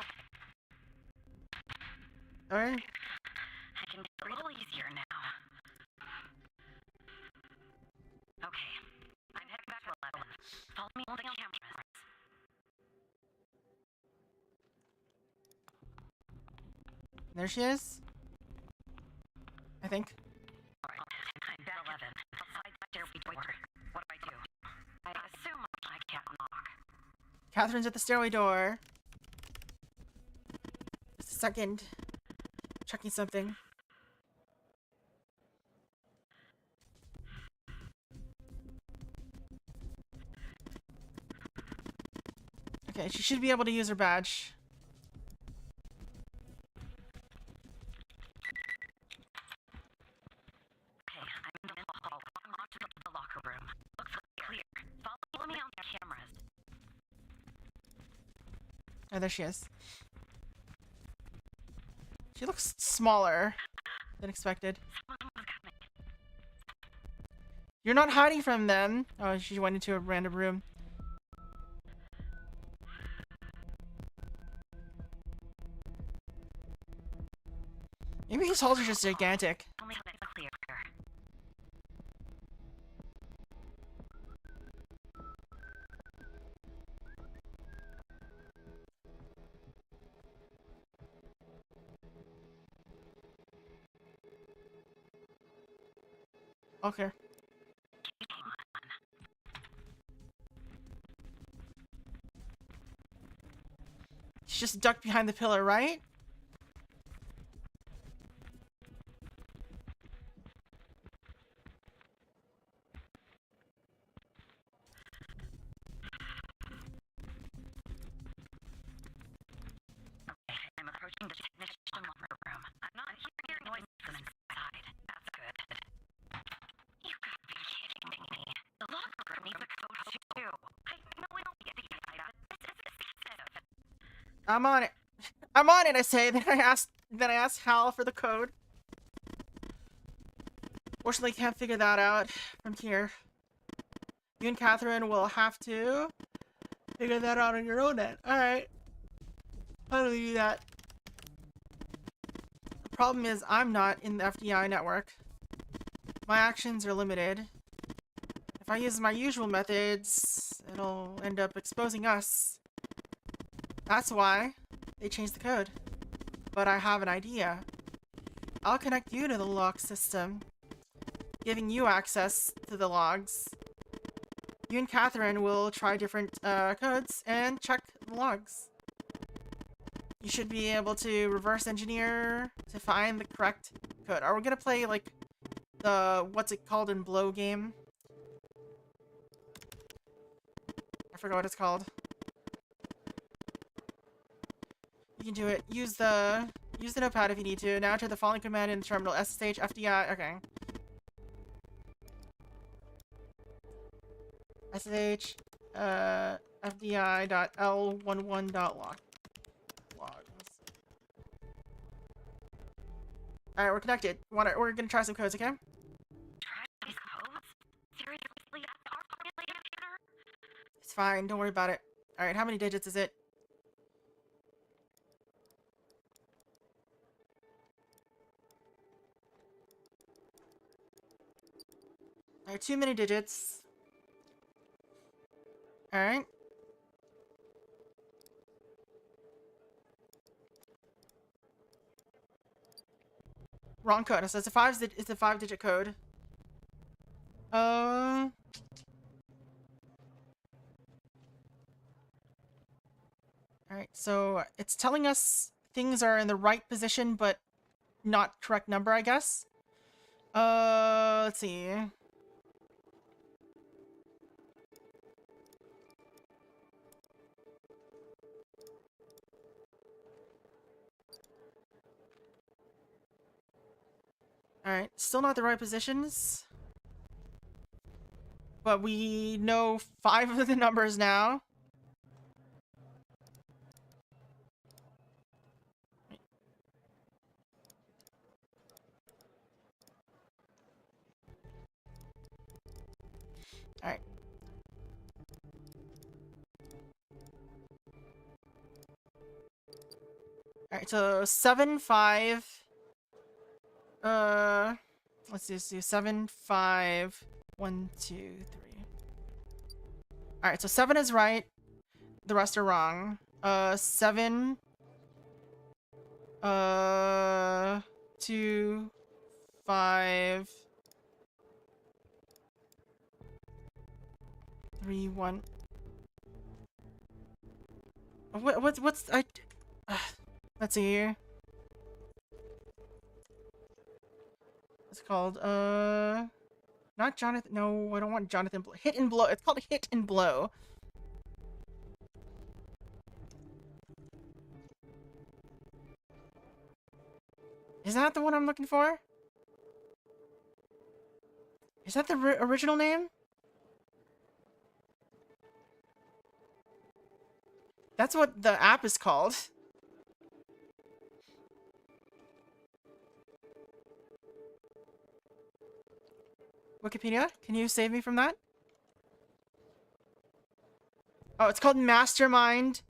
Alright. I can get a little easier now. Okay. I'm heading back to 11. Follow me on the cameras. There she is. I think. Alright, I'm back 11. Outside the stairway door. What do? I assume I can't knock. Catherine's at the stairway door. Just a second. Checking something. Okay, she should be able to use her badge. Okay, I'm in the middle hall. I'm on to the locker room. Looks clear. Follow me on the cameras. Oh, there she is. She looks smaller than expected. Someone was coming. You're not hiding from them. Oh, she went into a random room. Maybe these halls are just gigantic. Only hope it's clear. Okay. She's just ducked behind the pillar, right? I'm approaching the technician locker room. I'm not hearing noises from inside. That's good. You gotta be kidding me. The locker room needs a code too. I know I don't get the idea. It's excessive. I'm on it. I'm on it, I say. Then I asked Hal for the code. Fortunately, can't figure that out from here. You and Catherine will have to figure that out on your own end. Alright. How do we do that? The problem is I'm not in the FDI network. My actions are limited. If I use my usual methods, it'll end up exposing us. That's why they changed the code. But I have an idea. I'll connect you to the log system, giving you access to the logs. You and Catherine will try different codes and check the logs. You should be able to reverse engineer to find the correct code. Are we gonna play like the what's it called in Blow game? I forgot what it's called. You can do it. Use the notepad if you need to. Now enter the following command in the terminal: SSH FDI. Okay. SSH FDI.L11.log. Alright, we're connected. We're gonna try some codes, okay? Try these codes? Seriously, that's our plan, computer? It's fine, don't worry about it. Alright, how many digits is it? Alright, too many digits. Alright. Wrong code. So it's a five-digit code. Alright, so it's telling us things are in the right position, but not correct number, I guess. Let's see. Alright, still not the right positions. But we know 5 of the numbers now. Alright. Alright, so 7, 5. Let's just do 7, 5, 1, 2, 3. Alright, so 7 is right. The rest are wrong. 7. 2, 5. 3, 1. What's let's see here. It's called not Jonathan. No, I don't want Jonathan. Hit and blow. It's called Hit and Blow. Is that the one I'm looking for? Is that the original name? That's what the app is called. Wikipedia, can you save me from that? Oh, it's called Mastermind,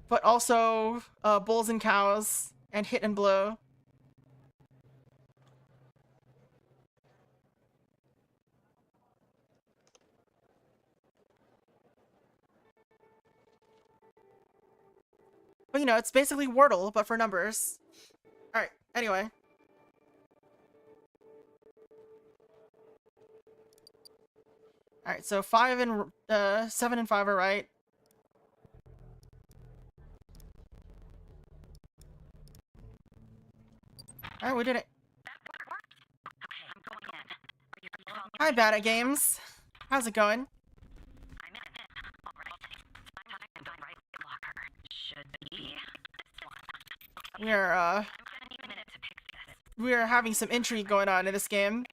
but also Bulls and Cows and Hit and Blow. But you know, it's basically Wordle, but for numbers. Alright, anyway. Alright, so 5 and 7 and 5 are right. Alright, we did it. Hi, Bad at Games. How's it going? We are having some intrigue going on in this game.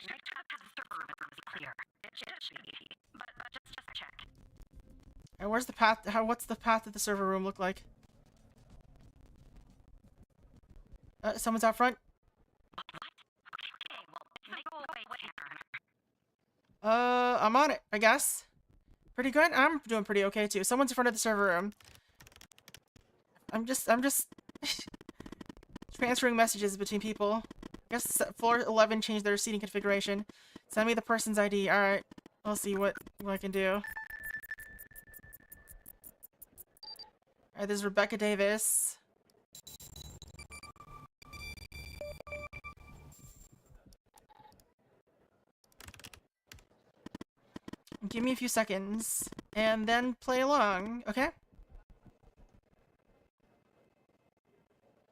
And where's the path? What's the path to the server room look like? Someone's out front. I'm on it, I guess. Pretty good. I'm doing pretty okay too. Someone's in front of the server room. I'm just transferring messages between people. I guess floor 11 changed their seating configuration. Send me the person's ID. Alright. I'll see what I can do. Alright, this is Rebecca Davis. Give me a few seconds, and then play along, okay?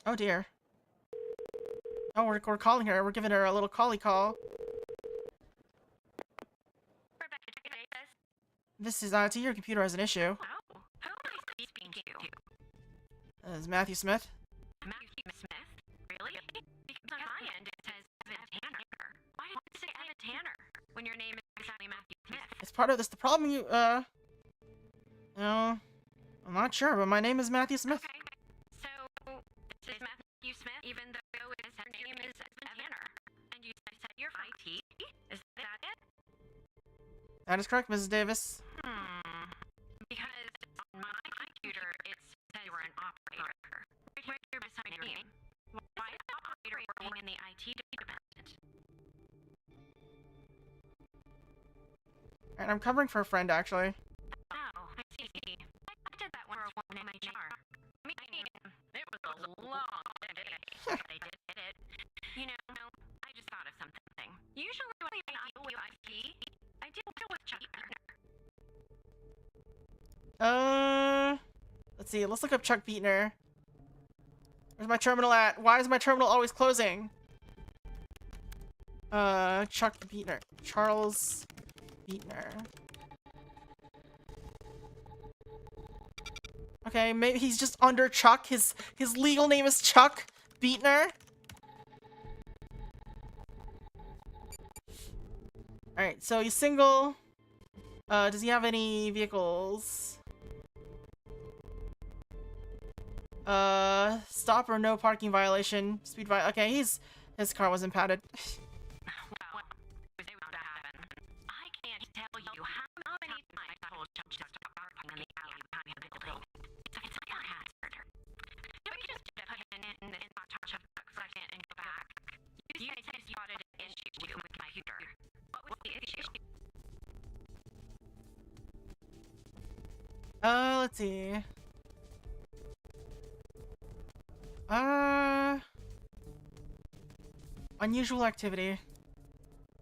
Oh dear. Oh, we're calling her. We're giving her a little callie call. This is, your computer has an issue. Oh, who am I speaking to? This is Matthew Smith. Matthew Smith? Really? Because on my end it says Evan Tanner. Why did it say Evan Tanner when your name is exactly Matthew Smith? It's part of this. The problem no, I'm not sure, but my name is Matthew Smith. Okay, so this is Matthew Smith, even though it says her name is Evan Tanner. And you said you're from IT? Is that it? That is correct, Mrs. Davis. Because on my computer it says you were an operator. Right here beside your name. Why is operator working in the IT department? Alright, I'm covering for a friend, actually. Oh, I see. I did that once for one in my jar. I mean, it was a long day, but I did it. You know, I just thought of something. Usually when I deal with IT, I deal with Chuck. Let's see. Let's look up Chuck Beatner. Where's my terminal at? Why is my terminal always closing? Chuck Beatner. Charles Beatner. Okay, maybe he's just under Chuck. His legal name is Chuck Beatner. Alright, so he's single. Does he have any vehicles? Stop or no parking violation. Speed okay, his car was impounded. Well, it was bound to happen. I can't tell you how many times I told Chuck to stop parking in the alley behind the building. It's a fire hazard. Can we just put it in Chuck second and go back? You said you spotted an issue with my computer. What was the issue? Let's see. Unusual activity.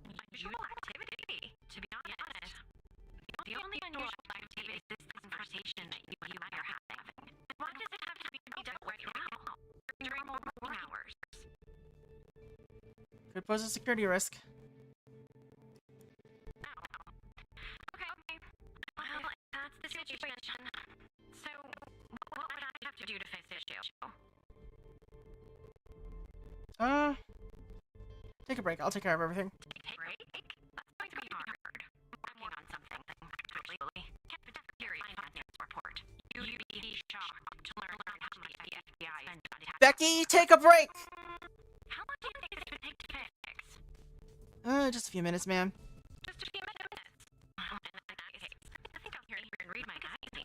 Unusual activity? To be honest, the only unusual activity is this conversation that you and I are having. Why does it have to be done right now? During working hours? Could pose a security risk. Okay. Well, that's the situation. So, what would I have to do to fix this issue? Take a break. I'll take care of everything. Take a break? That's going to be hard. I'm working on something, actually. Cafeteria finance report. You'd be shocked to learn how much the FDI spent on tax. Becky, take a break! How long do you think this would take to fix? Just a few minutes, ma'am. Just a few minutes. Well, in that case, I think I'll hear you and read my magazine.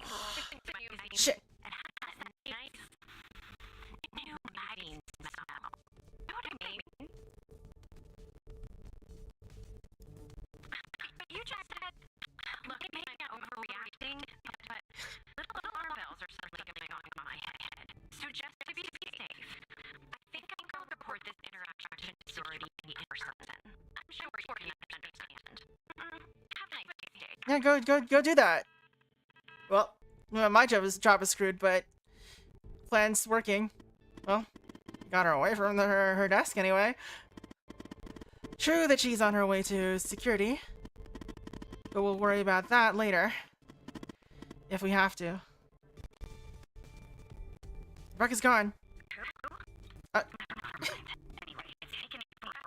Shit. It has a nice new magazine smell. Know what I mean? You just said, look, maybe I'm overreacting, but little alarm bells are suddenly going on in my head. So just to be safe, I think I'm going to report this interaction to security in person. I'm sure you can understand. Have a nice day. Yeah, go do that. Well, my job is screwed, but plan's working. Well, got her away from her desk anyway. True that she's on her way to security, but we'll worry about that later. If we have to. Rebecca's gone. Anyway, it's taken me forever.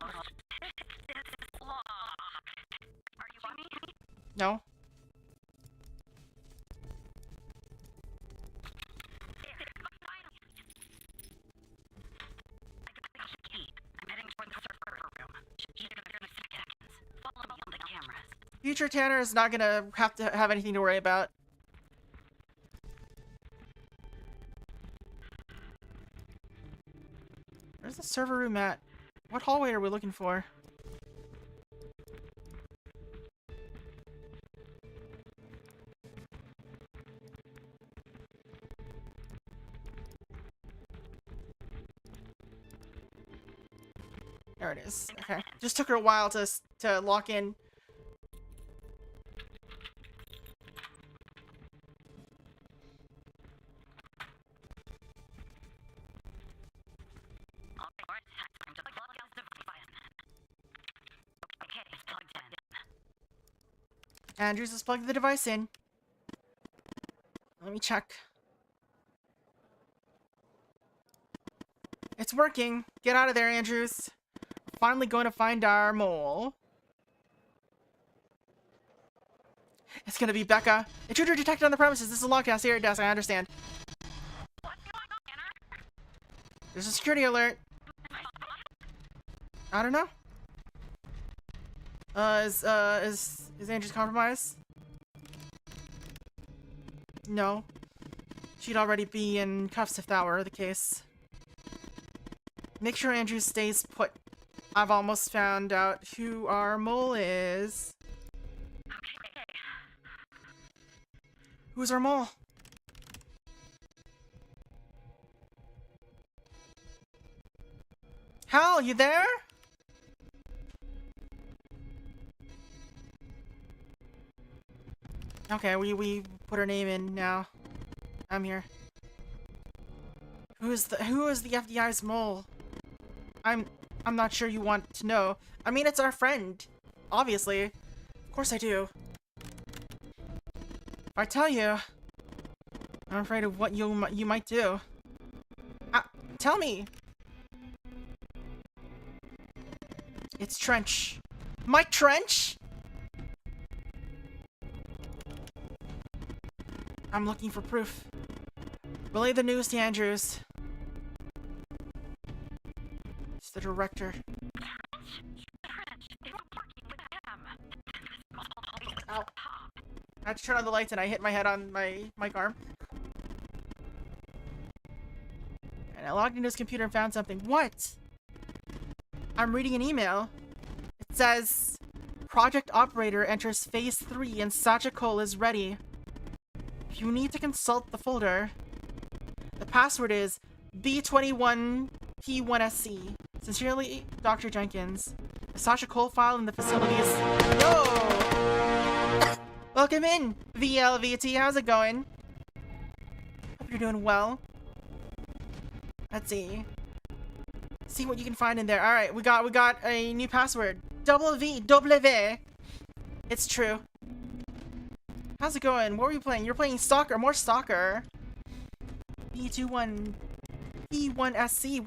Almost. This is long. Are you watching me? No. There. Finally. I got the key. I'm heading toward the server room. Should be there in a few seconds. Follow me on the cameras. Future Tanner is not gonna have to have anything to worry about. Where's the server room at? What hallway are we looking for? There it is. Okay. Just took her a while to lock in. Alright, time to plug this device in. Okay, it's plugged in. Andrews has plugged the device in. Let me check. It's working. Get out of there, Andrews. We're finally going to find our mole. It's gonna be Becca. Intruder detected on the premises. This is a lockdown. Stay at your desk. I understand. What's going on, Tanner? There's a security alert. I don't know. Is Andrews compromised? No. She'd already be in cuffs if that were the case. Make sure Andrews stays put. I've almost found out who our mole is. Okay. Who's our mole? Hal, you there? Okay, we put her name in now. I'm here. Who is the FDI's mole? I'm not sure you want to know. I mean, it's our friend. Obviously. Of course I do. If I tell you, I'm afraid of what you might do. Tell me. It's Trench. Mike Trench? I'm looking for proof. Relay the news to Andrews. It's the director. Ow. I had to turn on the lights and I hit my head on my mic arm. And I logged into his computer and found something. What? I'm reading an email. It says, Project Operator enters Phase 3 and xaco is ready. If you need to consult the folder, the password is B21P1SC. Sincerely, Dr. Jenkins. The xaco file in the facilities. Yo! Welcome in, VLVT. How's it going? Hope you're doing well. Let's see. See what you can find in there. All right, we got a new password. WW. It's true. How's it going? What were you playing? You're playing Stalker. More Stalker. B21P1SC.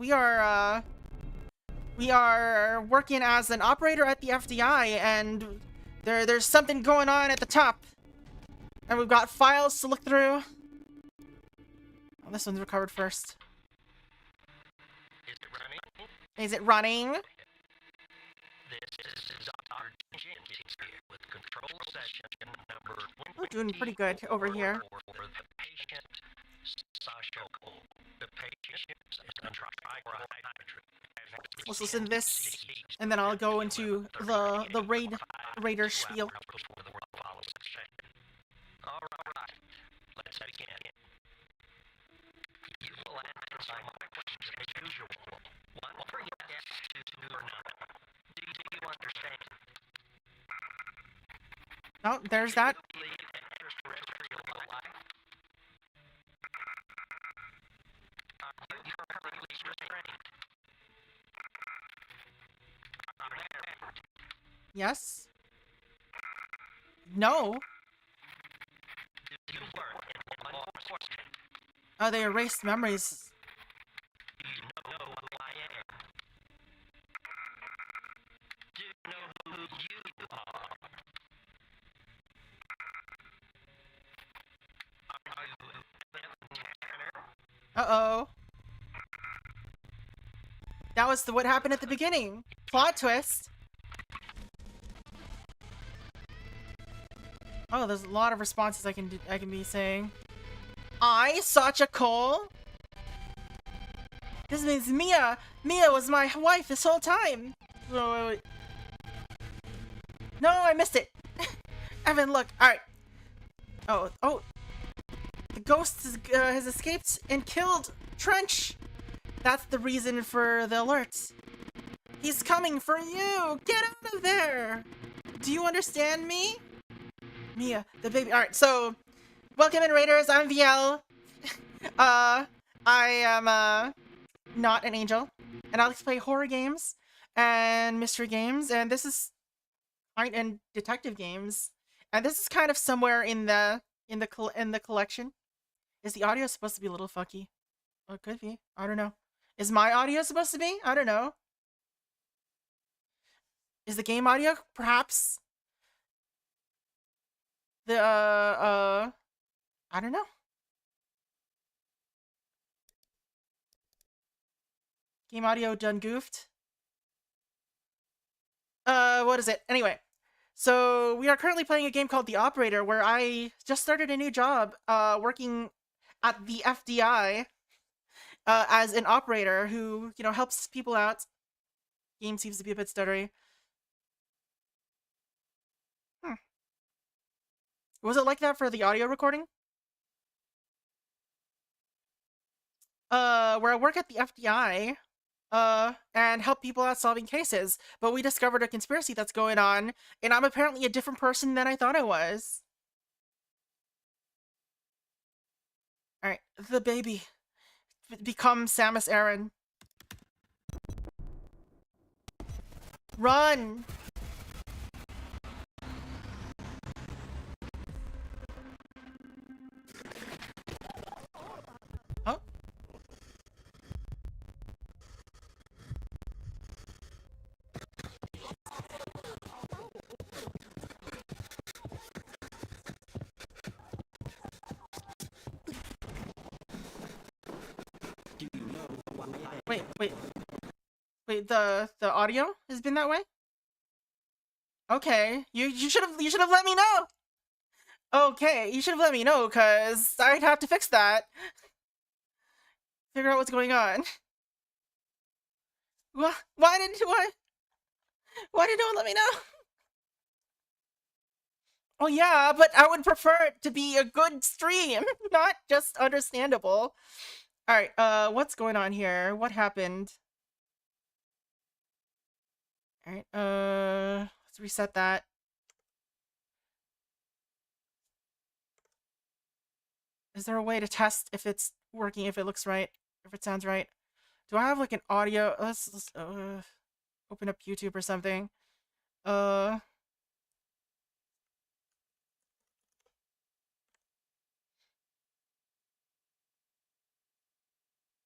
We are working as an operator at the FDI, and there's something going on at the top. And we've got files to look through. Oh, this one's recovered first. Is it running? Is it running? This is Dr. Jenkins here with control session number We're doing pretty good over here. for the patient xaco. The patient is under Let's listen to this, and then I'll go into the raider spiel. All right, let's begin. You will answer my questions as usual. One for yes, two or no. Do you understand? Oh, there's that. Do you believe in extraterrestrial life? Are you currently restrained? Are you married? Yes. No. Do you work in law enforcement? Oh, they erased memories. Do you know who I am? Do you know who you are? Are you Tanner? Uh-oh. That was what happened at the beginning. Plot twist. Oh, there's a lot of responses I can be saying. I, Sacha Cole? This means Mia! Mia was my wife this whole time! Wait. No, I missed it! Evan, look, alright. Oh. The ghost has escaped and killed Trench! That's the reason for the alerts. He's coming for you! Get out of there! Do you understand me? Mia, the baby. Alright, so welcome in, Raiders. I'm Viel. I am not an angel, and I like to play horror games and mystery games, and this is and detective games, and this is kind of somewhere in the collection. Is the audio supposed to be a little fucky? Oh, it could be. I don't know. Is my audio supposed to be? I don't know. Is the game audio perhaps? I don't know. Game audio done goofed. What is it? Anyway, so we are currently playing a game called The Operator, where I just started a new job, working at the FDI, as an operator who, helps people out. Game seems to be a bit stuttery. Was it like that for the audio recording? Where I work at the FDI, and help people out solving cases, but we discovered a conspiracy that's going on, and I'm apparently a different person than I thought I was. Alright, the baby. Become Samus Aran. Run! Oh? Wait, the audio has been that way? Okay, you should have let me know. Okay, you should have let me know, cause I'd have to fix that. Figure out what's going on. Why didn't no one let me know? Oh yeah, but I would prefer it to be a good stream, not just understandable. Alright, what's going on here? What happened? Alright, let's reset that. Is there a way to test if it's working, if it looks right, if it sounds right? Do I have like an audio? Let's open up YouTube or something.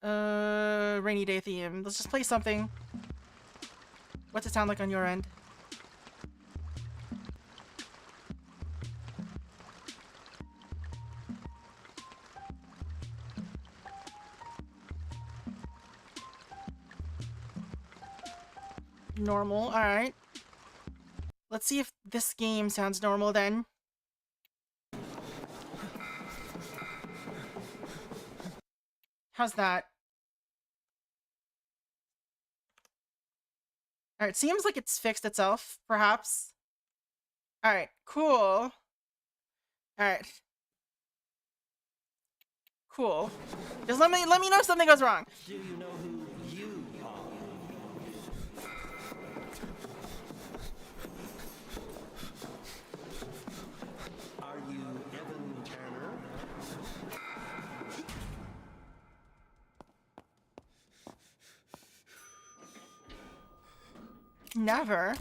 Rainy day theme. Let's just play something. What's it sound like on your end? Normal, alright. Let's see if this game sounds normal then. How's that? Alright, seems like it's fixed itself, perhaps. Alright, cool. Alright. Cool. Just let me know if something goes wrong. Do you know who you are? Are you Evan Tanner? Never.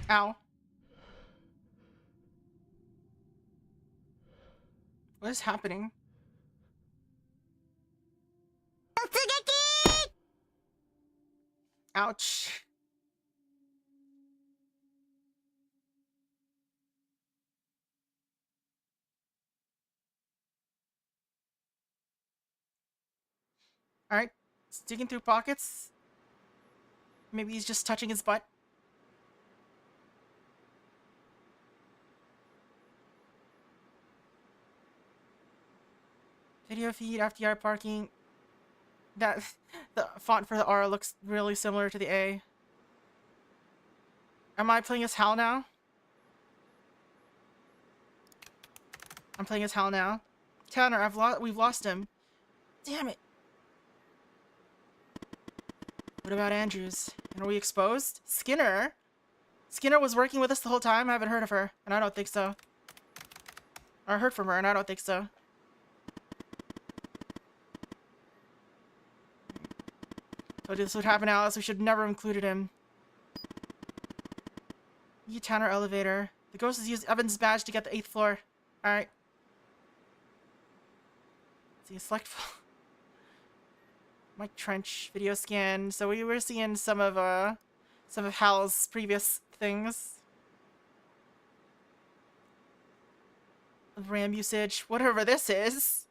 Ow. What is happening? Ouch. Alright. Digging through pockets. Maybe he's just touching his butt. Video feed, FDI parking. That the font for the R looks really similar to the A. Am I playing as Hal now? I'm playing as Hal now. Tanner, we've lost him. Damn it. What about Andrews? And are we exposed? Skinner? Skinner was working with us the whole time? I haven't heard of her, and I don't think so. Or heard from her, and I don't think so. Told you this would happen, Alice. We should never have included him. Tanner elevator. The ghost has used Evan's badge to get the 8th floor. Alright. See, select Mike Trench video scan. So we were seeing some of Hal's previous things. RAM usage, whatever this is.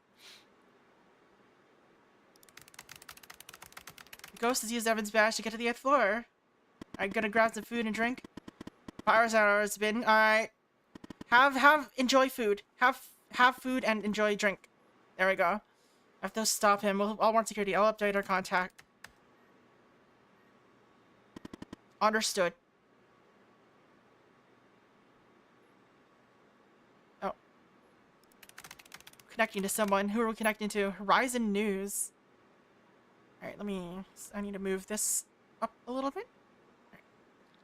The ghost has used Evan's badge to get to the 8th floor. I'm gonna grab some food and drink. Power's hour's been alright. Enjoy food. Have food and enjoy drink. There we go. I have to stop him. I'll warn security. I'll update our contact. Understood. Oh. Connecting to someone. Who are we connecting to? Horizon News. Alright, I need to move this up a little bit. Right.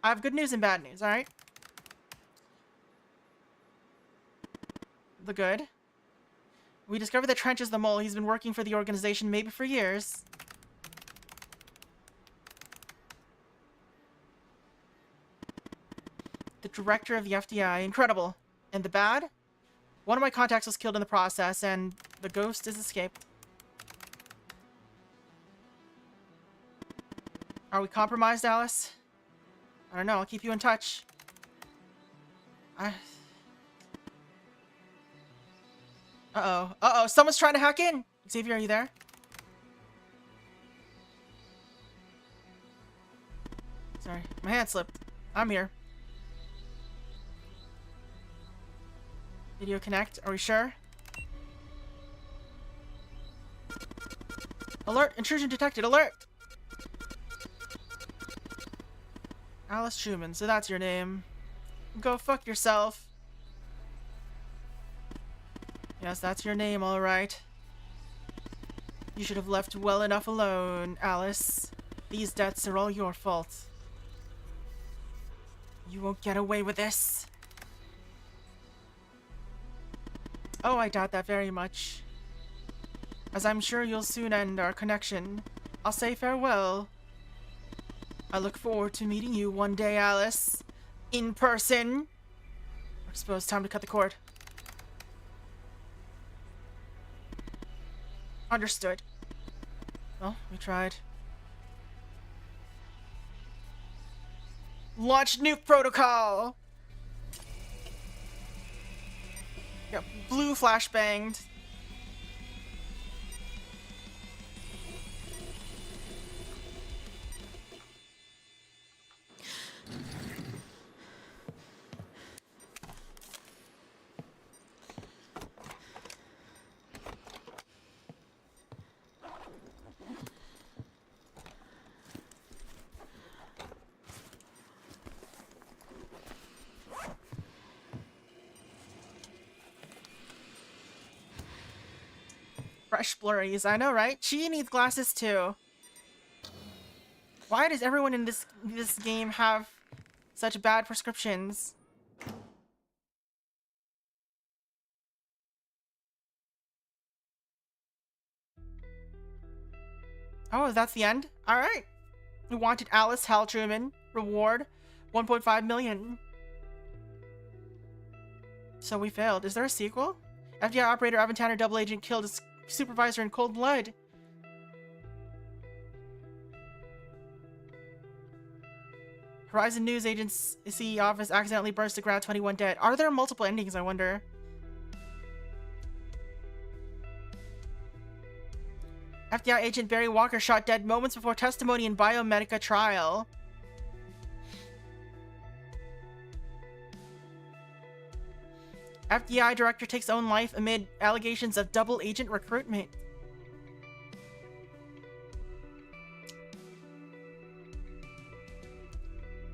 I have good news and bad news, alright? The good. We discovered that Trench is the mole. He's been working for the organization maybe for years. The director of the FDI. Incredible. And the bad? One of my contacts was killed in the process, and the ghost is escaped. Are we compromised, Alice? I don't know. I'll keep you in touch. Uh-oh. Uh-oh. Someone's trying to hack in. Xavier, are you there? Sorry. My hand slipped. I'm here. Video connect. Are we sure? Alert! Intrusion detected. Alert! Alice Schumann. So that's your name. Go fuck yourself. Yes, that's your name, alright. You should have left well enough alone, Alice. These deaths are all your fault. You won't get away with this. Oh, I doubt that very much. As I'm sure you'll soon end our connection, I'll say farewell. I look forward to meeting you one day, Alice. In person. I suppose time to cut the cord. Understood. Well, we tried. Launch nuke protocol! Blue flashbanged. Fresh blurries, I know, right? She needs glasses too. Why does everyone in this game have such bad prescriptions? Oh, that's the end? Alright. We wanted Alice Hal Truman. Reward 1.5 million. So we failed. Is there a sequel? FDI operator Evan Tanner double agent killed his supervisor in cold blood. Horizon News Agency office accidentally burst to ground, 21 dead. Are there multiple endings, I wonder? FDI agent Barry Walker shot dead moments before testimony in Biomedica trial. FDI director takes own life amid allegations of double agent recruitment.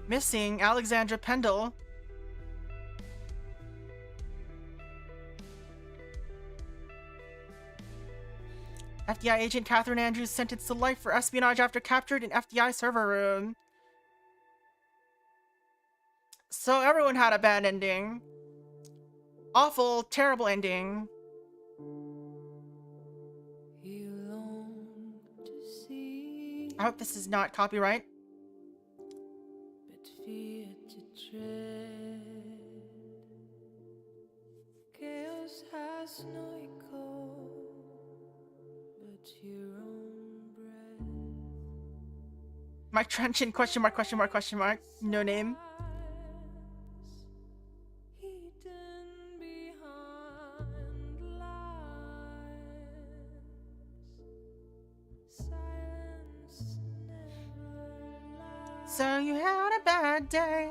Missing Alexandra Pendle. FDI agent Catherine Andrews sentenced to life for espionage after captured in FDI server room. So everyone had a bad ending. Awful, terrible ending. I hope this is not copyright. Chaos has no echo, but your own breath. Mike Trenchant, question mark, question mark, question mark. No name. So you had a bad day.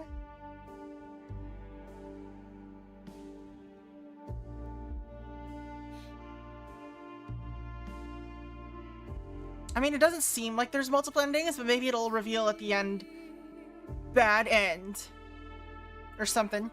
I mean, it doesn't seem like there's multiple endings, but maybe it'll reveal at the end. Bad end. Or something.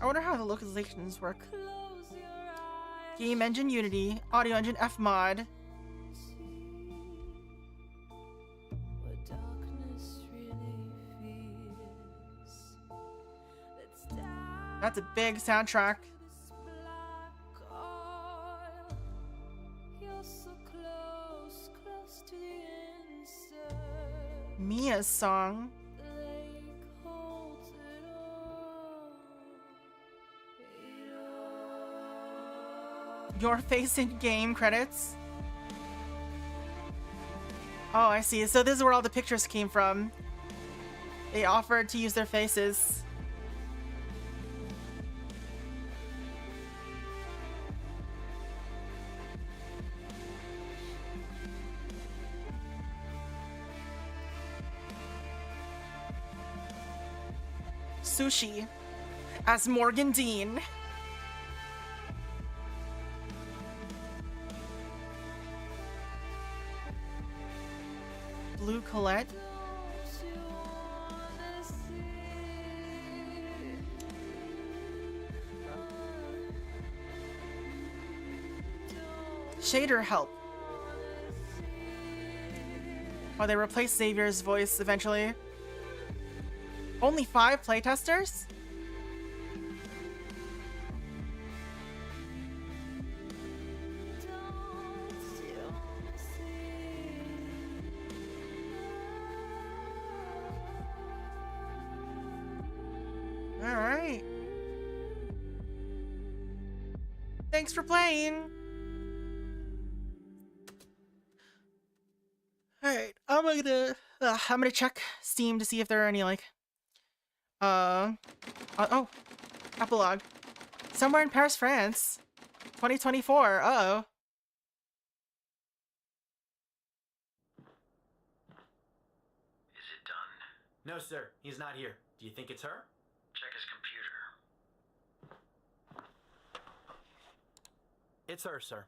I wonder how the localizations work. Game engine Unity, audio engine Fmod. That's a big soundtrack. Mia's song. Your face in game credits. Oh, I see. So this is where all the pictures came from. They offered to use their faces. Sushi as Morgan Dean. Blue Colette. Shader help. Oh, they replaced Xavier's voice eventually. Only 5 playtesters? Thanks for playing. Alright, I'm gonna check Steam to see if there are any, like, oh, epilogue. Somewhere in Paris, France. 2024, uh-oh. Is it done? No, sir. He's not here. Do you think it's her? Check his computer. It's her, sir.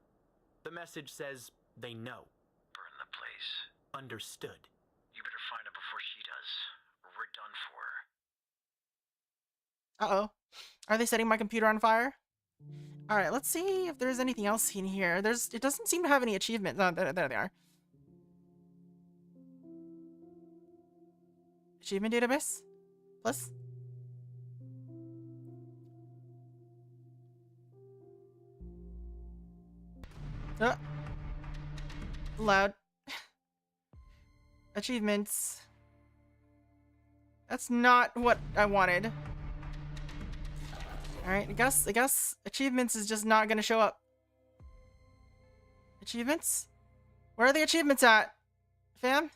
The message says they know. Burn the place. Understood. You better find her before she does, or we're done for. Uh-oh. Are they setting my computer on fire? Alright, let's see if there's anything else in here. It doesn't seem to have any achievements. No, there they are. Achievement database? Plus? Loud. Achievements. That's not what I wanted. Alright, I guess achievements is just not gonna show up. Achievements? Where are the achievements at? Fam?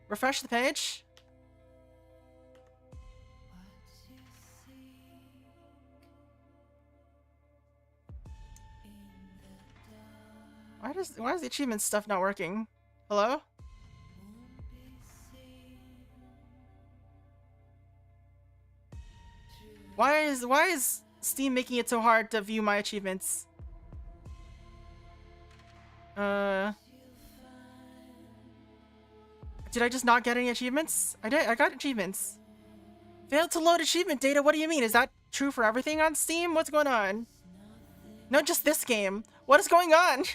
Refresh the page? Why is the achievement stuff not working? Hello? Why is Steam making it so hard to view my achievements? Did I just not get any achievements? I did. I got achievements. Failed to load achievement data? What do you mean? Is that true for everything on Steam? What's going on? No, just this game. What is going on?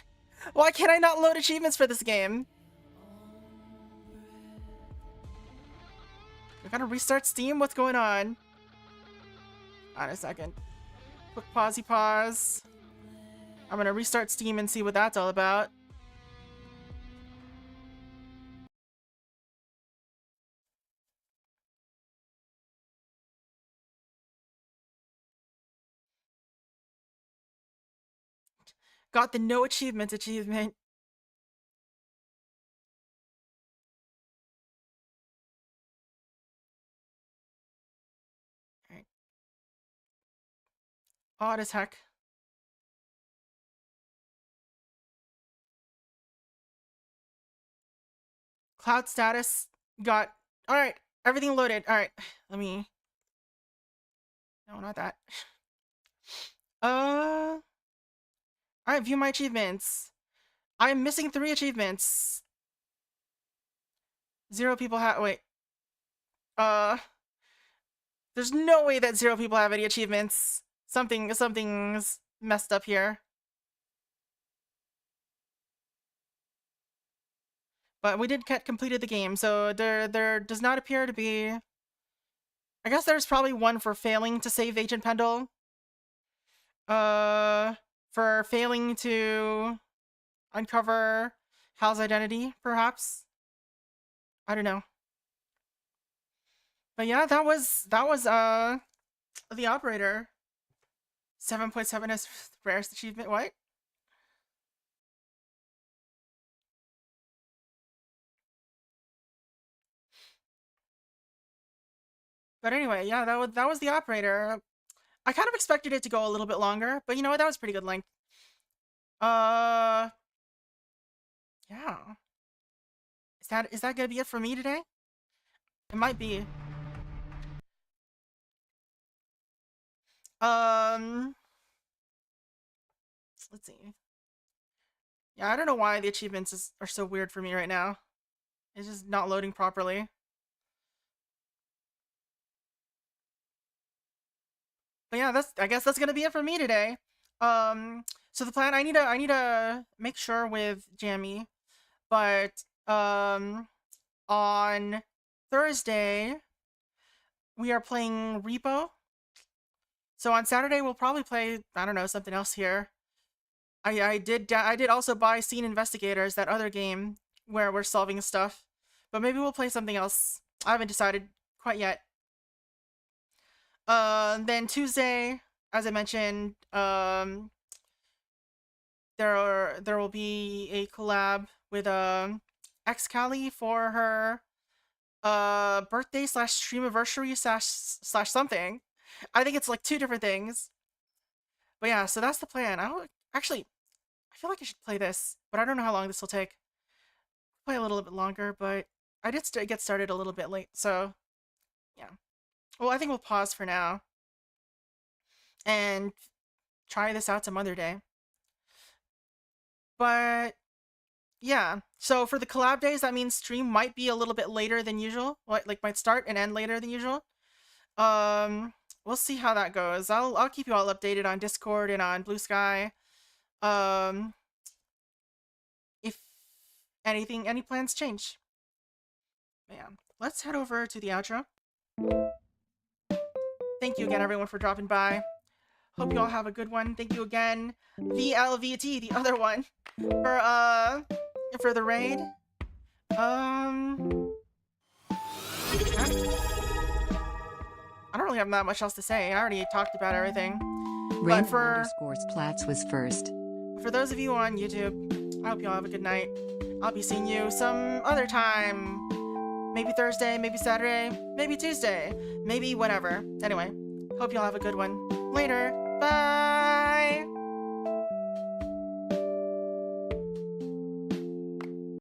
Why can't I not load achievements for this game? I gotta restart Steam? What's going on? On a second. Quick pause. I'm gonna restart Steam and see what that's all about. Got the no achievements achievement. Alright. Odd as heck. Cloud status got... Alright, everything loaded. Alright, let me... No, not that. Alright, view my achievements. I'm missing 3 achievements. 0 people have... Wait. There's no way that 0 people have any achievements. Something's messed up here. But we did get completed the game, so there does not appear to be... I guess there's probably one for failing to save Agent Pendle. For failing to uncover Hal's identity, perhaps. I don't know. But yeah, that was the operator. 7.7 is rarest achievement. What? But anyway, yeah, that was the operator. I kind of expected it to go a little bit longer, but you know what? That was pretty good length. Yeah. Is that gonna be it for me today? It might be. Let's see. Yeah, I don't know why the achievements are so weird for me right now. It's just not loading properly. But yeah, I guess that's gonna be it for me today. So the plan, I need to make sure with Jammy, but on Thursday we are playing Repo. So on Saturday we'll probably play, I don't know, something else here. I did also buy Scene Investigators, that other game where we're solving stuff, but maybe we'll play something else. I haven't decided quite yet. Then Tuesday as I mentioned, there will be a collab with xCali for her birthday / streamiversary / something. I think it's like 2 different things. But yeah, so that's the plan. Actually, I feel like I should play this, but I don't know how long this will take. Play a little bit longer, but I did get started a little bit late, so yeah. Well, I think we'll pause for now and try this out some other day. But yeah, so for the collab days, that means stream might be a little bit later than usual. Like might start and end later than usual. We'll see how that goes. I'll keep you all updated on Discord and on Blue Sky. If any plans change. Yeah, let's head over to the outro. Thank you again, everyone, for dropping by. Hope you all have a good one. Thank you again, VLVT, the other one, for the raid. I don't really have that much else to say. I already talked about everything. But Platz was first. For those of you on YouTube, I hope you all have a good night. I'll be seeing you some other time. Maybe Thursday, maybe Saturday, maybe Tuesday, maybe whenever. Anyway, hope you all have a good one. Later. Bye!